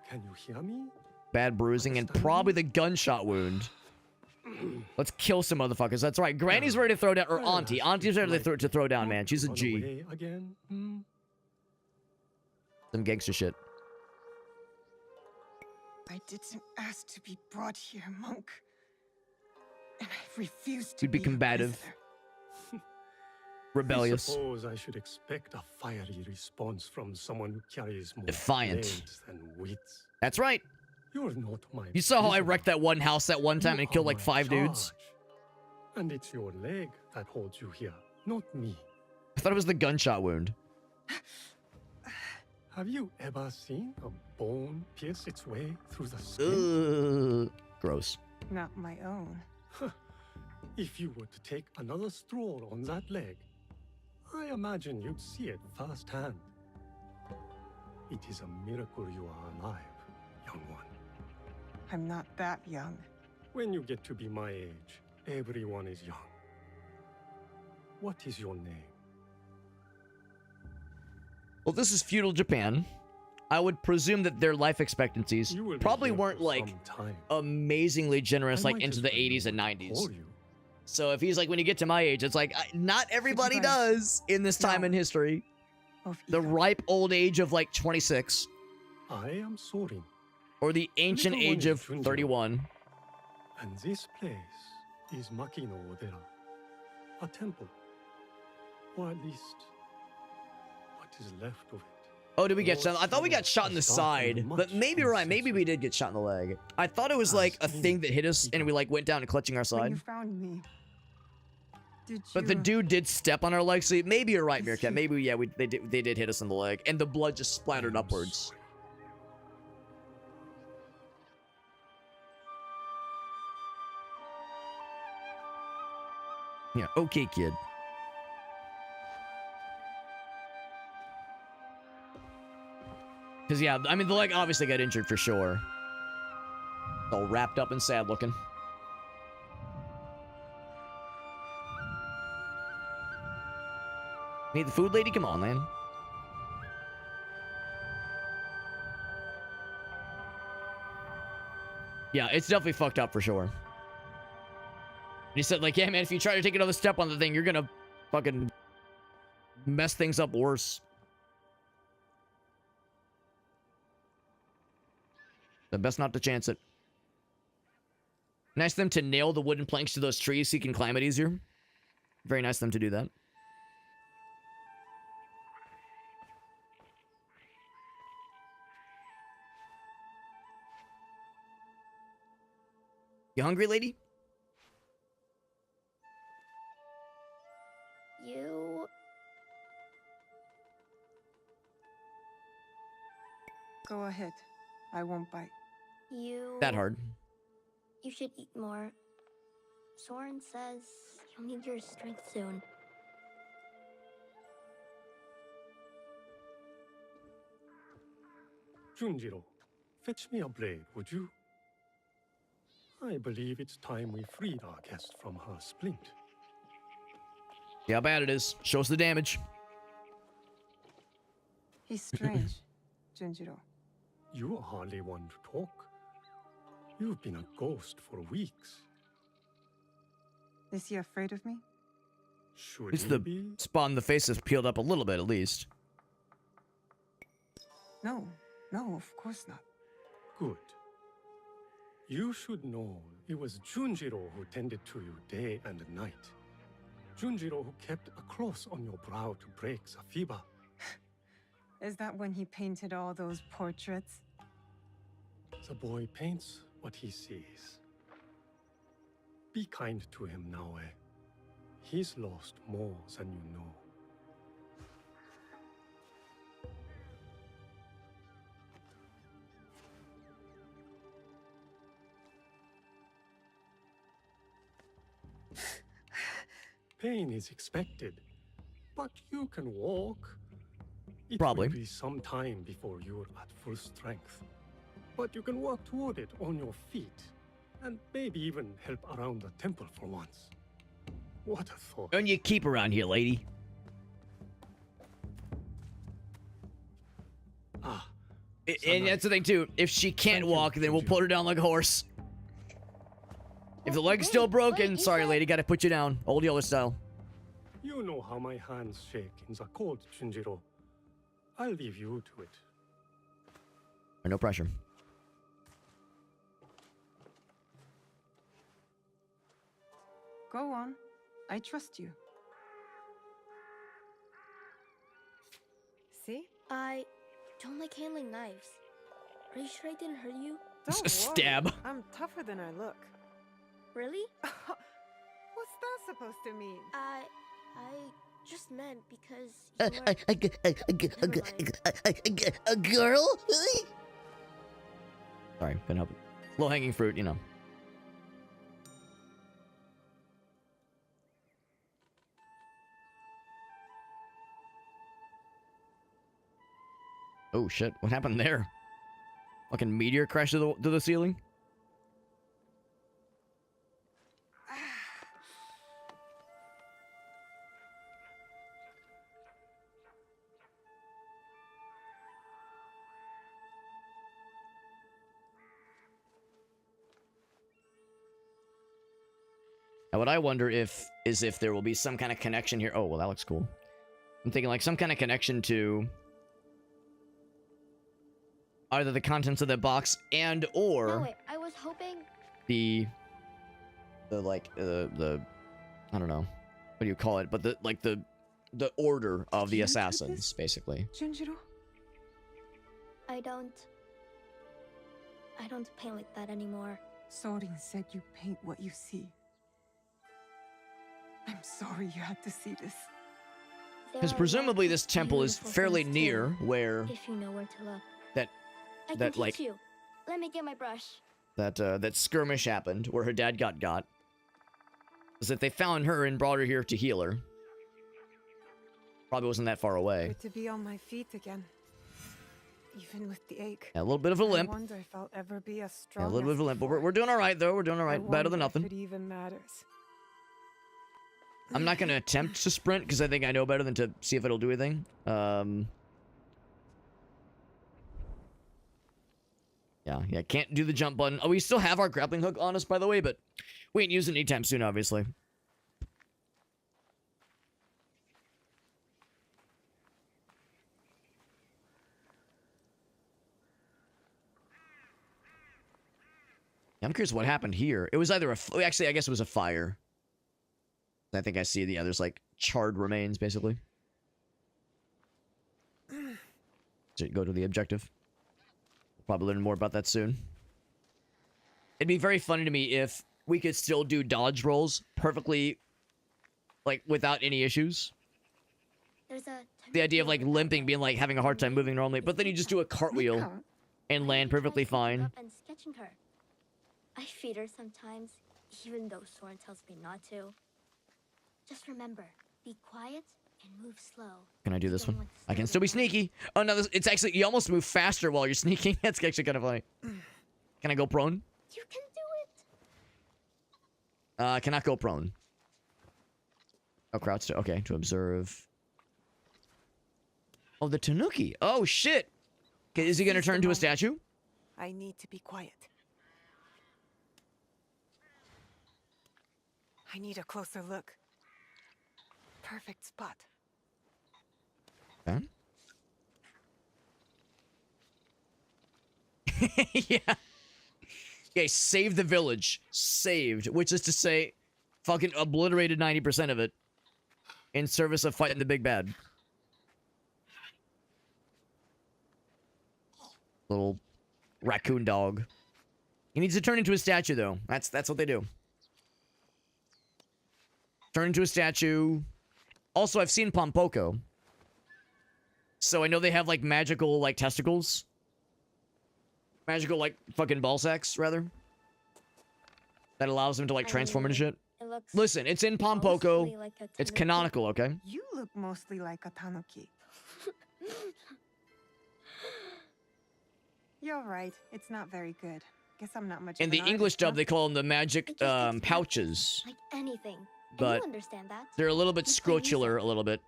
Can you hear me? Bad bruising and probably the gunshot wound. Let's kill some motherfuckers. That's right. Granny's ready to throw down, or Auntie. Auntie's ready to throw down, man. She's a G. Again? Some gangster shit. I didn't ask to be brought here, monk. And I refused to You'd be combative. Rebellious. I suppose I should expect a fiery response from someone who carries more Defiant. brains than wits. That's right. You're not my You saw how I prisoner. wrecked that one house that one time You and killed are like my 5 dudes? charge. And it's your leg that holds you here, not me. I thought it was the gunshot wound. Have you ever seen a bone pierce its way through the skin? Gross. Not my own. If you were to take another stroll on that leg, I imagine you'd see it firsthand. It is a miracle you are alive, young one. I'm not that young. When you get to be my age, everyone is young. What is your name? Well, this is feudal Japan. I would presume that their life expectancies probably weren't like amazingly generous like into the 80s and 90s. So if he's like, when you get to my age, it's like, not everybody does in this time in history. The ripe old age of like 26. I am Sorin. Or the ancient Little one age is of Junjo. 31. And this place is Makino Odera, a temple. Or at least, what is left of it. Oh, did we get shot? I thought we got shot in the side, but maybe you're right. Maybe we did get shot in the leg. I thought it was like a thing that hit us and we like went down and clutching our When side. you found me, did But the you- dude did step on our leg, so maybe you're right, Meerkat. Maybe, yeah, they did hit us in the leg, and the blood just splattered upwards. Yeah, okay, kid. Because, yeah, I mean, the leg obviously got injured for sure. All wrapped up and sad looking. Need the food lady? Come on, man. Yeah, it's definitely fucked up for sure. And he said, like, yeah, man, if you try to take another step on the thing, you're gonna fucking mess things up worse. The best not to chance it. Nice of them to nail the wooden planks to those trees so you can climb it easier. Very nice of them to do that. You hungry, lady? You... Go ahead. I won't bite. You... That hard. You should eat more. Soren says you'll need your strength soon. Junjiro, fetch me a blade, would you? I believe it's time we freed our guest from her splint. See how bad it is. Shows the damage. He's strange, Junjiro. You are hardly one to talk. You've been a ghost for weeks. Is he afraid of me? Should At least he the be? spot on the face is peeled up a little bit, at least. No, no, of course not. Good. You should know it was Junjiro who tended to you day and night. Junjiro who kept a cross on your brow to break Safiba. Is that when he painted all those portraits? The boy paints what he sees. Be kind to him, Naoe. He's lost more than you know. Pain is expected, but you can walk. It Probably. will be some time before you're at full strength. But you can walk toward it on your feet, and maybe even help around the temple for once. What a thought. Earn your keep around here, lady. Ah. And that's the thing, too. If she can't walk, then we'll put her down like a horse. If the leg's still broken, sorry, lady, gotta put you down. Old Yeller style. You know how my hands shake in the cold, Junjiro. I'll leave you to it. No pressure. Go on. I trust you. See? I don't like handling knives. Are you sure I didn't hurt you? Don't worry. Stab. I'm tougher than I look. Really? What's that supposed to mean? I just meant because A girl? Sorry, couldn't help it. Low-hanging fruit, you know. Oh shit, what happened there? Fucking meteor crashed to the ceiling? Now what I wonder is if there will be some kind of connection here. Oh, well, that looks cool. I'm thinking like some kind of connection to either the contents of the box and or No, wait, I was hoping the I don't know, what do you call it, but the order of the assassins, basically. Junjiro? I don't paint like that anymore. Sorin said you paint what you see. I'm sorry you had to see this. Because presumably this temple is fairly near where If you know where to look. that I that can like teach you. Let me get my brush. that skirmish happened where her dad got. Is that they found her and brought her here to heal her. Probably wasn't that far away. Good to be on my feet again. Even with the ache. Yeah, a little bit of a limp. I wonder if I'll ever be as strong Yeah, a little bit as of a limp, but before. we're doing all right though. We're doing all right. I Better than wonder nothing. if it even matters. I'm not gonna attempt to sprint because I think I know better than to see if it'll do anything. Yeah, can't do the jump button. Oh, we still have our grappling hook on us, by the way, but we ain't using it anytime soon, obviously. I'm curious what happened here. It was either actually, I guess it was a fire. I think I see there's like charred remains, basically. To go to the objective. We'll probably learn more about that soon. It'd be very funny to me if we could still do dodge rolls perfectly, like, without any issues. The idea of, like, limping, being like, having a hard time moving normally, but then you just do a cartwheel and land perfectly fine. And sketching her. I feed her sometimes, even though Soren tells me not to. Just remember, be quiet and move slow. Can I do this one? I can still be sneaky. Oh, no, it's actually, you almost move faster while you're sneaking. That's actually kind of funny. Can I go prone? You can do it! Cannot go prone. Oh, crouch to, okay, to observe. Oh, the Tanuki. Oh, shit. Okay, is he going to turn into a statue? I need to be quiet. I need a closer look. Perfect spot. Okay. Yeah. Okay, save the village. Saved, which is to say, fucking obliterated 90% of it in service of fighting the big bad. Little raccoon dog. He needs to turn into a statue, though. That's what they do. Turn into a statue. Also, I've seen Pompoko. So I know they have, like, magical, like, testicles. Magical, like, fucking ball sacks, rather. That allows them to, like, transform into shit. Listen, it's in Pompoko. Like It's canonical, okay? You look mostly like a tanuki. You're right. It's not very good. Guess I'm not much. In of the an English artist, dub, huh? they call them the magic pouches. like anything. But and you understand that. they're a little bit scrotular, a little bit.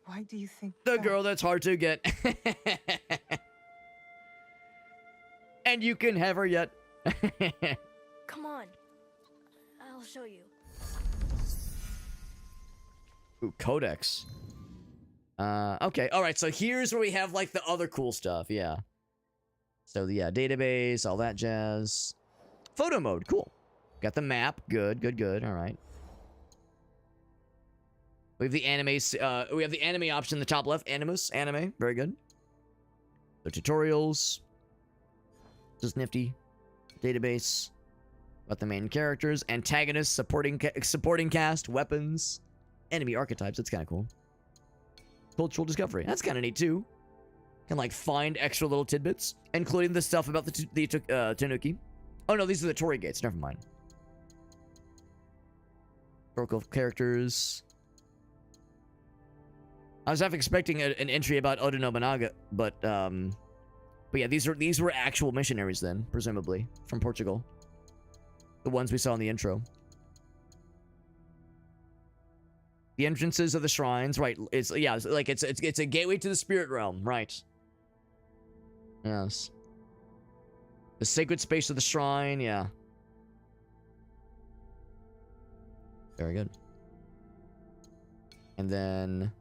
Why do you think The girl that's hard to get. And you can have her yet. Come on. I'll show you. Ooh, Codex. Okay, alright, so here's where we have, like, the other cool stuff, yeah. So, yeah, database, all that jazz. Photo mode, cool. Got the map, good, alright. We have the anime option in the top left, anime, very good. The tutorials. Just nifty. Database. About the main characters, antagonists, supporting cast, weapons, enemy archetypes, that's kind of cool. Cultural discovery, that's kind of neat too. Can like find extra little tidbits, including the stuff about the Tanuki. Oh no, these are the Torii gates, never mind. Historical characters. I was half expecting an entry about Oda Nobunaga, but yeah, these were actual missionaries then, presumably, from Portugal. The ones we saw in the intro. The entrances of the shrines, right? It's a gateway to the spirit realm, right? Yes. The sacred space of the shrine, yeah. Very good. And then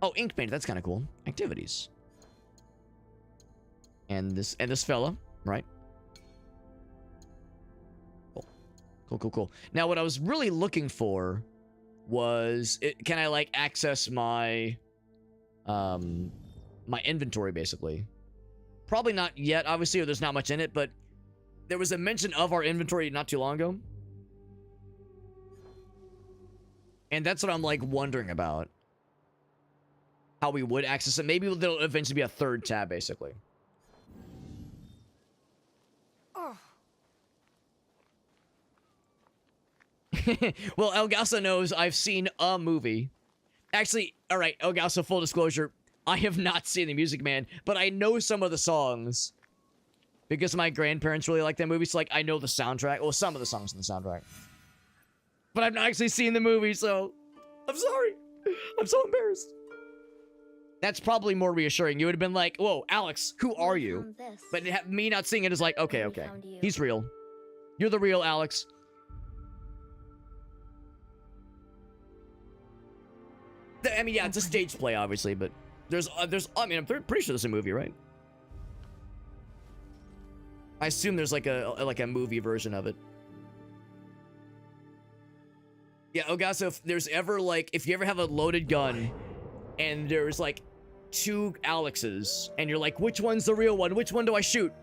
oh, ink paint, that's kind of cool. Activities. And this fella, right? Cool. Now, what I was really looking for was, can I, like, access my, my inventory, basically? Probably not yet, obviously, or there's not much in it, but there was a mention of our inventory not too long ago. And that's what I'm, like, wondering about. How we would access it. Maybe there'll eventually be a third tab, basically. Oh. Well, Elgaso knows I've seen a movie. Actually, alright, Elgaso, full disclosure, I have not seen The Music Man, but I know some of the songs. Because my grandparents really like that movie, so like, I know the soundtrack. Well, some of the songs in the soundtrack. But I've not actually seen the movie, so I'm sorry. I'm so embarrassed. That's probably more reassuring. You would have been like, whoa, Alex, who are you? But me not seeing it is like, okay. He's real. You're the real Alex. I mean, yeah, it's a stage play, obviously, but I mean, I'm pretty sure there's a movie, right? I assume there's like a movie version of it. Yeah, Ogaso, if there's ever like, if you ever have a loaded gun and there's like 2 Alexes and you're like, which one's the real one? Which one do I shoot?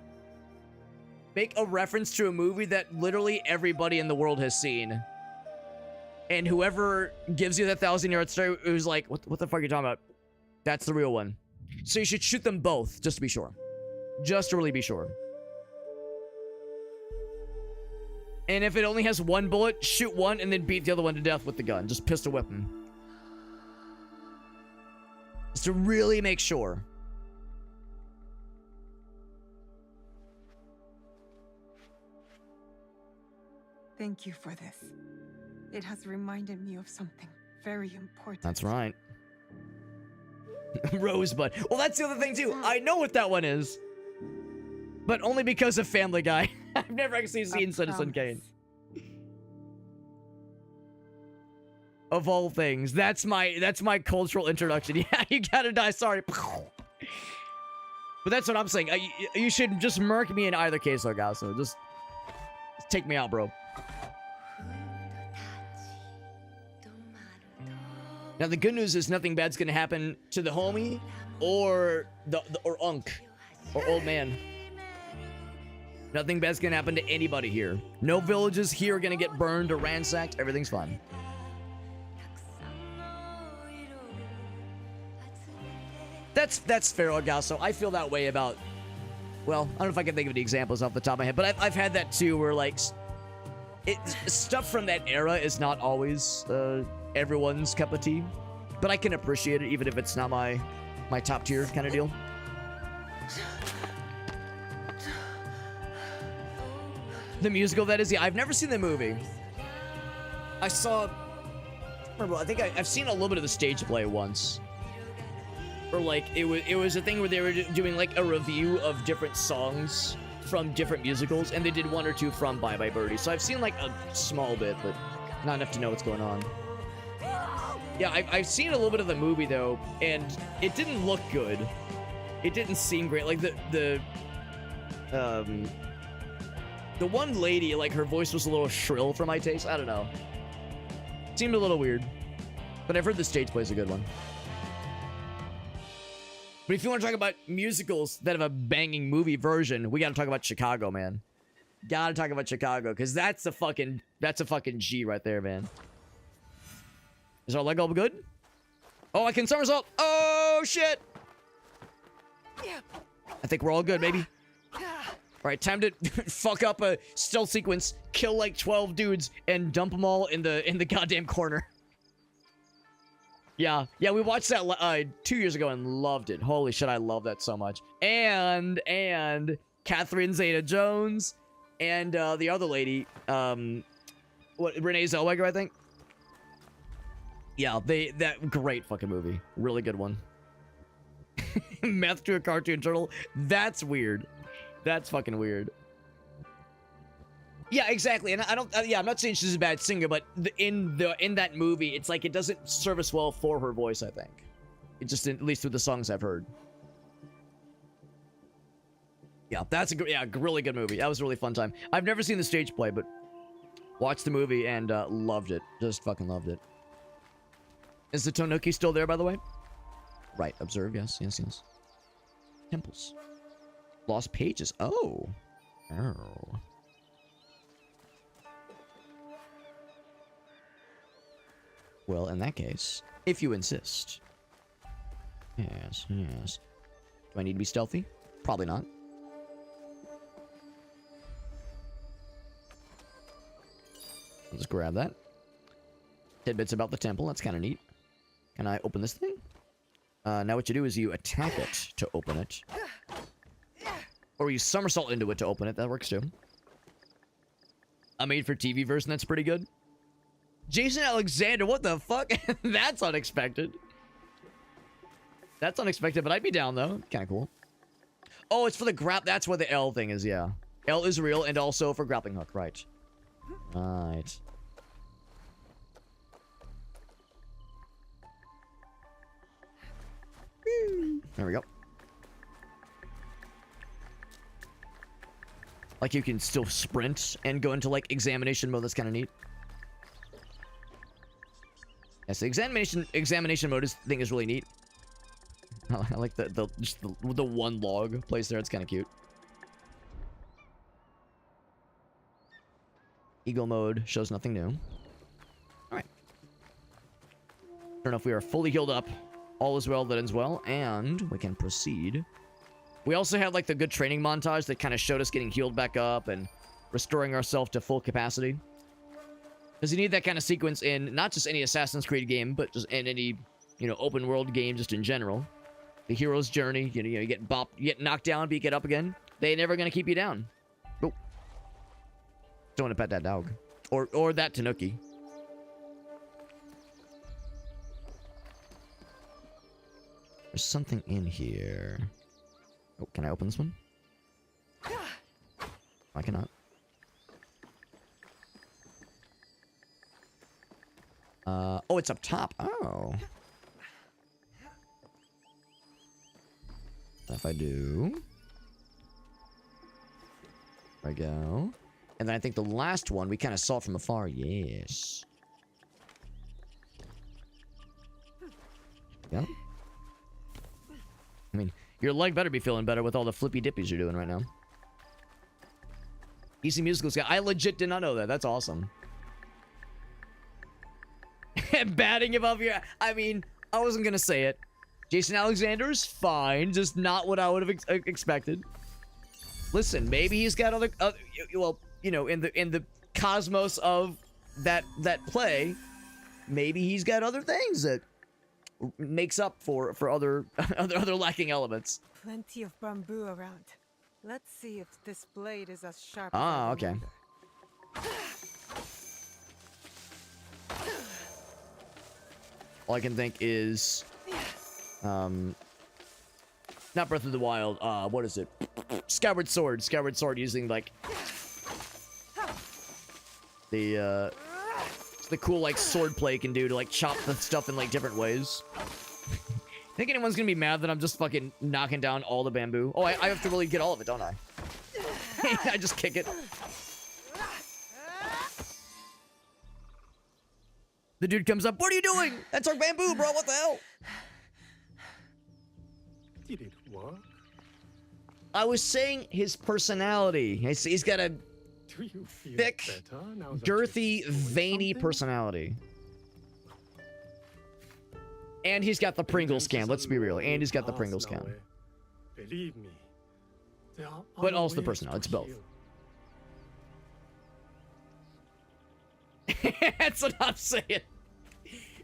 Make a reference to a movie that literally everybody in the world has seen. And whoever gives you that 1,000-yard stare who's like, what the fuck are you talking about? That's the real one. So you should shoot them both, just to be sure. Just to really be sure. And if it only has 1 bullet, shoot one and then beat the other one to death with the gun. Just pistol whip him. Just to really make sure. Thank you for this. It has reminded me of something very important. That's right. Rosebud. Well, that's the other thing, too. I know what that one is. But only because of Family Guy. I've never actually seen Citizen Kane. Of all things, that's my cultural introduction. Yeah, you gotta die. Sorry. But that's what I'm saying. You should just murk me in either case, Orgaso. Just take me out, bro. Now the good news is nothing bad's gonna happen to the homie or or Unk or old man. Nothing bad's gonna happen to anybody here. No villages here are gonna get burned or ransacked. Everything's fine. That's fair, Orgaso. I feel that way about, well, I don't know if I can think of any examples off the top of my head, but I've had that too, where like, stuff from that era is not always everyone's cup of tea, but I can appreciate it even if it's not my top tier kind of deal. The musical, that is, yeah, I've never seen the movie. I think I've seen a little bit of the stage play once. Or like, it was a thing where they were doing like a review of different songs from different musicals, and they did one or two from Bye Bye Birdie. So I've seen like a small bit, but not enough to know what's going on. Yeah, I've seen a little bit of the movie though, and it didn't look good. It didn't seem great. Like the one lady, like her voice was a little shrill for my taste. I don't know. Seemed a little weird. But I've heard the stage play's a good one. But if you want to talk about musicals that have a banging movie version, we got to talk about Chicago, man. Gotta talk about Chicago, because that's a fucking G right there, man. Is our leg all good? Oh, I can somersault. Oh, shit. I think we're all good, baby. All right, time to fuck up a stealth sequence, kill like 12 dudes, and dump them all in the goddamn corner. Yeah, we watched that 2 years ago and loved it. Holy shit, I love that so much. And Catherine Zeta-Jones and the other lady, Renee Zellweger, I think. Yeah, that great fucking movie. Really good one. Meth to a cartoon turtle. That's weird. That's fucking weird. Yeah, exactly. And I don't. Yeah, I'm not saying she's a bad singer, but in that movie, it's like it doesn't service well for her voice. I think it just, at least with the songs I've heard. Yeah, that's a really good movie. That was a really fun time. I've never seen the stage play, but watched the movie and loved it. Just fucking loved it. Is the Tanuki still there, by the way? Right. Observe. Yes. Temples. Lost pages. Oh. Well, in that case, if you insist. Yes. Do I need to be stealthy? Probably not. I'll just grab that. Tidbits about the temple. That's kind of neat. Can I open this thing? Now what you do is you attack it to open it. Or you somersault into it to open it. That works too. A made-for-TV version that's pretty good. Jason Alexander, what the fuck? That's unexpected. That's unexpected, but I'd be down though. Kind of cool. Oh, it's for the that's where the L thing is, yeah. L is real and also for grappling hook, right. Right. There we go. Like you can still sprint and go into like examination mode. That's kind of neat. Yes, the examination mode thing is really neat. I like just the one log placed there. It's kind of cute. Eagle mode shows nothing new. All right. Don't know if we are fully healed up. All is well that ends well, and we can proceed. We also had like the good training montage that kind of showed us getting healed back up and restoring ourselves to full capacity. Because you need that kind of sequence in not just any Assassin's Creed game, but just in any, open world game just in general. The hero's journey, you get bopped, you get knocked down, but you get up again. They're never going to keep you down. Oh. Don't want to pet that dog. Or that Tanuki. There's something in here. Oh, can I open this one? I cannot. Oh, it's up top. Oh. If I do. There we go. And then I think the last one, we kind of saw it from afar. Yes. Yeah. I mean, your leg better be feeling better with all the flippy dippies you're doing right now. Easy musical guy. I legit did not know that. That's awesome. Batting above your... I mean, I wasn't gonna say it. Jason Alexander's fine. Just not what I would have expected. Listen, maybe he's got other... well, you know, in the cosmos of that play, maybe he's got other things that makes up for other other lacking elements. Plenty of bamboo around. Let's see if this blade is as sharp Ah, as I okay. remember. All I can think is, not Breath of the Wild. What is it? Skyward Sword. Skyward Sword using like the cool like sword play can do to like chop the stuff in like different ways. Think anyone's gonna be mad that I'm just fucking knocking down all the bamboo? Oh, I have to really get all of it, don't I? I just kick it. The dude comes up. What are you doing? That's our bamboo, bro. What the hell? Did it work? I was saying his personality. He's got a thick, girthy, veiny personality. And he's got the Pringles can. Let's be real. And he's got the Pringles can. Believe me. But also the personality. It's both. That's what I'm saying.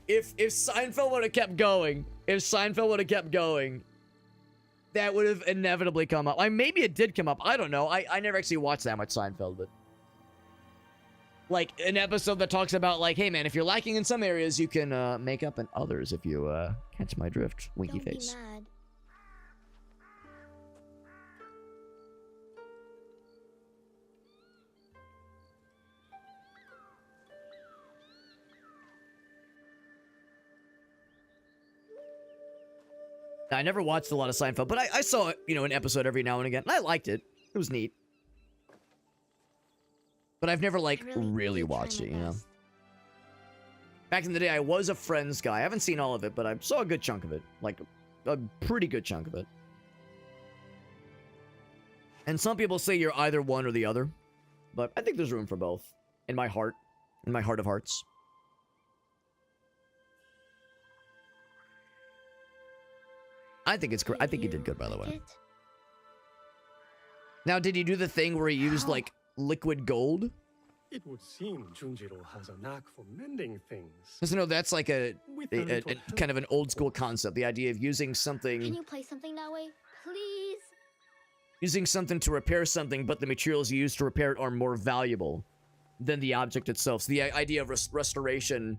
If Seinfeld would have kept going, that would have inevitably come up. Maybe it did come up. I don't know. I never actually watched that much Seinfeld, but like an episode that talks about like, hey man, if you're lacking in some areas, you can make up in others if you catch my drift. Winky face. Don't be mad. I never watched a lot of Seinfeld, but I saw, you know, an episode every now and again, and I liked it. It was neat. But I've never, like, really watched it, you know? Back in the day, I was a Friends guy. I haven't seen all of it, but I saw a good chunk of it. Like, a pretty good chunk of it. And some people say you're either one or the other. But I think there's room for both. In my heart. In my heart of hearts. I think it's great. I think he did good, by the way. Now, did he do the thing where he used, like, liquid gold? It would seem Junjiro has a knack for mending things. Because, no, that's like a kind of an old school concept. The idea of using something... Can you play something that way, please? Using something to repair something, but the materials you use to repair it are more valuable than the object itself. So the idea of restoration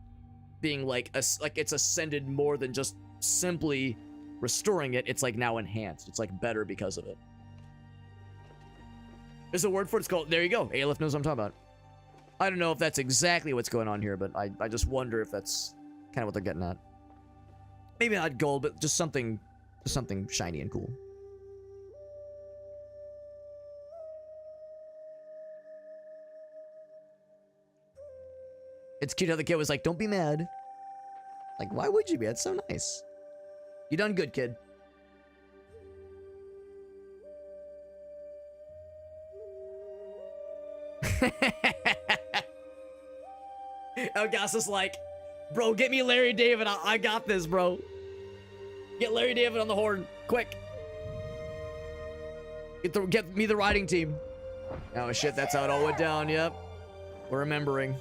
being like it's ascended more than just simply restoring it. It's like now enhanced. It's like better because of it. There's a word for it. It's called, there you go. Aleph knows what I'm talking about. I don't know if that's exactly what's going on here, but I just wonder if that's kind of what they're getting at. Maybe not gold, but just something shiny and cool. It's cute how the kid was like, don't be mad. Like, why would you be? That's so nice. You done good, kid. Elgasa's like, bro, get me Larry David. I got this, bro. Get Larry David on the horn, quick. Get me the riding team. Oh shit, that's how it all went down. Yep, we're remembering.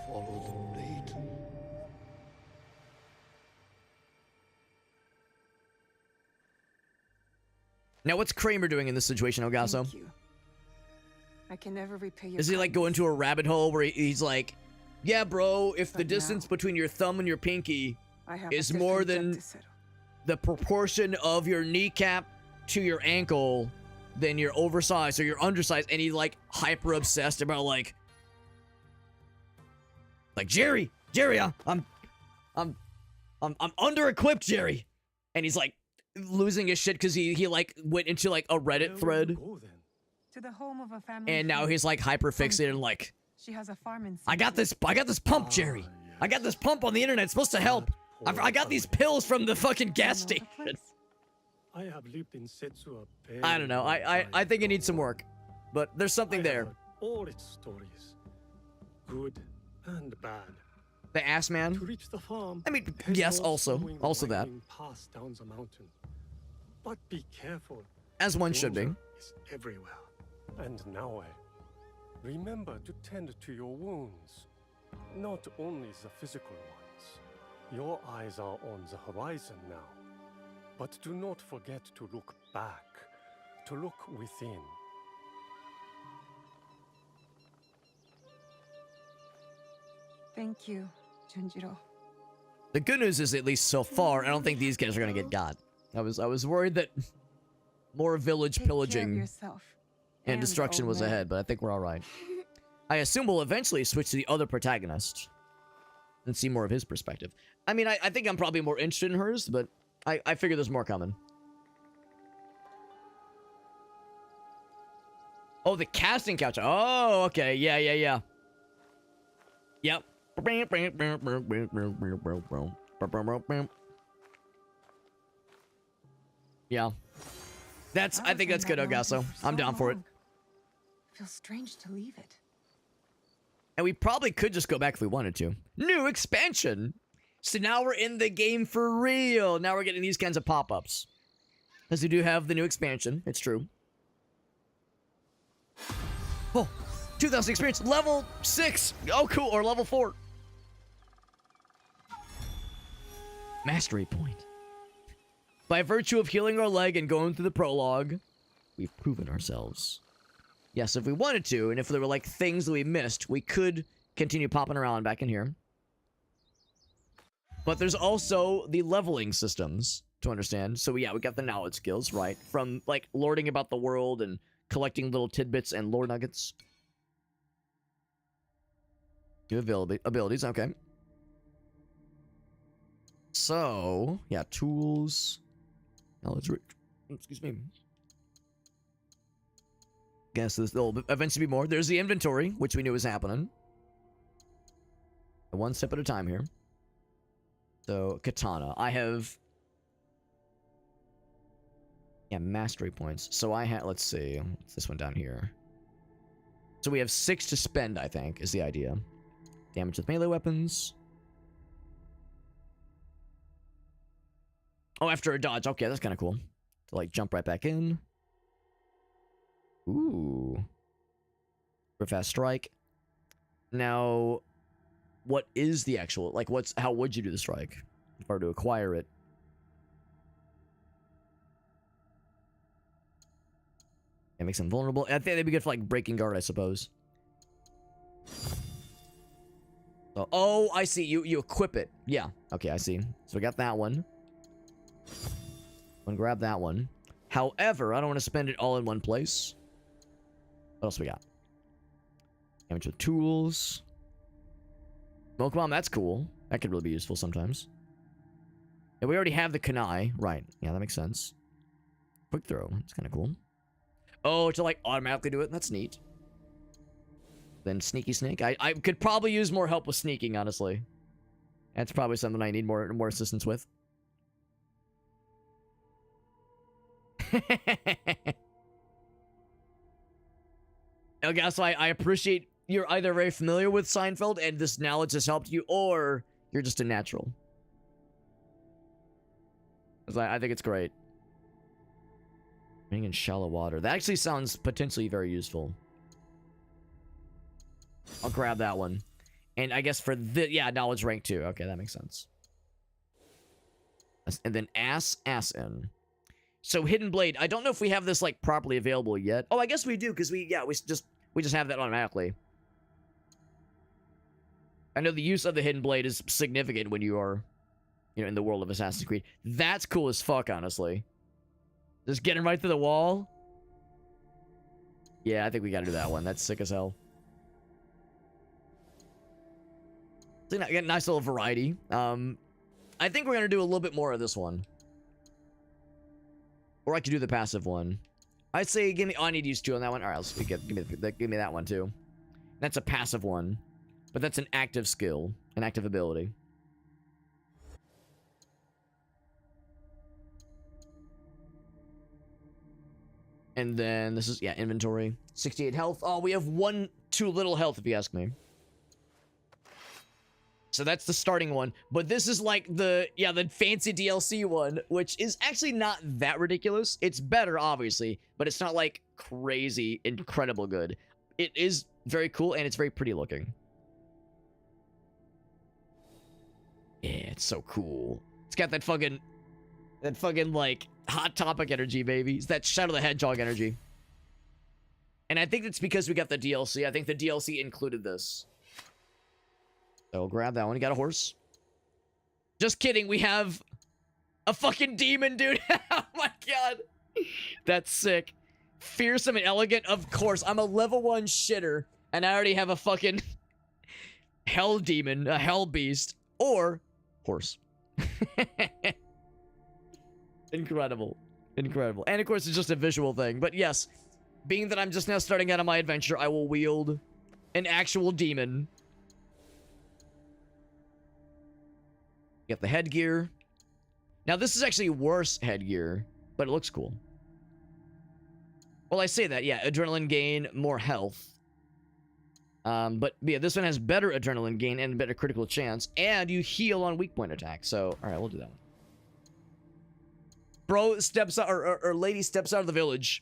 Follow the blade. Now, what's Kramer doing in this situation, Elgaso? Thank you. I can never repay your Is he like go into a rabbit hole where he's like, yeah, bro, if the distance between your thumb and your pinky is more than the proportion of your kneecap to your ankle, then you're oversized or you're undersized, and he's like hyper obsessed about like Jerry, I'm under equipped, Jerry, and he's like losing his shit because he like went into like a Reddit thread, To the home of a family. and now friend. he's like hyper fixated and like, She has a farm in. I got this pump, Jerry. I got this pump on the internet. It's supposed to help. I got these pills from the fucking gas station. I have lived in Setsu I don't know. I think it needs some work, but there's something there. all its stories, good and bad. The ass man. To reach the farm. I mean, there's yes, no also slowing the that. winding path down the mountain. But be careful. As one should be. Danger is everywhere. And now, remember to tend to your wounds, not only the physical ones. Your eyes are on the horizon now, but do not forget to look back, to look within. Thank you, Junjiro. The good news is, at least so far, I don't think these guys are gonna get got. I was worried that more village Take care of pillaging yourself and destruction old was man. ahead, but I think we're all right. I assume we'll eventually switch to the other protagonist and see more of his perspective. I mean, I think I'm probably more interested in hers, but I figure there's more coming. Oh, the casting couch. Oh, okay. Yeah. Yep. Yeah. I think that's good, Ogasso. I'm down for it. Feels strange to leave it. And we probably could just go back if we wanted to. New expansion! So now we're in the game for real. Now we're getting these kinds of pop-ups. Because we do have the new expansion. It's true. Oh, 2,000 experience. Level 6. Oh, cool. Or level 4. Mastery point. By virtue of healing our leg and going through the prologue, we've proven ourselves. Yes, if we wanted to, and if there were like things that we missed, we could continue popping around back in here. But there's also the leveling systems to understand. So yeah, we got the knowledge skills, right? From like lording about the world and collecting little tidbits and lore nuggets. New abilities, okay. So, yeah, tools. Knowledge, excuse me. Guess there'll eventually be more. There's the inventory, which we knew was happening. One step at a time here. So, katana. I have... Yeah, mastery points. So I have... Let's see. What's this one down here? So we have 6 to spend, I think, is the idea. Damage with melee weapons. Oh, after a dodge. Okay, that's kind of cool. To, like, jump right back in. Ooh. For fast strike. Now, what is the actual... Like, how would you do the strike? If I were to acquire it. It makes them vulnerable. I think they'd be good for, like, breaking guard, I suppose. So, oh, I see. You equip it. Yeah. Okay, I see. So we got that one. I'm gonna grab that one. However, I don't want to spend it all in one place. What else we got? Damage with tools. Smoke bomb, that's cool. That could really be useful sometimes. Yeah, we already have the kunai. Right. Yeah, that makes sense. Quick throw. That's kind of cool. Oh, to like automatically do it. That's neat. Then sneaky snake. I could probably use more help with sneaking, honestly. That's probably something I need more assistance with. Okay, so I appreciate you're either very familiar with Seinfeld and this knowledge has helped you, or you're just a natural. I think it's great. Being in shallow water. That actually sounds potentially very useful. I'll grab that one. And I guess for the... Yeah, knowledge rank 2. Okay, that makes sense. And then ass in. So Hidden Blade. I don't know if we have this, like, properly available yet. Oh, I guess we do, because we just have that automatically. I know the use of the Hidden Blade is significant when you are, in the world of Assassin's Creed. That's cool as fuck, honestly. Just getting right through the wall. Yeah, I think we gotta do that one. That's sick as hell. So, you get a nice little variety. I think we're gonna do a little bit more of this one. Or I could do the passive one. I'd say give me. Oh, I need to use 2 on that one. All right, let's give me that one too. That's a passive one, but that's an active skill, an active ability. And then this is, yeah, inventory. 68 health. Oh, we have too little health, if you ask me. So that's the starting one. But this is like the fancy DLC one, which is actually not that ridiculous. It's better, obviously, but it's not like crazy, incredible good. It is very cool, and it's very pretty looking. Yeah, it's so cool. It's got that fucking like Hot Topic energy, baby. It's that Shadow the Hedgehog energy. And I think it's because we got the DLC. I think the DLC included this. So we'll grab that one. You got a horse? Just kidding. We have a fucking demon, dude. Oh my god. That's sick. Fearsome and elegant. Of course. I'm a level 1 shitter. And I already have a fucking hell demon. A hell beast. Or horse. Incredible. Incredible. And of course, it's just a visual thing. But yes, being that I'm just now starting out on my adventure, I will wield an actual demon. Get the headgear. Now, this is actually worse headgear, but it looks cool. Well, I say that, yeah. Adrenaline gain, more health. But yeah, this one has better adrenaline gain and better critical chance. And you heal on weak point attack. So, alright, we'll do that one. Bro steps out, or lady steps out of the village,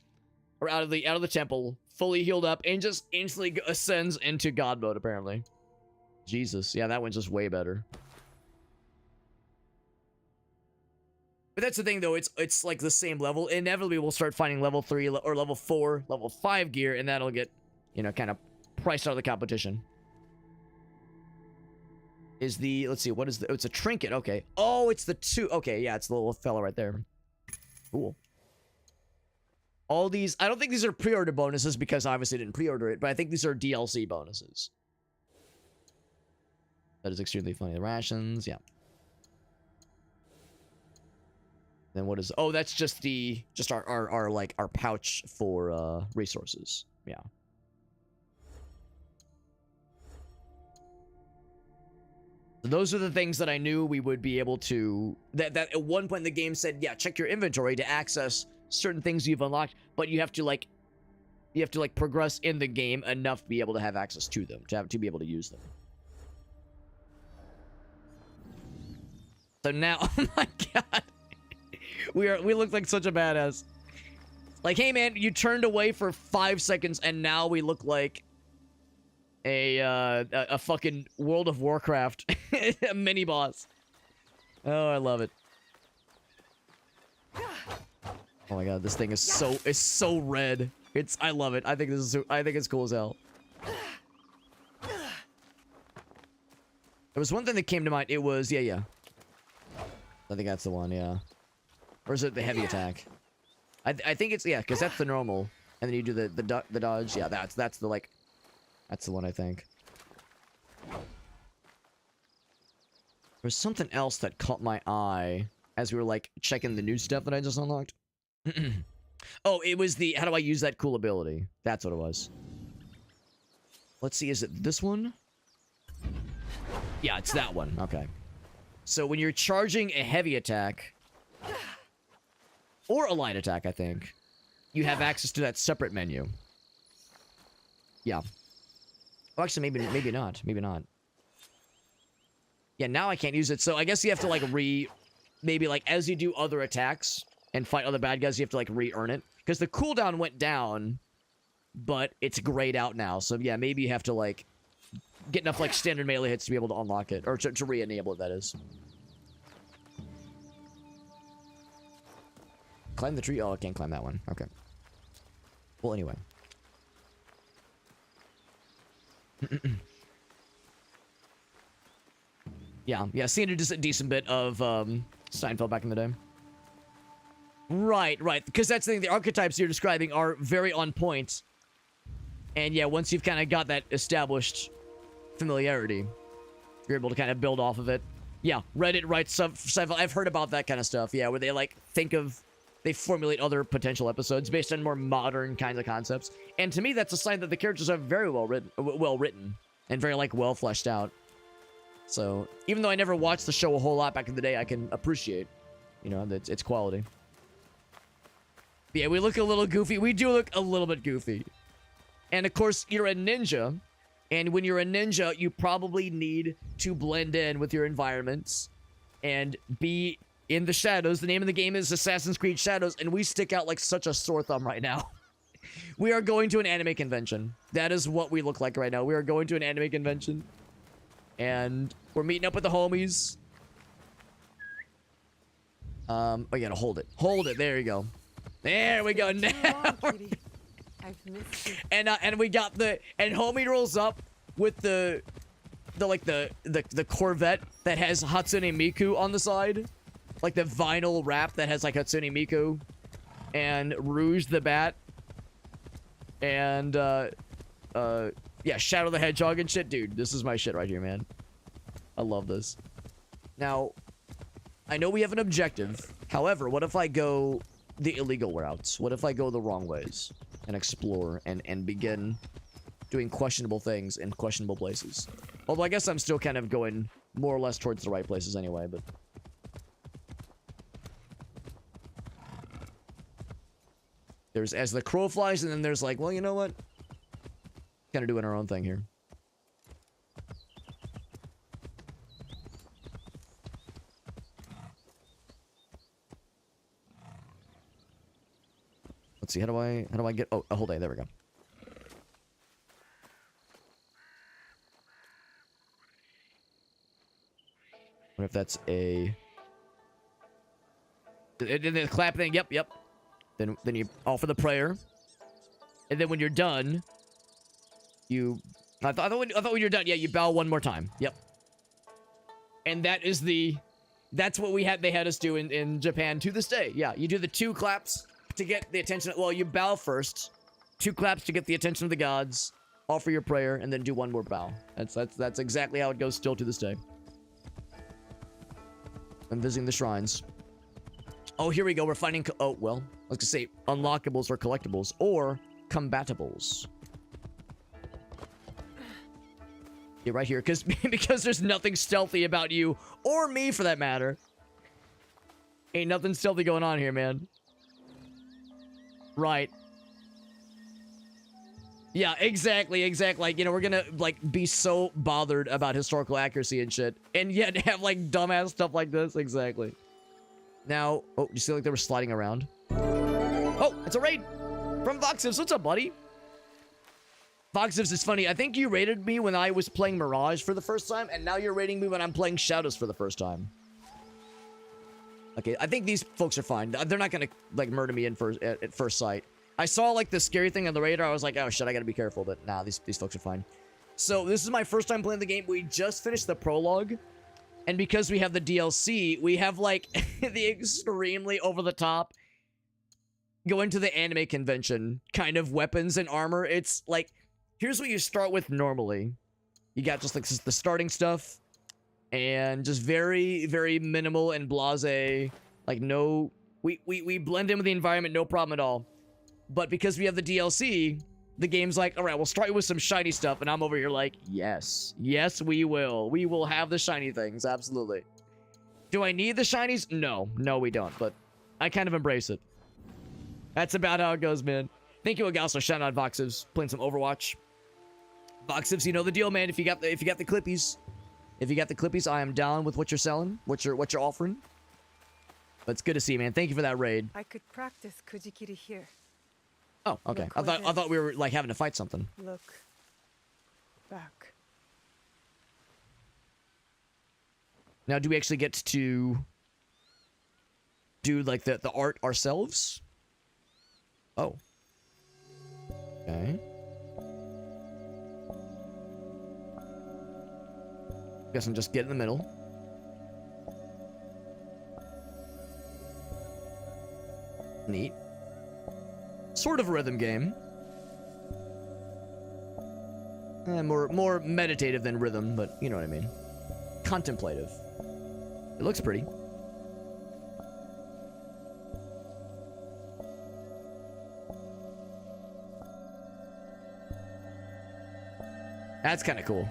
or out of the temple, fully healed up, and just instantly ascends into God mode. Apparently, Jesus, yeah, that one's just way better. But that's the thing, though. It's like the same level. Inevitably, we'll start finding level 3 or level 4, level 5 gear, and that'll get, you know, kind of priced out of the competition. Is the, let's see, what is the? Oh, it's a trinket. Okay. Oh, it's the 2. Okay, yeah, it's the little fella right there. Cool. All these, I don't think these are pre-order bonuses because obviously I didn't pre-order it, but I think these are DLC bonuses. That is extremely funny. The rations, yeah. Then what is, oh, that's just our pouch for resources. Yeah. Those are the things that I knew we would be able to, that at one point the game said, yeah, check your inventory to access certain things you've unlocked, but you have to progress in the game enough to be able to have access to them, to be able to use them. So now, oh my god, we look like such a badass. Like, hey man, you turned away for 5 seconds and now we look like a fucking World of Warcraft a mini boss. Oh, I love it. Oh my god, this thing is so red. I love it. I think it's cool as hell. There was one thing that came to mind. It was yeah. I think that's the one, yeah. Or is it the heavy attack? I think it's, yeah, because that's the normal, and then you do the dodge. Yeah, that's the like. That's the one, I think. There's something else that caught my eye as we were, like, checking the new stuff that I just unlocked. Oh, it was the, how do I use that cool ability? That's what it was. Let's see, is it this one? Yeah, it's that one. Okay. So when you're charging a heavy attack, or a light attack, I think, you have access to that separate menu. Yeah. Oh, actually, maybe not. Maybe not. Yeah, now I can't use it. So I guess you have to, like, maybe, like, as you do other attacks and fight other bad guys, you have to, like, re-earn it. Because the cooldown went down, but it's grayed out now. So, yeah, maybe you have to, like, get enough, like, standard melee hits to be able to unlock it. Or to re-enable it, that is. Climb the tree? Oh, I can't climb that one. Okay. Well, anyway. Yeah, seen just a decent bit of Seinfeld back in the day. Right, because that's the thing. The archetypes you're describing are very on point. And yeah, once you've kind of got that established familiarity, you're able to kind of build off of it. Yeah, Reddit writes stuff. I've heard about that kind of stuff. Yeah, where they like they formulate other potential episodes based on more modern kinds of concepts. And to me, that's a sign that the characters are very well written and very like well fleshed out. So even though I never watched the show a whole lot back in the day, I can appreciate, you know, that its quality. But yeah, we look a little goofy. We do look a little bit goofy. And of course, you're a ninja. And when you're a ninja, you probably need to blend in with your environments and be in the shadows. The name of the game is Assassin's Creed Shadows, and we stick out like such a sore thumb right now. We are going to an anime convention. That is what we look like right now. We are going to an anime convention. And we're meeting up with the homies. Oh, you gotta hold it. Hold it. There you go. There we go. Now I've missed you. and we got and homie rolls up with the Corvette that has Hatsune Miku on the side, like the vinyl wrap that has like Hatsune Miku and Rouge the Bat and yeah, Shadow the Hedgehog and shit. Dude, this is my shit right here, man. I love this. Now, I know we have an objective. However, what if I go the illegal routes? What if I go the wrong ways and explore and begin doing questionable things in questionable places? Although I guess I'm still kind of going more or less towards the right places anyway, but... There's as the crow flies, and then there's like, well, you know what? Kind of doing our own thing here. Let's see, how do I get, oh, hold on, there we go. What if that's a... The clap thing, yep. Then you offer the prayer. And then when you're done, you... I thought when you're done, yeah, you bow one more time. Yep. And that is that's what they had us do in Japan to this day. Yeah, you do the 2 claps to get the attention. Well, you bow first, 2 claps to get the attention of the gods, offer your prayer, and then do 1 more bow. That's exactly how it goes still to this day. I'm visiting the shrines. Oh, here we go. We're finding... Oh, well, I was gonna say unlockables or collectibles or combatables. Yeah, right here, because there's nothing stealthy about you or me for that matter. Ain't nothing stealthy going on here, man. Right. Yeah, exactly. Like, you know, we're gonna, like, be so bothered about historical accuracy and shit, and yet have, like, dumbass stuff like this. Exactly. Now, oh, you see like they were sliding around? Oh, it's a raid from Voxivs. What's up, buddy? Voxivs is funny. I think you raided me when I was playing Mirage for the first time, and now you're raiding me when I'm playing Shadows for the first time. Okay, I think these folks are fine. They're not gonna, like, murder me at first sight. I saw, like, the scary thing on the radar. I was like, oh, shit, I gotta be careful. But, nah, these folks are fine. So, this is my first time playing the game. We just finished the prologue. And because we have the DLC, we have, like, the extremely over-the-top going to the anime convention kind of weapons and armor. It's, like, here's what you start with normally. You got just, like, the starting stuff. And just very, very minimal and blasé. Like, no... We blend in with the environment, no problem at all. But because we have the DLC, the game's like, all right, we'll start with some shiny stuff. And I'm over here like, yes. Yes, we will. We will have the shiny things, absolutely. Do I need the shinies? No. No, we don't. But I kind of embrace it. That's about how it goes, man. Thank you, also. Shout out Voxivs. Playing some Overwatch. Voxivs, you know the deal, man. If you got the clippies. If you got the clippies, I am down with what you're selling. What you're offering. But it's good to see, man. Thank you for that raid. I could practice Kujikiri here. Oh, okay. I thought we were like having to fight something. Look back. Now, do we actually get to do like the art ourselves? Oh. Okay. Guess I'm just get in the middle. Neat. Sort of a rhythm game. More meditative than rhythm, but you know what I mean. Contemplative. It looks pretty. That's kind of cool.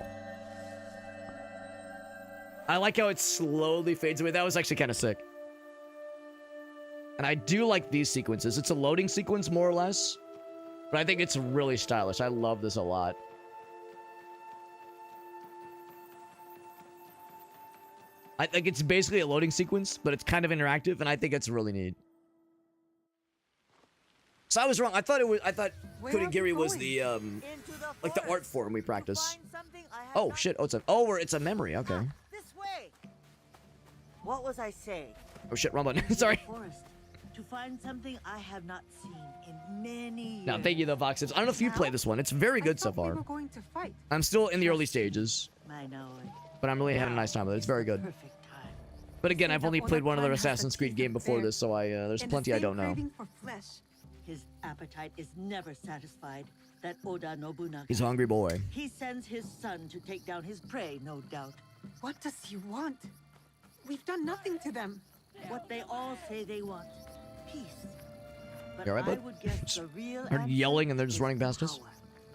I like how it slowly fades away. That was actually kind of sick. And I do like these sequences. It's a loading sequence, more or less. But I think it's really stylish. I love this a lot. I think it's basically a loading sequence, but it's kind of interactive, and I think it's really neat. So I was wrong. I thought Kodagiri was the like the art form we practice. Oh shit! Oh, it's a memory. Okay. This way. What was I saying? Oh shit! Wrong button. Sorry. Forest, to find something I have not seen in many years. Now, thank you, the Voxives. I don't know if you played this one. It's very good so far. I'm still in the early stages, but I'm really having a nice time with it. It's very good. But again, I've only played one other Assassin's Creed game before this, so there's plenty I don't know. His appetite is never satisfied. That Oda Nobunaga. He's a hungry boy. He sends his son to take down his prey, no doubt. What does he want? We've done nothing to them. What they all say they want. Peace. But You all right, I bud? would guess the real They're answer yelling and they're just is running past us. power.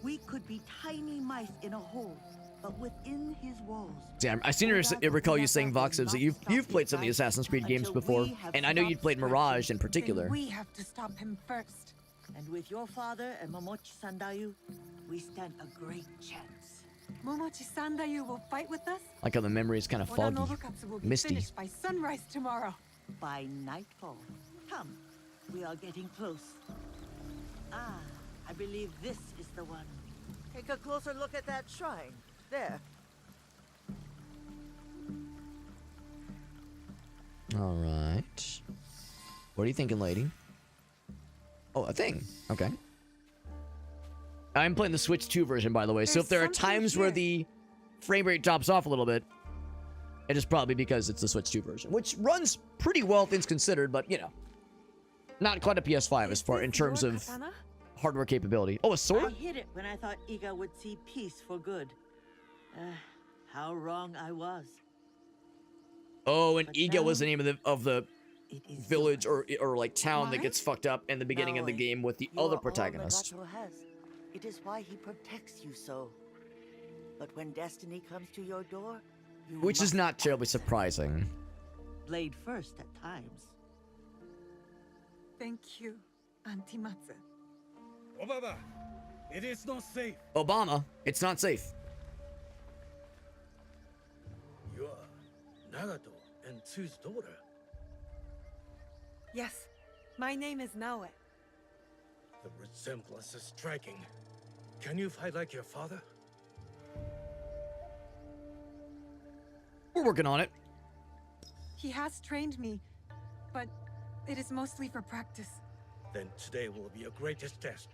We could be tiny mice in a hole, but within his walls. See, I seem to recall you saying, Voxives, that you've played some of the Assassin's Creed games before, and I know you'd played Mirage in particular. We have to stop him first. And with your father and Momochi Sandayu, we stand a great chance. Momochi Sandayu will fight with us? Like how the memory is kind of Oda foggy, Nobukatsu will be misty. finished by sunrise tomorrow. By nightfall. Come, we are getting close. Ah, I believe this is the one. Take a closer look at that shrine. There. All right. What are you thinking, lady? Oh, a thing. Okay. I'm playing the Switch 2 version, by the way, so if there are times where the frame rate drops off a little bit, it is probably because it's the Switch 2 version, which runs pretty well, things considered, but, you know, not quite a PS5 as far in terms of hardware capability. Oh, a I sword? hid it when I thought Iga would see peace for good. How wrong I was. Oh, and Iga was the name of the village or like town that gets fucked up in the beginning of the game with the other protagonist. All Nagato has. It is why he protects you so. But when destiny comes to your door, you Which is must not terribly surprising. Blade first at times. Thank you, Auntie Matsu. Obaba, it is not safe. Obama, it's not safe. You are Nagato and Tsu's daughter. Yes, my name is Naoe. The resemblance is striking. Can you fight like your father? We're working on it. He has trained me, but it is mostly for practice. Then today will be your greatest test.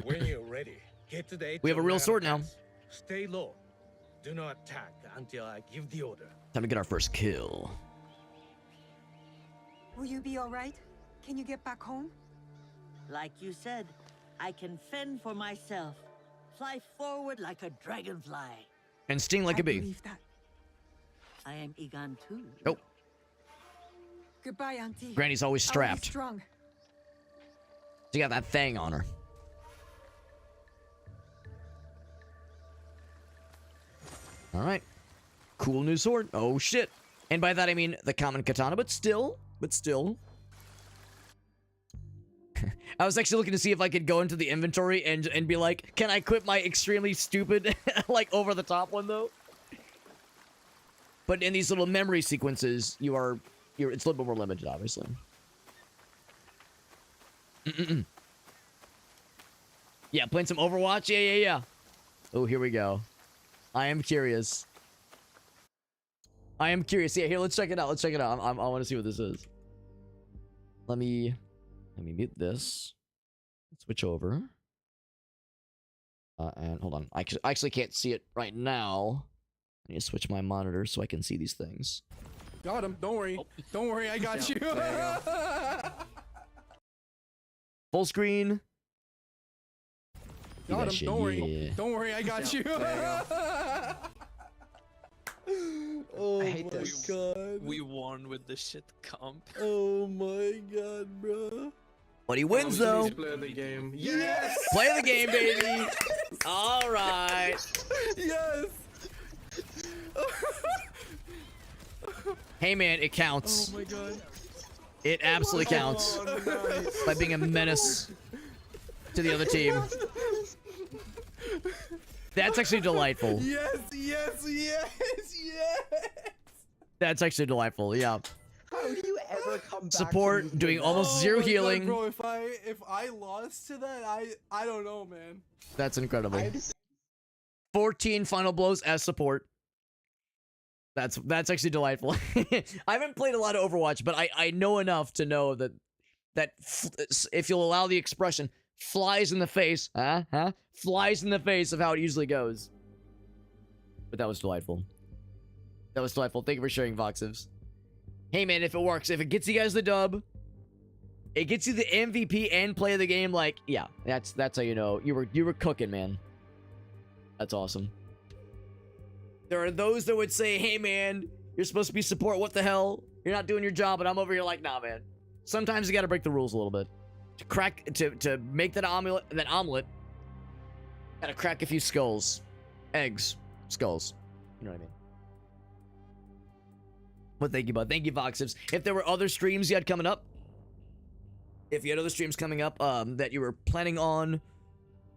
When you're ready, get to the We have a real sword now. Stay low. Do not attack until I give the order. Time to get our first kill. Will you be all right? Can you get back home? Like you said, I can fend for myself. Fly forward like a dragonfly. And sting like a bee. Believe that. I am Igan too. Oh, Goodbye, Auntie. Granny's always I'll be strapped. strong. She got that thing on her. All right. Cool new sword. Oh, shit. And by that, I mean the common katana, but still. I was actually looking to see if I could go into the inventory and be like, can I equip my extremely stupid, like, over-the-top one, though? But in these little memory sequences, it's a little bit more limited, obviously. Yeah, playing some Overwatch? Yeah. Oh, here we go. I am curious. Yeah, here, let's check it out. I want to see what this is. Let me mute this. Switch over. And hold on. I actually can't see it right now. I need to switch my monitor so I can see these things. Got him. Don't worry. Don't worry. I got you. Full screen. You Got got him. shit, Don't worry. yeah. Don't worry. I got you. Oh I my hate this. god. We won with the shit comp. Oh my god, bro. But he wins though. Play the game. Yes. Play the game, baby. All right. Yes. Hey man, it counts. Oh my god. It absolutely counts. Nice. By being a menace to the other team. That's actually delightful. Yes, yes, yes, yes. That's actually delightful, yeah. How do you ever come back? Support, doing almost zero my God, healing. bro, if I lost to that, I don't know, man. That's incredible. 14 final blows as support. That's actually delightful. I haven't played a lot of Overwatch, but I know enough to know that if you'll allow the expression, flies in the face, flies in the face of how it usually goes. But that was delightful. That was delightful. Thank you for sharing, Voxivs. Hey man, if it works, if it gets you guys the dub, it gets you the MVP and play of the game, like, yeah, that's how you know you were cooking, man. That's awesome. There are those that would say, hey man, you're supposed to be support, what the hell? You're not doing your job, and I'm over here like, nah, man. Sometimes you gotta break the rules a little bit. To make that omelet, gotta crack a few skulls. Eggs. Skulls. You know what I mean? Well, thank you, bud. Thank you, Voxivs. If there were other streams you had coming up, if you had other streams coming up that you were planning on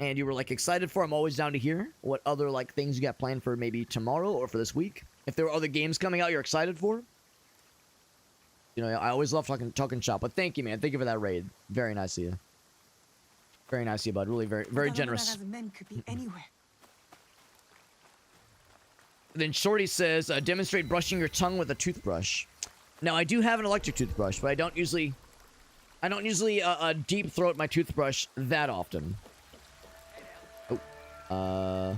and you were like excited for, I'm always down to hear what other like things you got planned for maybe tomorrow or for this week. If there were other games coming out you're excited for, you know, I always love talking shop. But thank you, man. Thank you for that raid. Very nice of you. Very nice of you, bud. Really, very generous. Men could be anywhere. Then Shorty says, demonstrate brushing your tongue with a toothbrush. Now, I do have an electric toothbrush, but I don't usually deep throat my toothbrush that often. Oh.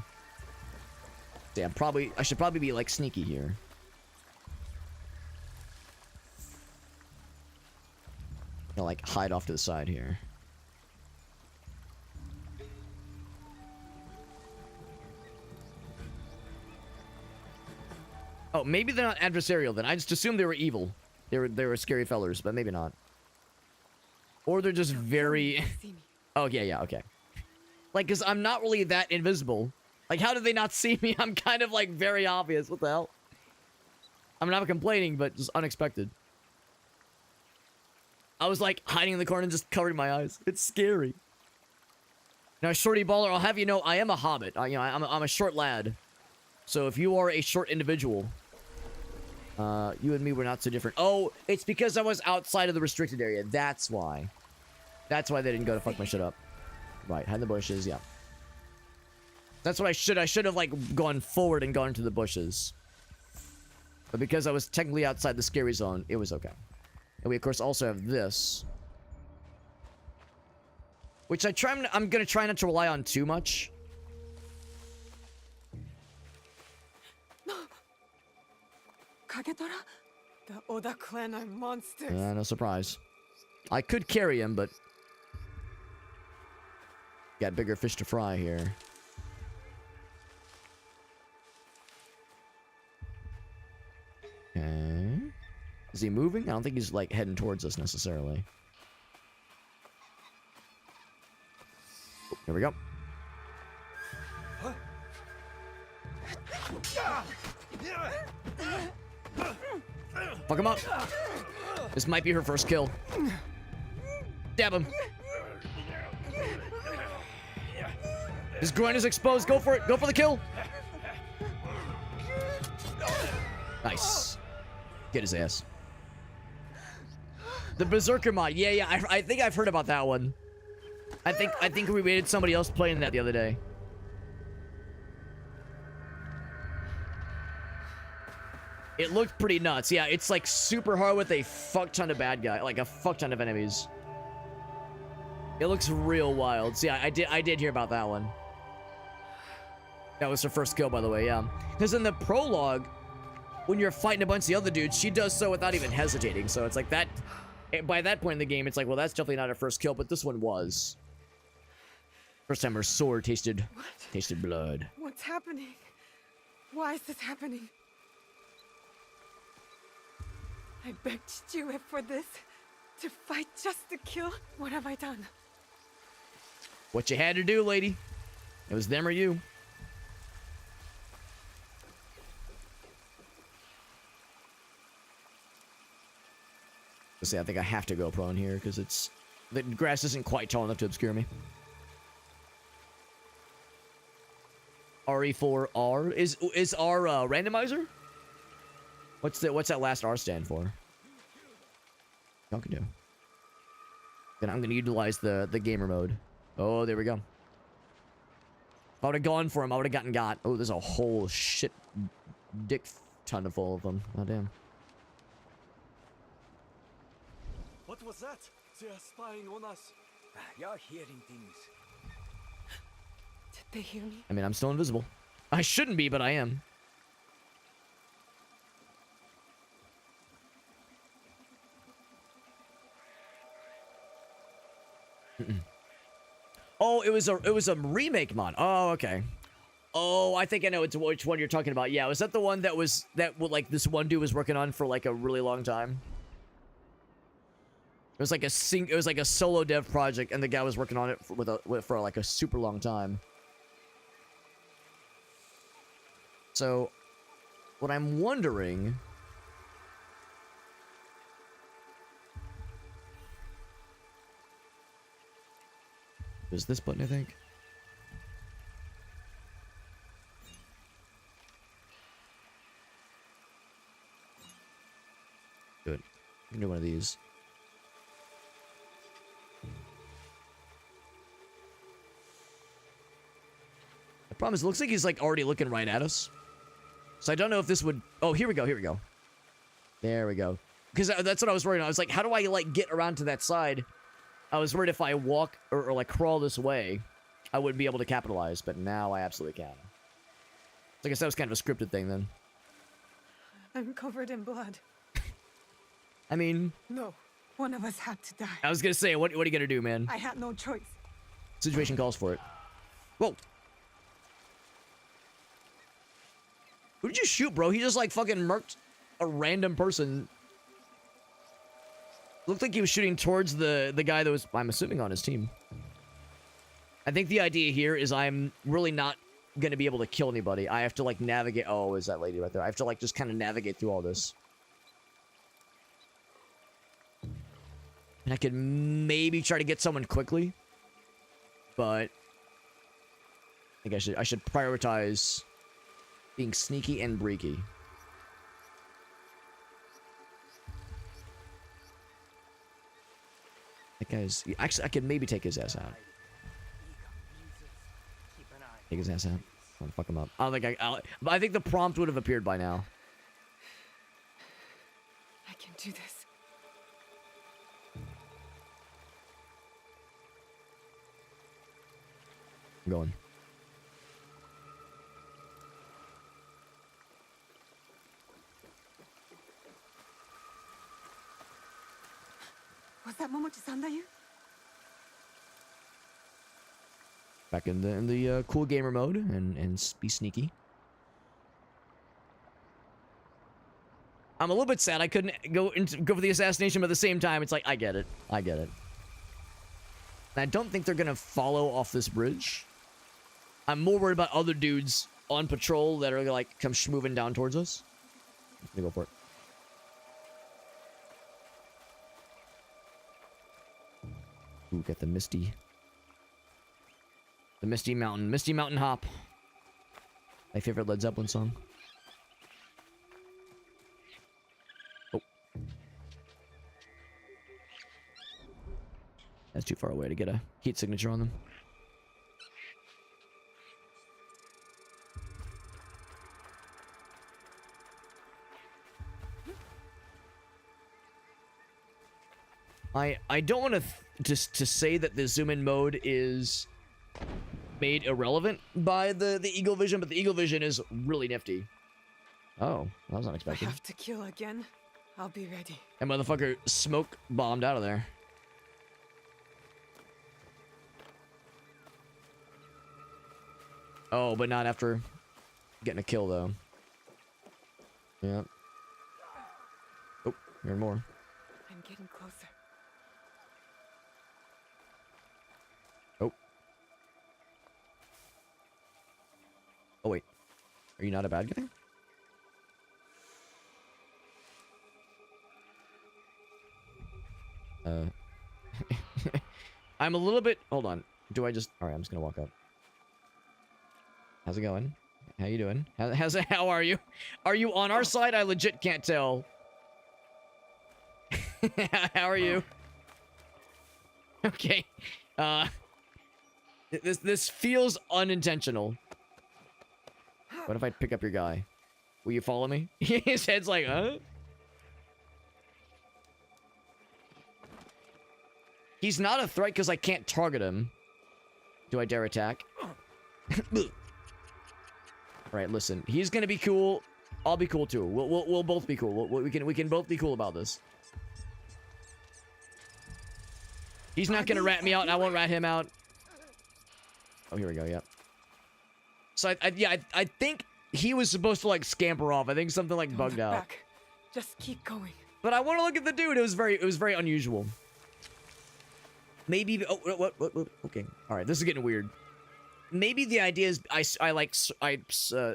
Damn, I should probably be, like, sneaky here. I'll, like, hide off to the side here. Oh, maybe they're not adversarial then. I just assumed they were evil. They were scary fellers, but maybe not. Or they're just very... Oh, yeah, okay. Like, because I'm not really that invisible. Like, how did they not see me? I'm kind of, like, very obvious. What the hell? I'm not complaining, but just unexpected. I was, like, hiding in the corner and just covering my eyes. It's scary. Now, Shorty Baller, I'll have you know, I am a hobbit. You know, I'm a short lad. So if you are a short individual... you and me were not so different. Oh, it's because I was outside of the restricted area. That's why. That's why they didn't go to fuck my shit up. Right, hide in the bushes, yeah. That's what I should have, like, gone forward and gone into the bushes. But because I was technically outside the scary zone, it was okay. And we, of course, also have this. Which I'm gonna try not to rely on too much. Kagedora? The Oda clan are monsters. No surprise. I could carry him, but... Got bigger fish to fry here. Okay. Is he moving? I don't think he's, like, heading towards us necessarily. Oh, here we go. Fuck him up. This might be her first kill. Dab him. His groin is exposed. Go for it. Go for the kill. Nice. Get his ass. The Berserker mod. Yeah. I think I've heard about that one. I think we made somebody else playing that the other day. It looked pretty nuts. Yeah, it's like super hard with a fuck ton of bad guy, like a fuck ton of enemies. It looks real wild. So yeah, I did hear about that one. That was her first kill, by the way, yeah. Because in the prologue, when you're fighting a bunch of the other dudes, she does so without even hesitating. So it's like that by that point in the game, it's like, well, that's definitely not her first kill, but this one was. First time her sword tasted blood. What's happening? Why is this happening? I begged Jue for this. To fight just to kill? What have I done? What you had to do, lady. It was them or you. Let's see, I think I have to go prone here because the grass isn't quite tall enough to obscure me. RE4R is R randomizer? What's that last R stand for? Y'all can do. Then I'm gonna utilize the gamer mode. Oh, there we go. If I would have gone for him, I would have gotten got. Oh, there's a whole shit dick ton full of them. Oh damn. What was that? They are spying on us. You're hearing things. Did they hear me? I mean, I'm still invisible. I shouldn't be, but I am. Oh, it was a remake mod. Oh, okay. Oh, I think I know which one you're talking about. Yeah, was that the one that like this one dude was working on for like a really long time? It was like a solo dev project, and the guy was working on it for like a super long time. So, what I'm wondering is this button, I think. Good. I can do one of these. The problem is, it looks like he's like already looking right at us. So I don't know if this would... Oh, here we go, here we go. There we go. Because that's what I was worried about. I was like, how do I like get around to that side? I was worried if I walk or like crawl this way, I wouldn't be able to capitalize. But now I absolutely can. So I guess that was kind of a scripted thing then. I'm covered in blood. I mean... No, one of us had to die. I was going to say, what are you going to do, man? I had no choice. Situation calls for it. Whoa. Who did you shoot, bro? He just like fucking murked a random person. Looked like he was shooting towards the guy that was, I'm assuming, on his team. I think the idea here is I'm really not going to be able to kill anybody. I have to like navigate. Oh, is that lady right there? I have to like just kind of navigate through all this. And I could maybe try to get someone quickly. But I think I should prioritize being sneaky and breaky. That guy's... Actually, I could maybe take his ass out. Take his ass out. I'm gonna fuck him up. I don't think but I think the prompt would have appeared by now. I can do this. I'm going. Was that Momochi-san you? Back in the cool gamer mode and be sneaky. I'm a little bit sad I couldn't go for the assassination, but at the same time, it's like I get it. I get it. And I don't think they're gonna follow off this bridge. I'm more worried about other dudes on patrol that are gonna like come schmoving down towards us. I'm gonna go for it. Ooh, got the Misty Mountain Hop. My favorite Led Zeppelin song. Oh. That's too far away to get a heat signature on them. I don't want to say that the zoom in mode is made irrelevant by the Eagle Vision, but the Eagle Vision is really nifty. Oh, that was unexpected. I have to kill again. I'll be ready. That motherfucker smoke bombed out of there. Oh, but not after getting a kill, though. Yeah. Oh, hear more. I'm getting closer. Oh. Oh, wait. Are you not a bad guy? I'm a little bit... Hold on. Do I just... Alright, I'm just gonna walk up. How's it going? How you doing? How are you? Are you on our side? I legit can't tell. How are you? Okay. This feels unintentional. What if I pick up your guy? Will you follow me? His head's like, huh? He's not a threat because I can't target him. Do I dare attack? Alright, listen. He's gonna be cool. I'll be cool too. We'll both be cool. We can both be cool about this. He's not gonna rat me out, and I won't rat him out. Oh, here we go. Yep. So I think he was supposed to like scamper off. I think something like bugged out. Back. Just keep going. But I want to look at the dude. It was very unusual. Maybe. Oh, what? Okay. All right. This is getting weird. Maybe the idea is I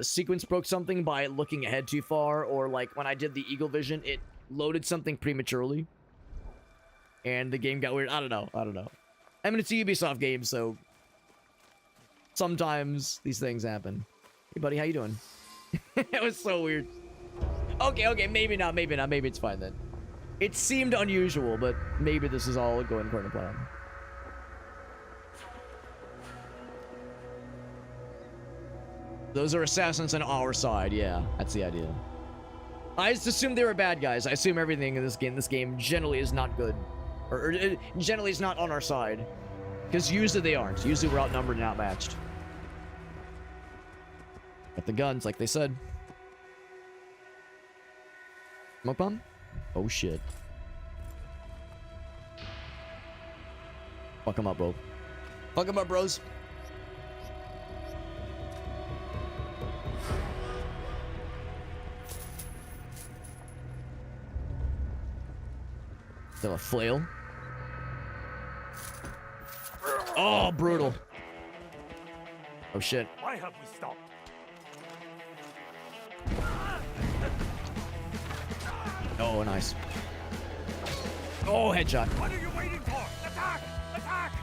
sequence broke something by looking ahead too far, or like when I did the eagle vision, it loaded something prematurely, and the game got weird. I don't know. I mean, it's a Ubisoft game, so sometimes these things happen. Hey, buddy, how you doing? That was so weird. Okay, maybe not. Maybe it's fine then. It seemed unusual, but maybe this is all going according to plan. Those are assassins on our side, yeah. That's the idea. I just assume they were bad guys. I assume everything in this game generally is not good. Or generally is not on our side. Because usually they aren't. Usually we're outnumbered and outmatched. Got the guns, like they said. Smoke bomb? Oh shit. Fuck them up, bro. Fuck them up, bros. Still a flail. Oh, brutal. Oh shit. Why have we stopped? Oh, nice. Oh, headshot. What are you waiting for? Attack! Attack!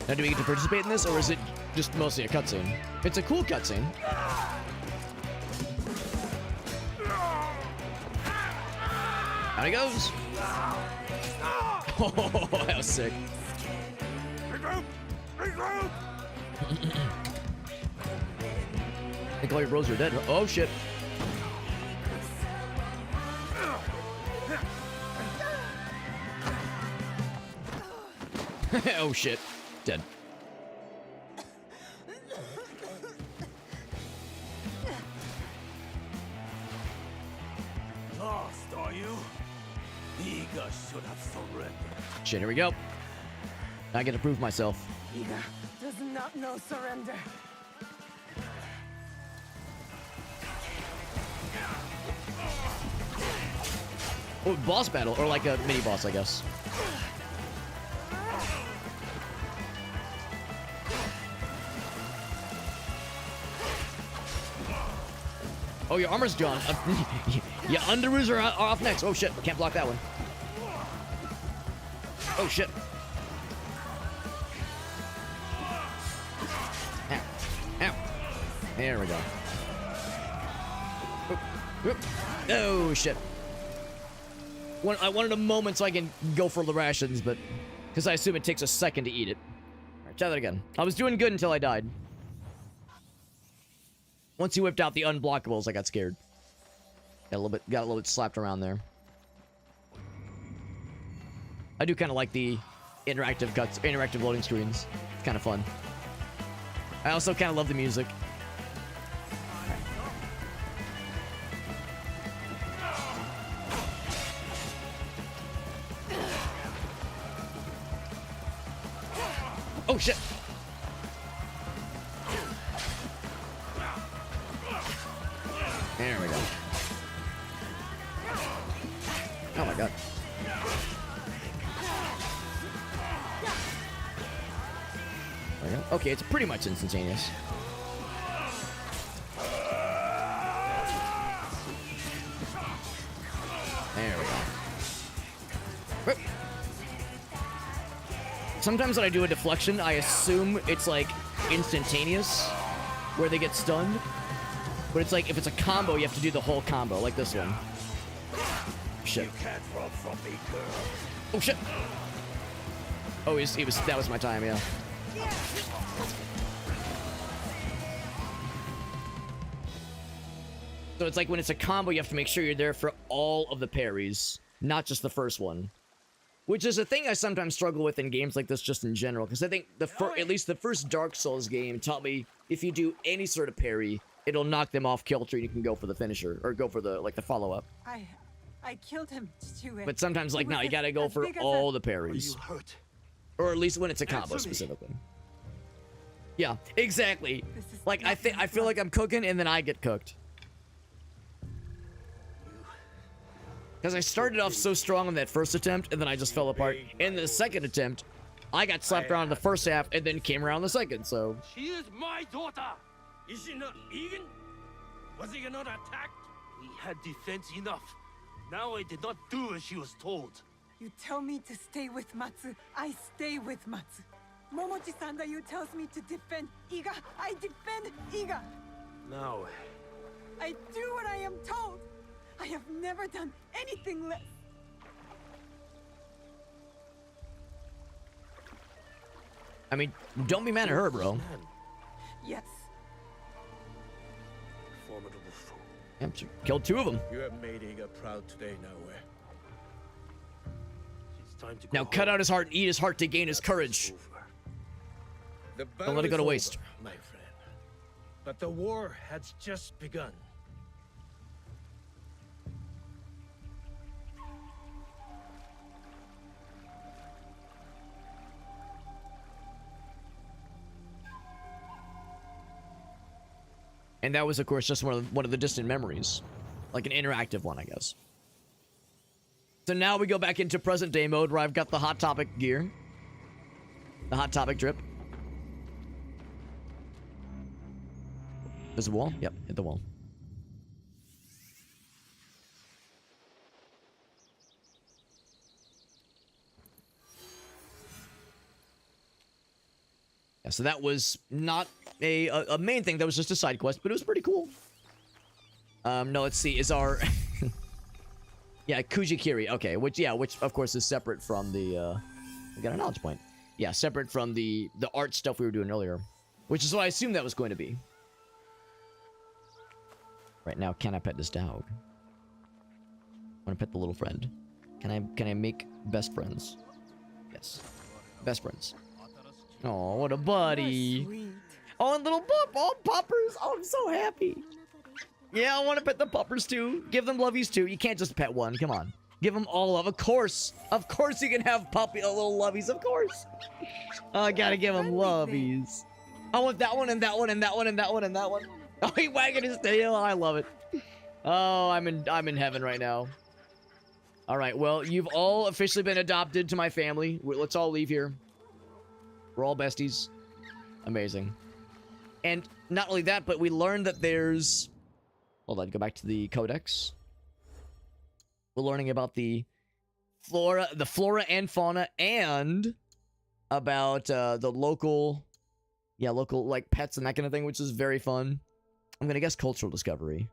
Now, do we get to participate in this, or is it just mostly a cutscene? It's a cool cutscene. Out he goes. Oh, that was sick. Regroup! Regroup! I think all your bros are dead. Oh, shit. Oh, shit. Dead. Lost, are you? Iga should have surrendered. Shit, here we go. I get to prove myself. Iga does not know surrender. Oh, boss battle, or like a mini boss, I guess. Oh, your armor's gone. Your underoos are off next. Oh shit, can't block that one. Oh shit. Ow. Ow. There we go. Oh shit. I wanted a moment so I can go for the rations, but because I assume it takes a second to eat it. Alright, try that again. I was doing good until I died. Once he whipped out the unblockables, I got scared. Got a little bit slapped around there. I do kind of like the interactive cuts, interactive loading screens. It's kind of fun. I also kind of love the music. Oh shit! There we go. Oh my god. There we go. Okay, it's pretty much instantaneous. There we go. Whoop. Sometimes when I do a deflection, I assume it's like instantaneous, where they get stunned. But it's like if it's a combo, you have to do the whole combo, like this one. Shit. Oh shit. Oh, he was. That was my time, yeah. So it's like when it's a combo, you have to make sure you're there for all of the parries, not just the first one. Which is a thing I sometimes struggle with in games like this, just in general, because I think at least the first Dark Souls game taught me if you do any sort of parry, it'll knock them off kilter, and you can go for the finisher or go for the the follow up. I killed him to do it. But sometimes like no, you gotta go for all the parries, or at least when it's a combo specifically. Yeah, exactly. Like I feel like I'm cooking and then I get cooked. Because I started off so strong on that first attempt, and then I just fell apart. In the second attempt, I got slapped around in the first half, and then came around the second, so... She is my daughter! Is she not eagen? Was he not attacked? We had defense enough. Now I did not do as she was told. You tell me to stay with Matsu, I stay with Matsu. Momochi-san that you tells me to defend Iga, I defend Iga. Now... I do what I am told. I have never done anything less. I mean, don't be mad at her, bro. Yes. Formidable foe. Yep, she killed 2 of them. You have made Iga proud today, Naoe. It's time to go Now cut out his heart and eat his heart to gain his courage. Don't let it go to waste. My friend. But the war has just begun. And that was, of course, just one of the distant memories. Like an interactive one, I guess. So now we go back into present day mode where I've got the Hot Topic gear. The Hot Topic drip. There's a wall? Yep, hit the wall. Yeah, so that was not a main thing, that was just a side quest, but it was pretty cool. No, let's see, is our... yeah, Kujikiri, okay, which of course is separate from the, we got a knowledge point. Yeah, separate from the art stuff we were doing earlier, which is what I assumed that was going to be. Right now, can I pet this dog? I want to pet the little friend. Can I make best friends? Yes. Best friends. Oh, what a buddy. Oh, and little pup. Oh, puppers. Oh, I'm so happy. Yeah, I want to pet the puppers too. Give them lovies too. You can't just pet one. Come on. Give them all love. Of course. Of course you can have little lovies. Of course. Oh, I gotta give them lovies. I want that one and that one and that one and that one and that one. Oh, he wagging his tail. I love it. Oh, I'm in heaven right now. All right. Well, you've all officially been adopted to my family. Let's all leave here. We're all besties. Amazing. And not only that, but we learned that there's... Hold on, go back to the codex. We're learning about the flora and fauna, and about the local like pets and that kind of thing, which is very fun. I'm gonna guess cultural discovery.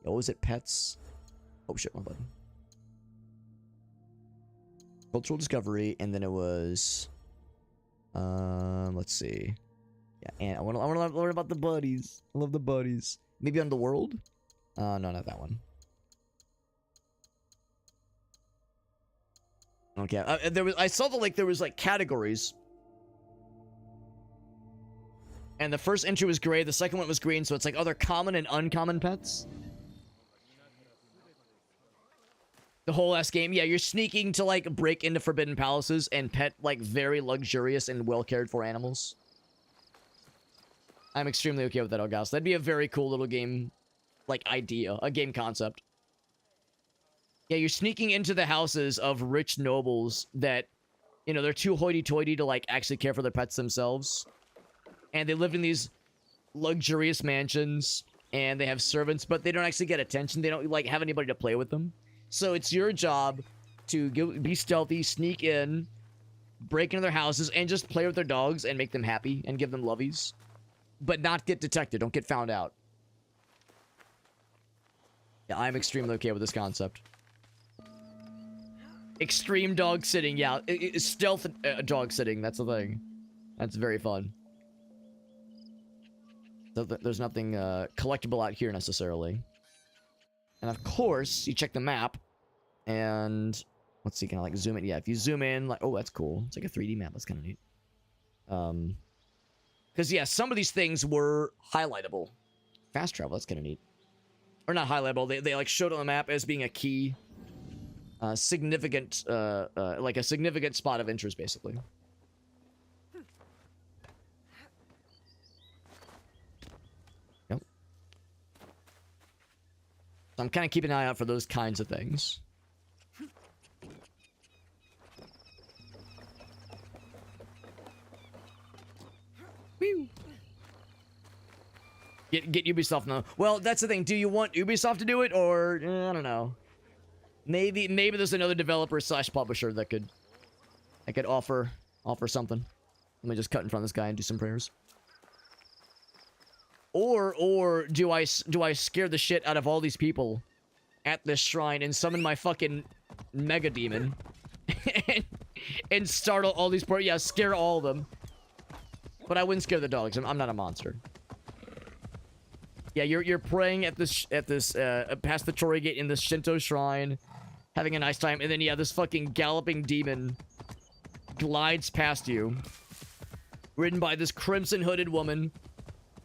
Oh, is it pets? Oh shit, wrong button. Cultural discovery, and then it was... let's see. Yeah, and I want to learn about the buddies. I love the buddies. Maybe on the world? No, not that one. Okay. I saw there was like categories. And the first entry was gray, the second one was green, so it's like other common and uncommon pets. The whole ass game, yeah, you're sneaking to like break into forbidden palaces and pet like very luxurious and well cared for animals. I'm extremely okay with that, August. That'd be a very cool little game, like idea, a game concept. Yeah, you're sneaking into the houses of rich nobles that, you know, they're too hoity-toity to like actually care for their pets themselves. And they live in these luxurious mansions, and they have servants, but they don't actually get attention. They don't, like, have anybody to play with them. So it's your job to be stealthy, sneak in, break into their houses, and just play with their dogs and make them happy and give them lovies. But not get detected. Don't get found out. Yeah, I'm extremely okay with this concept. Extreme dog sitting, yeah. Stealth dog sitting, that's the thing. That's very fun. There's nothing collectible out here necessarily. And of course, you check the map, and let's see, can I like zoom in? Yeah, if you zoom in, like, oh, that's cool. It's like a 3D map. That's kind of neat. Because yeah, some of these things were highlightable. Fast travel, that's kind of neat. Or not highlightable. They like showed on the map as being a key, significant, like a significant spot of interest, basically. So I'm kind of keeping an eye out for those kinds of things. Whew. Get Ubisoft now. Well, that's the thing. Do you want Ubisoft to do it, or I don't know? Maybe there's another developer / publisher that could offer something. Let me just cut in front of this guy and do some prayers. Or do I scare the shit out of all these people at this shrine and summon my fucking mega demon and startle all these poor, yeah, scare all of them. But I wouldn't scare the dogs. I'm not a monster. Yeah, you're praying at this past the Torii Gate in this Shinto shrine, having a nice time, and then yeah, this fucking galloping demon glides past you, ridden by this crimson hooded woman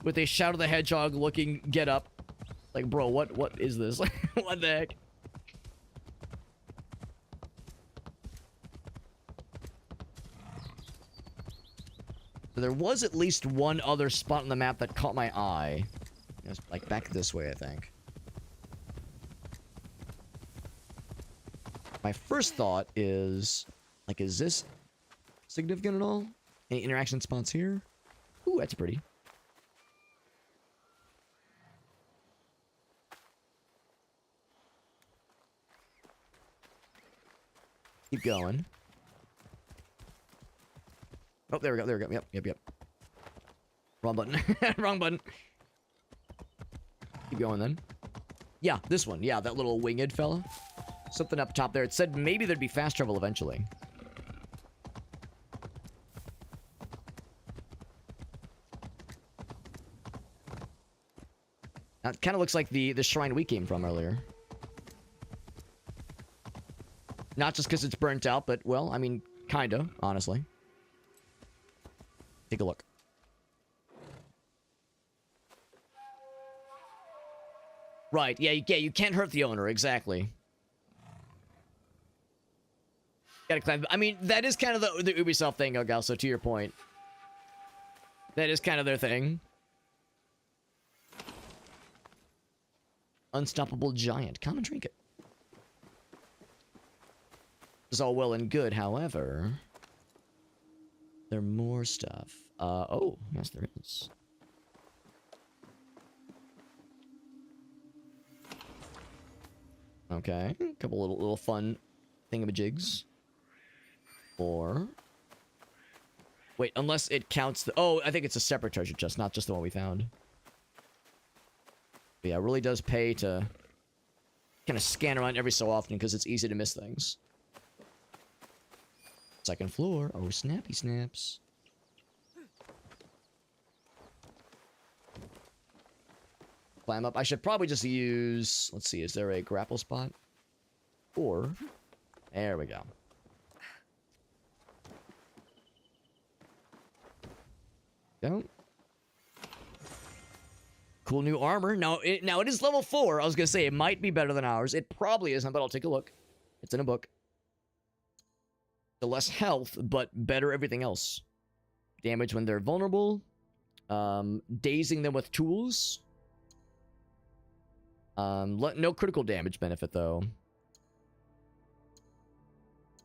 with a Shadow the Hedgehog looking get up. Like, bro, what is this? What the heck? So there was at least one other spot on the map that caught my eye. It was like back this way, I think. My first thought is, like, is this significant at all? Any interaction spots here? Ooh, that's pretty. Keep going. Oh, there we go. Yep. Wrong button. Wrong button. Keep going then. Yeah, this one. Yeah, that little winged fella. Something up top there. It said maybe there'd be fast travel eventually. That kind of looks like the shrine we came from earlier. Not just because it's burnt out, but, well, I mean, kinda, honestly. Take a look. Right, yeah, you can't hurt the owner, exactly. Gotta climb. I mean, that is kind of the Ubisoft thing, Ogalso, to your point. That is kind of their thing. Unstoppable giant. Common trinket. Is all well and good, however, there's more stuff. Oh, yes, there is. Okay, a couple little fun thingamajigs. Or wait, unless it counts the. Oh, I think it's a separate treasure chest, not just the one we found. But yeah, it really does pay to kind of scan around every so often because it's easy to miss things. Second floor. Oh, snappy snaps. Climb up. I should probably just use... Let's see, is there a grapple spot? Or... There we go. Go. Cool new armor. Now it is level 4. I was gonna say it might be better than ours. It probably isn't, but I'll take a look. It's in a book. So less health, but better everything else. Damage when they're vulnerable. Dazing them with tools. No critical damage benefit though.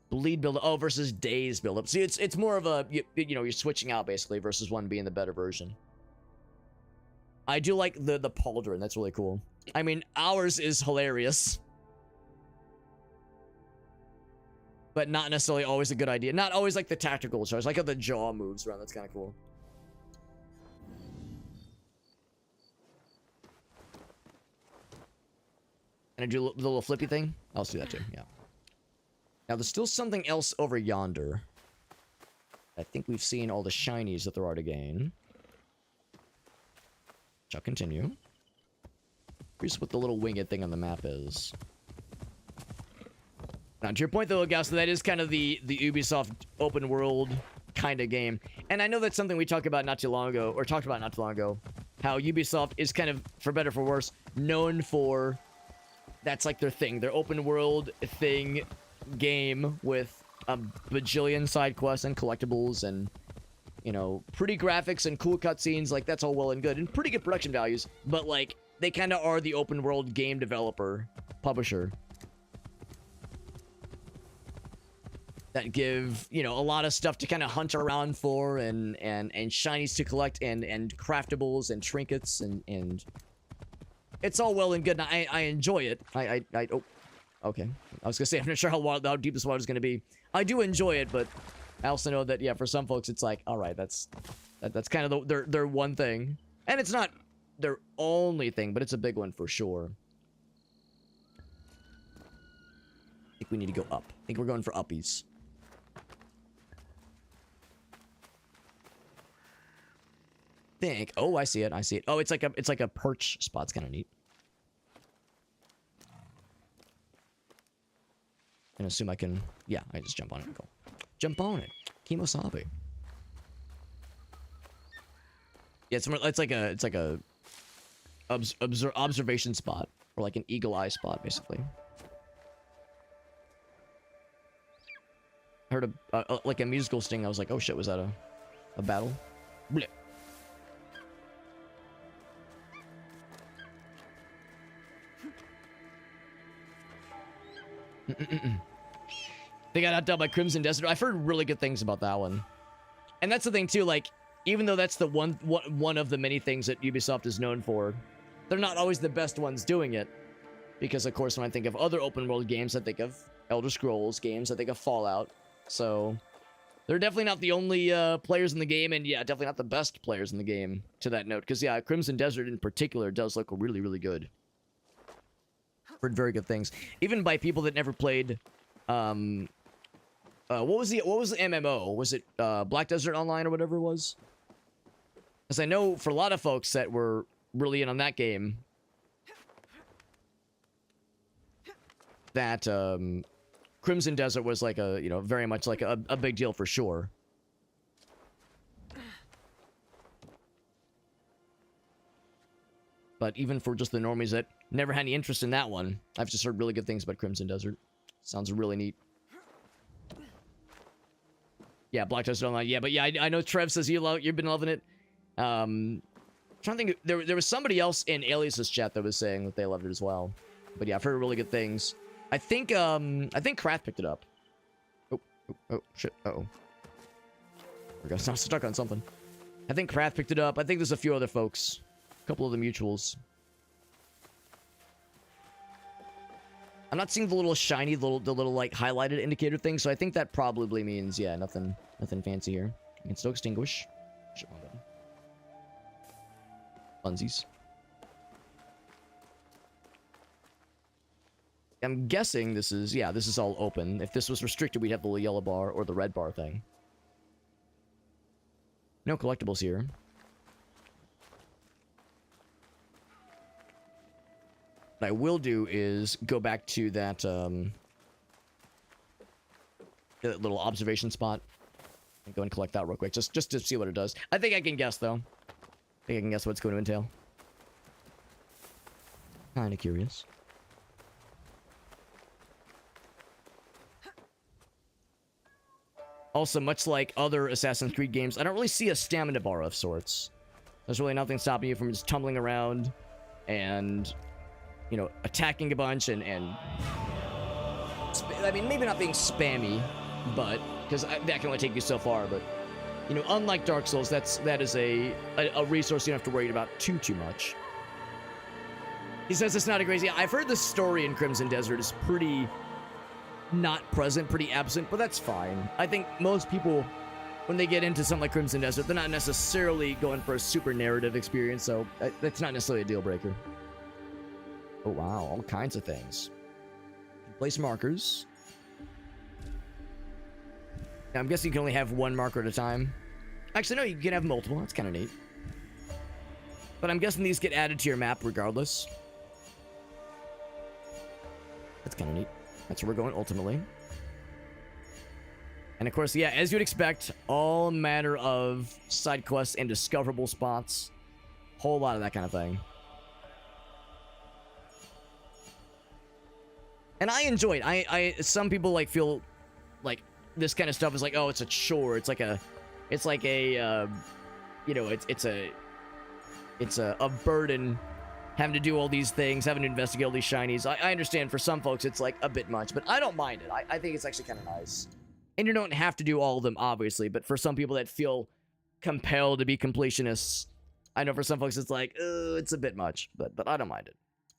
Bleed build. Oh, versus daze build up. See, it's more of a you know, you're switching out basically versus one being the better version. I do like the pauldron. That's really cool. I mean, ours is hilarious, but not necessarily always a good idea. Not always like the tactical charge. Like how the jaw moves around. That's kind of cool. Can I do the little flippy thing? I'll do that too. Yeah. Now there's still something else over yonder. I think we've seen all the shinies that there are to gain. Shall continue. Here's what the little winged thing on the map is. Now, to your point, though, Augusta, that is kind of the Ubisoft open world kind of game. And I know that's something we talked about not too long ago, how Ubisoft is kind of, for better or for worse, known for, that's like their thing, their open world thing game with a bajillion side quests and collectibles and, you know, pretty graphics and cool cutscenes. Like, that's all well and good and pretty good production values, but like they kind of are the open world game developer publisher that give, you know, a lot of stuff to kind of hunt around for and shinies to collect and craftables and trinkets and it's all well and good. And I enjoy it. Oh, okay. I was gonna say, I'm not sure how deep this water is gonna be. I do enjoy it, but I also know that, yeah, for some folks, it's like, all right, that's kind of their one thing, and it's not their only thing, but it's a big one for sure. I think we need to go up. I think we're going for uppies. Oh, I see it. I see it. Oh, it's like a perch spot. It's kind of neat. And assume I can. Yeah, I just jump on it and go. Jump on it, Kimosabe. Yeah, it's like a observation spot, or like an eagle eye spot, basically. I heard like a musical sting. I was like, oh shit, was that a battle? Blech. They got outdone by Crimson Desert. I've heard really good things about that one. And that's the thing too, like, even though that's the one of the many things that Ubisoft is known for, they're not always the best ones doing it. Because of course when I think of other open world games, I think of Elder Scrolls games, I think of Fallout. So they're definitely not the only players in the game, and yeah, definitely not the best players in the game to that note. Because yeah, Crimson Desert in particular does look really, really good. Heard very good things. Even by people that never played what was the MMO? Was it Black Desert Online or whatever it was? Because I know for a lot of folks that were really in on that game, that Crimson Desert was like a, you know, very much like a big deal for sure. But even for just the normies that never had any interest in that one, I've just heard really good things about Crimson Desert. Sounds really neat. Yeah, Black Desert Online. Yeah, but yeah, I know Trev says you've been loving it. Trying to think, there was somebody else in Alias's chat that was saying that they loved it as well. But yeah, I've heard really good things. I think Krath picked it up. Oh shit. Uh-oh. We're gonna stuck on something. I think Krath picked it up. I think there's a few other folks. A couple of the mutuals. I'm not seeing the little shiny, the little like highlighted indicator thing, so I think that probably means, yeah, nothing fancy here. I can still extinguish. Shit, wrong button. Funsies. I'm guessing this is, yeah, this is all open. If this was restricted, we'd have the little yellow bar or the red bar thing. No collectibles here. What I will do is go back to that little observation spot Go and collect that real quick, just to see what it does. I think I can guess, though. I think I can guess what it's going to entail. Kind of curious. Also, much like other Assassin's Creed games, I don't really see a stamina bar of sorts. There's really nothing stopping you from just tumbling around and, you know, attacking a bunch and I mean, maybe not being spammy, but because that can only take you so far. But you know, unlike Dark Souls, that is a resource you don't have to worry about too much. He says it's not a crazy. I've heard the story in Crimson Desert is pretty not present, pretty absent, but that's fine. I think most people, when they get into something like Crimson Desert, they're not necessarily going for a super narrative experience, so that's not necessarily a deal breaker. Oh wow, all kinds of things. Place markers. Now, I'm guessing you can only have one marker at a time. Actually, no, you can have multiple. That's kind of neat. But I'm guessing these get added to your map regardless. That's kind of neat. That's where we're going ultimately. And of course, yeah, as you'd expect, all manner of side quests and discoverable spots. Whole lot of that kind of thing. And I enjoy it. Some people like feel like this kind of stuff is like, oh, it's a chore. It's like a, you know, it's a burden having to do all these things, having to investigate all these shinies. I understand for some folks it's like a bit much, but I don't mind it. I think it's actually kind of nice. And you don't have to do all of them, obviously, but for some people that feel compelled to be completionists, I know for some folks it's like, it's a bit much, but I don't mind it.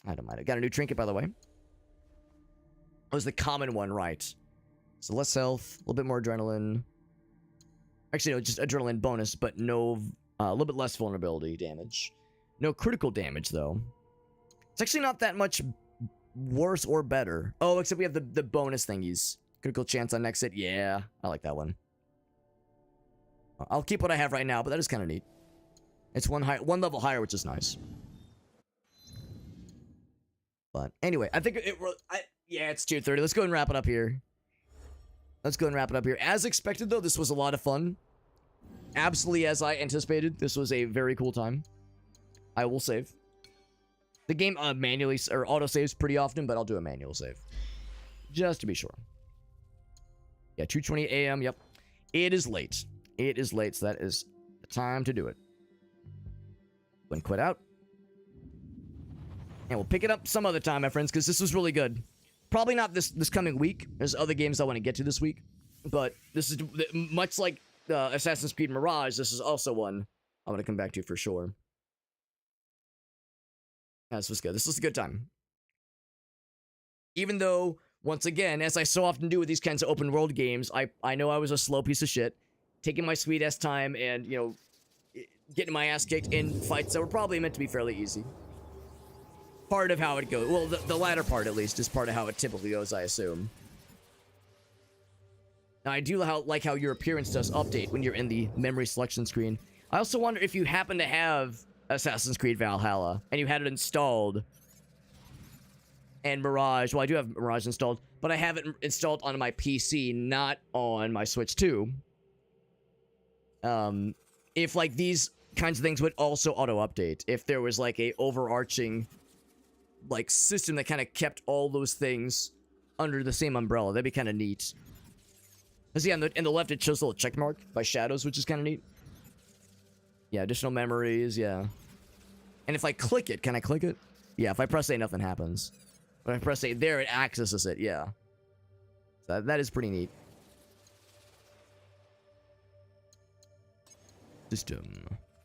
I don't mind it. Got a new trinket, by the way. It was the common one, right? So less health, a little bit more adrenaline. Actually, no, just adrenaline bonus, but no, a little bit less vulnerability damage. No critical damage, though. It's actually not that much worse or better. Oh, except we have the bonus thingies. Critical chance on next hit. Yeah, I like that one. I'll keep what I have right now, but that is kind of neat. It's one level higher, which is nice. But anyway, I think yeah, it's tier 30. Let's go and wrap it up here. As expected, though, this was a lot of fun. Absolutely as I anticipated. This was a very cool time. I will save. The game manually or auto saves pretty often, but I'll do a manual save. Just to be sure. Yeah, 2:20 a.m. Yep. It is late. It is late, so that is the time to do it. Go and quit out. And we'll pick it up some other time, my friends, because this was really good. Probably not this coming week. There's other games I want to get to this week. But this is much like Assassin's Creed Mirage. This is also one I want to come back to for sure. Yeah, this was good. This was a good time. Even though, once again, as I so often do with these kinds of open world games, I know I was a slow piece of shit. Taking my sweet ass time and, you know, getting my ass kicked in fights that were probably meant to be fairly easy. Part of how it goes. Well, the latter part, at least, is part of how it typically goes, I assume. Now, I do like how your appearance does update when you're in the memory selection screen. I also wonder if you happen to have Assassin's Creed Valhalla, and you had it installed, and Mirage. Well, I do have Mirage installed, but I have it installed on my PC, not on my Switch 2. If, like, these kinds of things would also auto-update. If there was, like, a overarching, like, system that kind of kept all those things under the same umbrella. That'd be kind of neat. Because, yeah, in the left, it shows a little check mark by shadows, which is kind of neat. Yeah, additional memories, yeah. And if I click it, can I click it? Yeah, if I press A, nothing happens. But if I press A there, it accesses it, yeah. So that is pretty neat. System.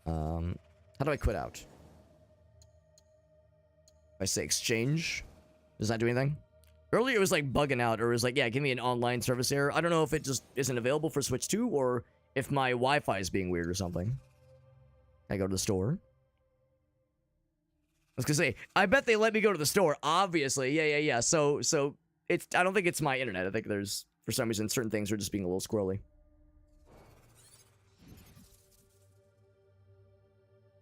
How do I quit out? If I say exchange, does that do anything? Earlier it was like bugging out, or it was like, yeah, give me an online service error. I don't know if it just isn't available for Switch 2, or if my Wi-Fi is being weird or something. I go to the store. I was gonna say, I bet they let me go to the store, obviously. Yeah. So it's, I don't think it's my internet. I think there's, for some reason, certain things are just being a little squirrely.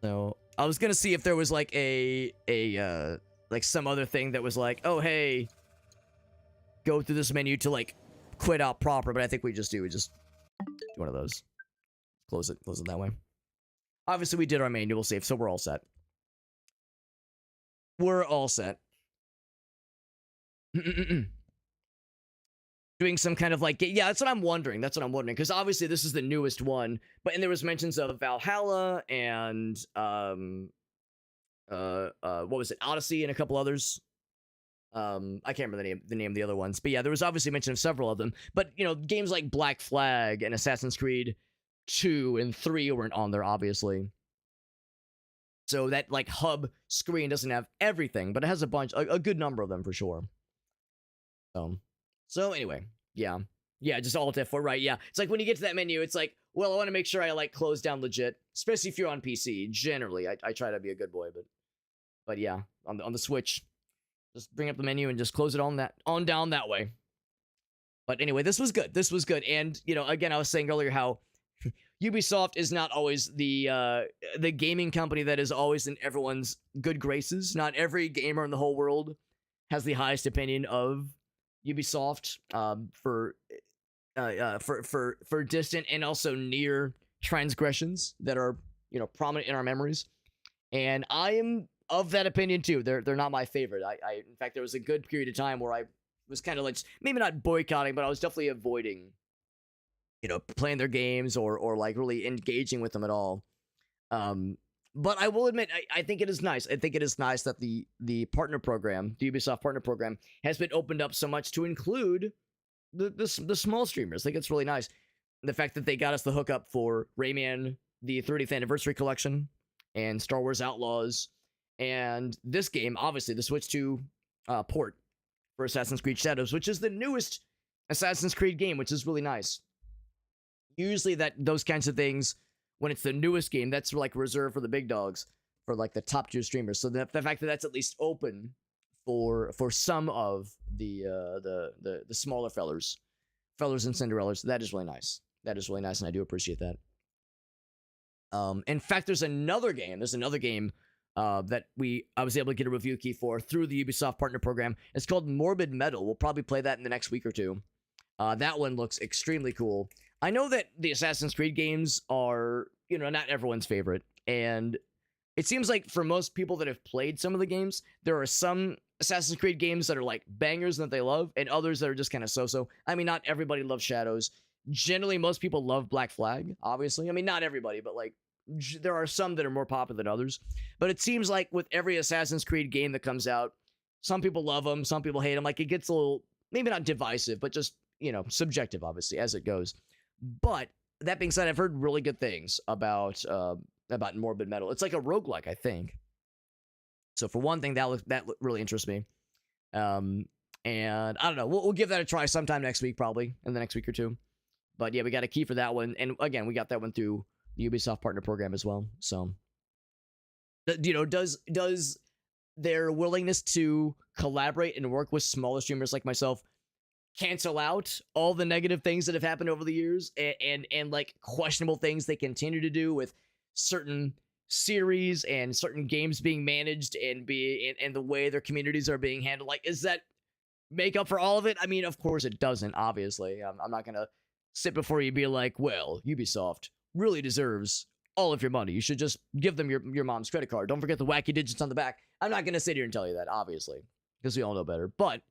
So, I was gonna see if there was like like some other thing that was like, oh hey, go through this menu to like quit out proper, but I think we just do one of those. close it that way. Obviously, we did our manual save, so we're all set. We're all set. Doing some kind of like, yeah, that's what I'm wondering. That's what I'm wondering, because obviously this is the newest one, but and there was mentions of Valhalla and what was it, Odyssey, and a couple others. I can't remember the name of the other ones, but yeah, there was obviously mention of several of them. But you know, games like Black Flag and Assassin's Creed 2 and 3 weren't on there, obviously. So that like hub screen doesn't have everything, but it has a good number of them for sure. So anyway, yeah, just Alt F4, right? Yeah, it's like when you get to that menu, it's like, well, I want to make sure I like close down legit, especially if you're on PC. Generally, I try to be a good boy, but yeah, on the Switch, just bring up the menu and just close it on down that way. But anyway, this was good. This was good, and you know, again, I was saying earlier how Ubisoft is not always the gaming company that is always in everyone's good graces. Not every gamer in the whole world has the highest opinion of Ubisoft for distant and also near transgressions that are, you know, prominent in our memories. And I am of that opinion too. They're not my favorite. I in fact, there was a good period of time where I was kind of like, maybe not boycotting, but I was definitely avoiding, you know, playing their games or like really engaging with them at all. But I will admit, I think it is nice. I think it is nice that the partner program, the Ubisoft partner program, has been opened up so much to include the small streamers. I think it's really nice. The fact that they got us the hookup for Rayman, the 30th Anniversary Collection, and Star Wars Outlaws, and this game, obviously, the Switch 2 port for Assassin's Creed Shadows, which is the newest Assassin's Creed game, which is really nice. Usually those kinds of things, when it's the newest game, that's like reserved for the big dogs, for like the top tier streamers. So the fact that that's at least open for some of the smaller fellers and Cinderellas, that is really nice. That is really nice, and I do appreciate that. In fact, there's another game that I was able to get a review key for through the Ubisoft partner program. It's called Morbid Metal. We'll probably play that in the next week or two. That one looks extremely cool. I know that the Assassin's Creed games are, you know, not everyone's favorite, and it seems like for most people that have played some of the games, there are some Assassin's Creed games that are like bangers that they love, and others that are just kind of so-so. I mean, not everybody loves Shadows. Generally, most people love Black Flag, obviously. I mean, not everybody, but like, there are some that are more popular than others. But it seems like with every Assassin's Creed game that comes out, some people love them, some people hate them. Like, it gets a little, maybe not divisive, but just, you know, subjective, obviously, as it goes. But that being said, I've heard really good things about Morbid Metal. It's like a roguelike, I think. So for one thing, that really interests me. And I don't know, we'll give that a try sometime next week, probably in the next week or two. But yeah, we got a key for that one, and again, we got that one through the Ubisoft partner program as well. So, you know, does their willingness to collaborate and work with smaller streamers like myself cancel out all the negative things that have happened over the years and like questionable things they continue to do with certain series and certain games being managed and the way their communities are being handled? Like, is that make up for all of it? I mean, of course it doesn't, obviously. I'm not gonna sit before you and be like, well, Ubisoft really deserves all of your money. You should just give them your mom's credit card. Don't forget the wacky digits on the back. I'm not gonna sit here and tell you that, obviously, because we all know better. But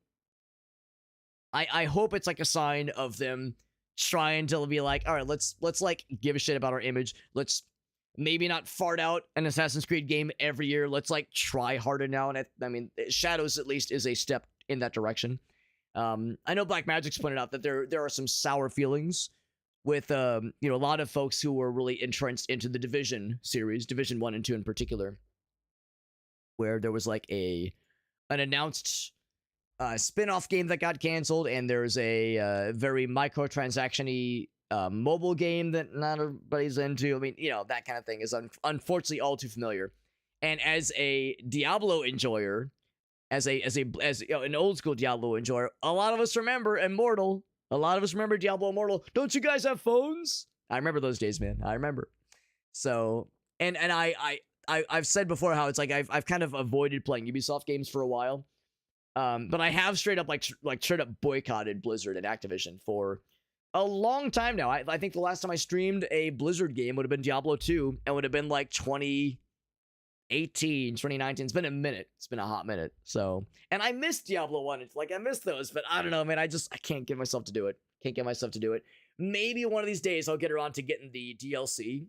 I hope it's like a sign of them trying to be like, all right, let's like give a shit about our image. Let's maybe not fart out an Assassin's Creed game every year. Let's like try harder now. And I mean, Shadows at least is a step in that direction. I know Black Magic's pointed out that there are some sour feelings with you know, a lot of folks who were really entrenched into the Division series, Division 1 and 2 in particular, where there was like an announced spin-off game that got canceled, and there's a very microtransaction-y mobile game that not everybody's into. I mean, you know, that kind of thing is unfortunately all too familiar. And as a Diablo enjoyer, as you know, an old school Diablo enjoyer, a lot of us remember Immortal. A lot of us remember Diablo Immortal. Don't you guys have phones? I remember those days, man. I remember. So, and I've said before how it's like I've kind of avoided playing Ubisoft games for a while. But I have straight up like straight up boycotted Blizzard and Activision for a long time now. I think the last time I streamed a Blizzard game would have been Diablo 2 and would have been like 2018, 2019. It's been a minute. It's been a hot minute. So, and I missed Diablo 1. It's like I missed those, but I don't know, man. I can't get myself to do it. Can't get myself to do it. Maybe one of these days I'll get around to getting the DLC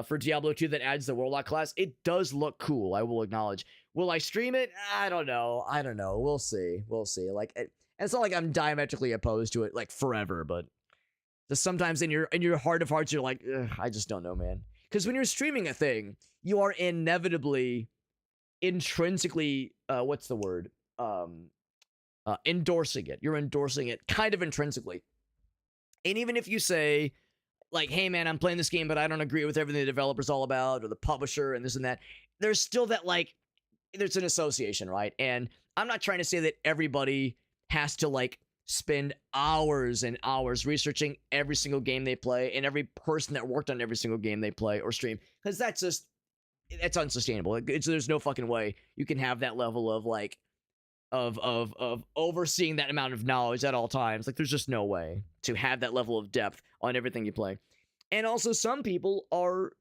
for Diablo 2 that adds the Warlock class. It does look cool, I will acknowledge. Will I stream it? I don't know. We'll see. Like, it's not like I'm diametrically opposed to it like forever, but just sometimes in your heart of hearts, you're like, I just don't know, man. Because when you're streaming a thing, you are inevitably, intrinsically, what's the word? Endorsing it. You're endorsing it kind of intrinsically. And even if you say, like, hey, man, I'm playing this game, but I don't agree with everything the developer's all about, or the publisher, and this and that, there's still that, like, there's an association, right? And I'm not trying to say that everybody has to, like, spend hours and hours researching every single game they play and every person that worked on every single game they play or stream, because that's unsustainable. There's no fucking way you can have that level of, like, of overseeing that amount of knowledge at all times. Like, there's just no way to have that level of depth on everything you play. And also, some people are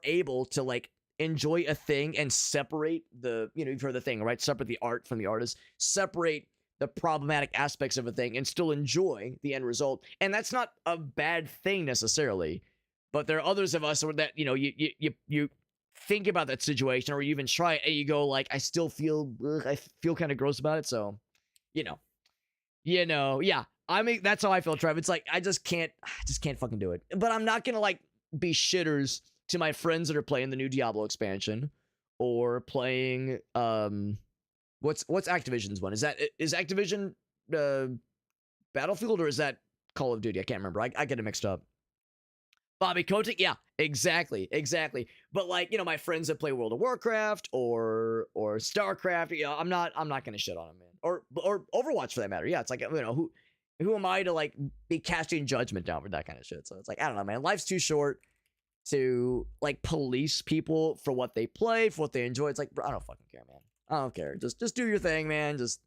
able to, like, enjoy a thing and separate you've heard the thing, right? Separate the art from the artist, separate the problematic aspects of a thing and still enjoy the end result. And that's not a bad thing necessarily, but there are others of us that, you think about that situation, or you even try it and you go, like, I still feel, I feel kind of gross about it. So, yeah. I mean, that's how I feel, Trev. It's like, I just can't fucking do it. But I'm not gonna, like, be shitters to my friends that are playing the new Diablo expansion or playing, what's Activision's one? Is Activision, Battlefield, or is that Call of Duty? I can't remember. I get it mixed up. Bobby Kotick, yeah, exactly. But, like, my friends that play World of Warcraft or StarCraft, I'm not gonna shit on them, man. Or Overwatch for that matter. Yeah, it's like, who am I to, like, be casting judgment down for that kind of shit? So it's like, I don't know, man. Life's too short to, like, police people for what they play, for what they enjoy. It's like, bro, I don't fucking care, man. I don't care. Just do your thing, man. Just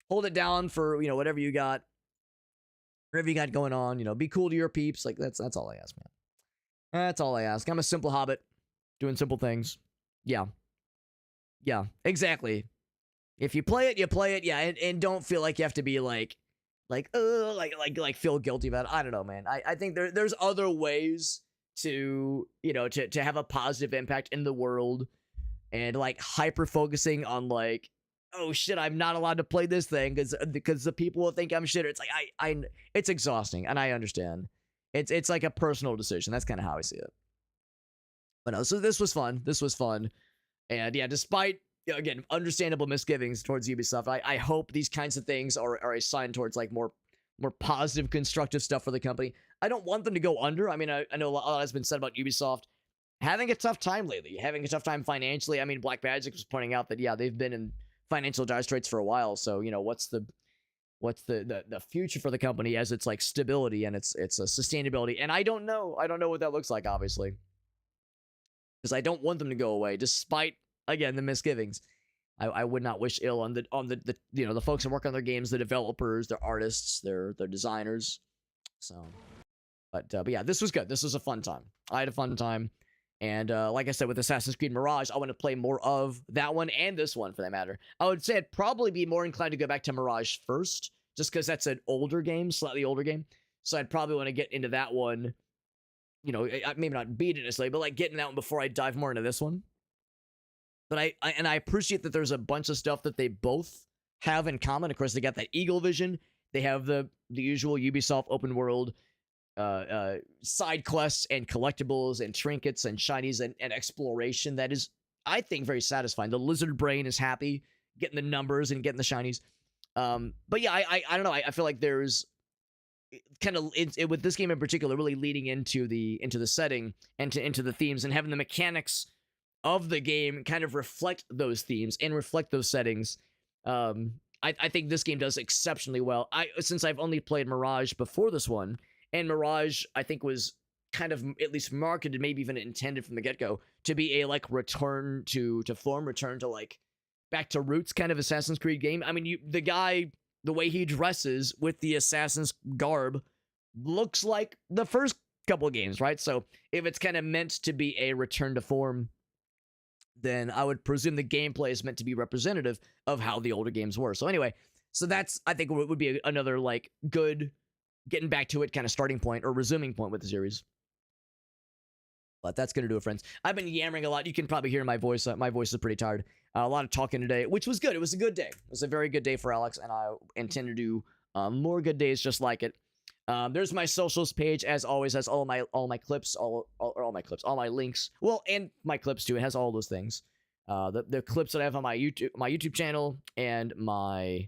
hold it down for, whatever you got. Whatever you got going on, be cool to your peeps. Like, that's all I ask, man. That's all I ask. I'm a simple hobbit doing simple things. Yeah, exactly. If you play it, you play it. Yeah, and don't feel like you have to be like feel guilty about it. I don't know, man. I think there's other ways to, to have a positive impact in the world, and, like, hyper focusing on, like, oh shit, I'm not allowed to play this thing because the people will think I'm shit. It's like, it's exhausting, and I understand. It's like a personal decision. That's kind of how I see it. But no, so this was fun. And yeah, despite, again, understandable misgivings towards Ubisoft, I hope these kinds of things are a sign towards, like, more positive, constructive stuff for the company. I don't want them to go under. I mean, I know a lot has been said about Ubisoft having a tough time lately, having a tough time financially. I mean, Black Magic was pointing out that, yeah, they've been in financial dire straits for a while. So, what's the future for the company as it's, like, stability and it's a sustainability. And I don't know what that looks like, obviously, because I don't want them to go away, despite, again, the misgivings. I would not wish ill on the the folks that work on their games, the developers, their artists, their designers. So, but yeah, this was good. This was a fun time. I had a fun time. And like I said, with Assassin's Creed Mirage, I want to play more of that one and this one, for that matter. I would say I'd probably be more inclined to go back to Mirage first, just because that's an older game, slightly older game. So I'd probably want to get into that one, maybe not beat it necessarily, but, like, getting that one before I dive more into this one. But I appreciate that there's a bunch of stuff that they both have in common. Of course, they got that Eagle vision. They have the usual Ubisoft open world side quests and collectibles and trinkets and shinies and exploration that is, I think, very satisfying. The lizard brain is happy getting the numbers and getting the shinies. But yeah, I don't know. I feel like there's kind of with this game in particular, really leading into the setting and into the themes, and having the mechanics of the game kind of reflect those themes and reflect those settings. I think this game does exceptionally well. Since I've only played Mirage before this one, and Mirage, I think, was kind of at least marketed, maybe even intended from the get-go, to be a, like, return to form, return to, like, back to roots kind of Assassin's Creed game. I mean, the guy the way he dresses with the assassin's garb looks like the first couple of games, right? So if it's kind of meant to be a return to form, then I would presume the gameplay is meant to be representative of how the older games were. So anyway, so that's, I think, would be another, like, good getting back to it kind of starting point or resuming point with the series. But that's going to do it, friends. I've been yammering a lot. You can probably hear my voice. My voice is pretty tired. A lot of talking today, which was good. It was a good day. It was a very good day for Alex, and I intend to do more good days just like it. There's my socials page, as always, has all my clips, all my links. Well, and my clips too. It has all those things. The clips that I have on my YouTube channel and my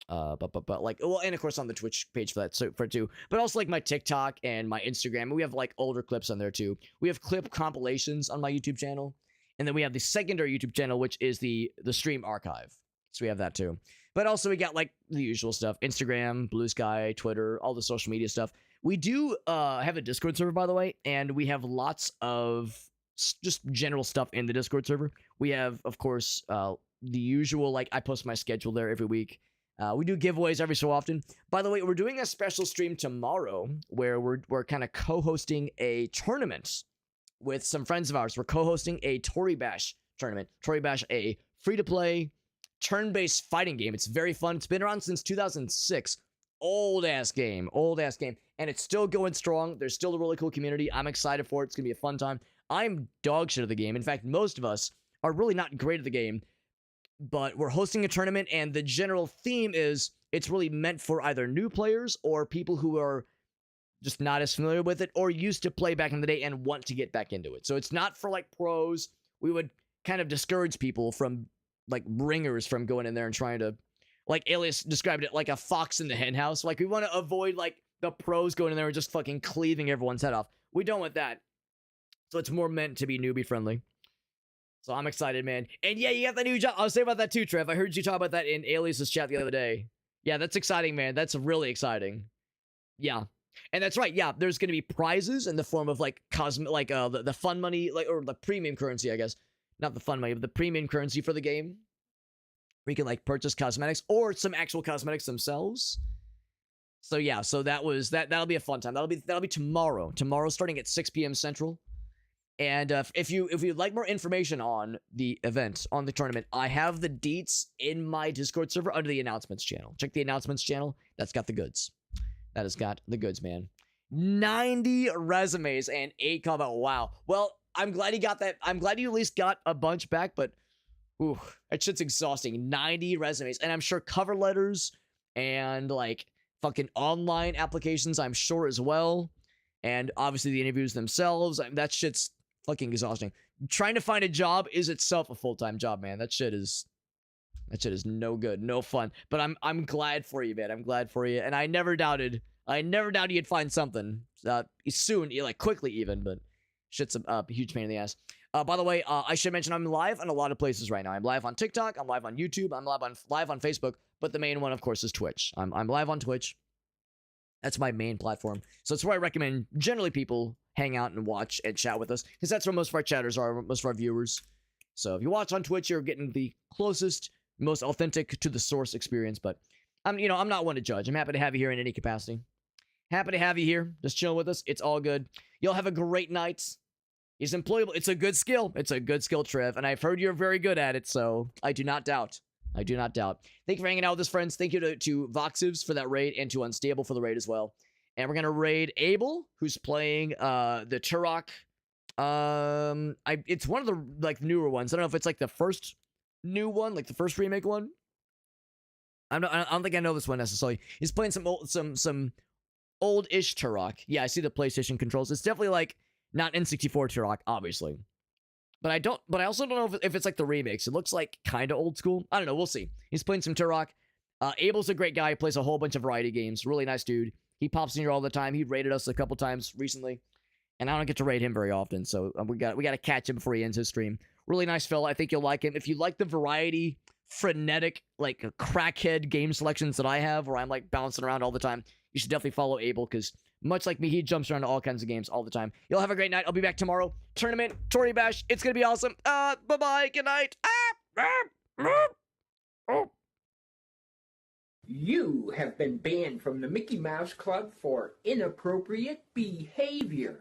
like, well, and of course on the Twitch page for that, so for too, but also like my TikTok and my Instagram. We have like older clips on there too. We have clip compilations on my YouTube channel, and then we have the secondary YouTube channel, which is the stream archive. So we have that too. But also we got like the usual stuff: Instagram, Blue Sky, Twitter, all the social media stuff. We do have a Discord server, by the way, and we have lots of just general stuff in the Discord server. We have, of course, the usual, like, I post my schedule there every week. We do giveaways every so often. By the way, we're doing a special stream tomorrow where we're kind of co-hosting a tournament with some friends of ours. We're co-hosting a Tori Bash tournament. Tori Bash, a free-to-play turn-based fighting game. It's very fun. It's been around since 2006. Old-ass game. And it's still going strong. There's still a really cool community. I'm excited for it. It's going to be a fun time. I'm dog shit at the game. In fact, most of us are really not great at the game. But we're hosting a tournament, and the general theme is it's really meant for either new players or people who are just not as familiar with it or used to play back in the day and want to get back into it. So it's not for, like, pros. We would kind of discourage people from, like, ringers from going in there and trying to, like Alias described it, like a fox in the hen house. Like, we want to avoid, like, the pros going in there and just fucking cleaving everyone's head off. We don't want that. So it's more meant to be newbie friendly. So I'm excited, man. And yeah, you got the new job. I was saying about that too, Trev. I heard you talk about that in Alias's chat the other day. Yeah, that's exciting, man. That's really exciting. Yeah. And that's right. Yeah, there's going to be prizes in the form of like the fun money, like, or the premium currency, I guess. Not the fun money, but the premium currency for the game. Where you can like purchase cosmetics or some actual cosmetics themselves. So yeah, so that'll be a fun time. That'll be tomorrow. Tomorrow starting at 6 p.m. Central. And if you'd like more information on the event, on the tournament, I have the deets in my Discord server under the announcements channel. Check the announcements channel. That's got the goods. That has got the goods, man. 90 resumes and 8 callback. Wow. Well, I'm glad he got that. I'm glad you at least got a bunch back, but ooh, that shit's exhausting. 90 resumes. And I'm sure cover letters and like fucking online applications, I'm sure as well. And obviously the interviews themselves. That shit's fucking exhausting. Trying to find a job is itself a full-time job, man. That shit is no good, no fun. But I'm glad for you, man. I'm glad for you. And I never doubted you'd find something soon, like quickly even. But shit's a huge pain in the ass. By the way, I should mention I'm live on a lot of places right now. I'm live on TikTok. I'm live on YouTube. I'm live on Facebook. But the main one, of course, is Twitch. I'm live on Twitch. That's my main platform. So that's where I recommend generally people hang out and watch and chat with us, because that's where most of our chatters are, most of our viewers. So if you watch on Twitch, you're getting the closest, most authentic to the source experience. But I'm not one to judge. I'm happy to have you here in any capacity. Happy to have you here. Just chill with us. It's all good. You'll have a great night. He's employable. It's a good skill. It's a good skill, Trev. And I've heard you're very good at it, so I do not doubt. I do not doubt. Thank you for hanging out with us, friends. Thank you to Voxivs for that raid and to Unstable for the raid as well. And we're going to raid Abel, who's playing the Turok. It's one of the like newer ones. I don't know if it's like the first new one, like the first remake one. I don't think I know this one necessarily. He's playing some old-ish Turok. Yeah, I see the PlayStation controls. It's definitely like not N64 Turok, obviously. But I also don't know if it's like the remakes. It looks like kind of old school. I don't know. We'll see. He's playing some Turok. Abel's a great guy. He plays a whole bunch of variety games. Really nice dude. He pops in here all the time. He raided us a couple times recently. And I don't get to raid him very often. So we got to catch him before he ends his stream. Really nice fella. I think you'll like him. If you like the variety, frenetic, like crackhead game selections that I have, where I'm like bouncing around all the time, you should definitely follow Abel, because much like me, he jumps around to all kinds of games all the time. You'll have a great night. I'll be back tomorrow. Tournament, Tori Bash. It's going to be awesome. Bye-bye. Good night. You have been banned from the Mickey Mouse Club for inappropriate behavior.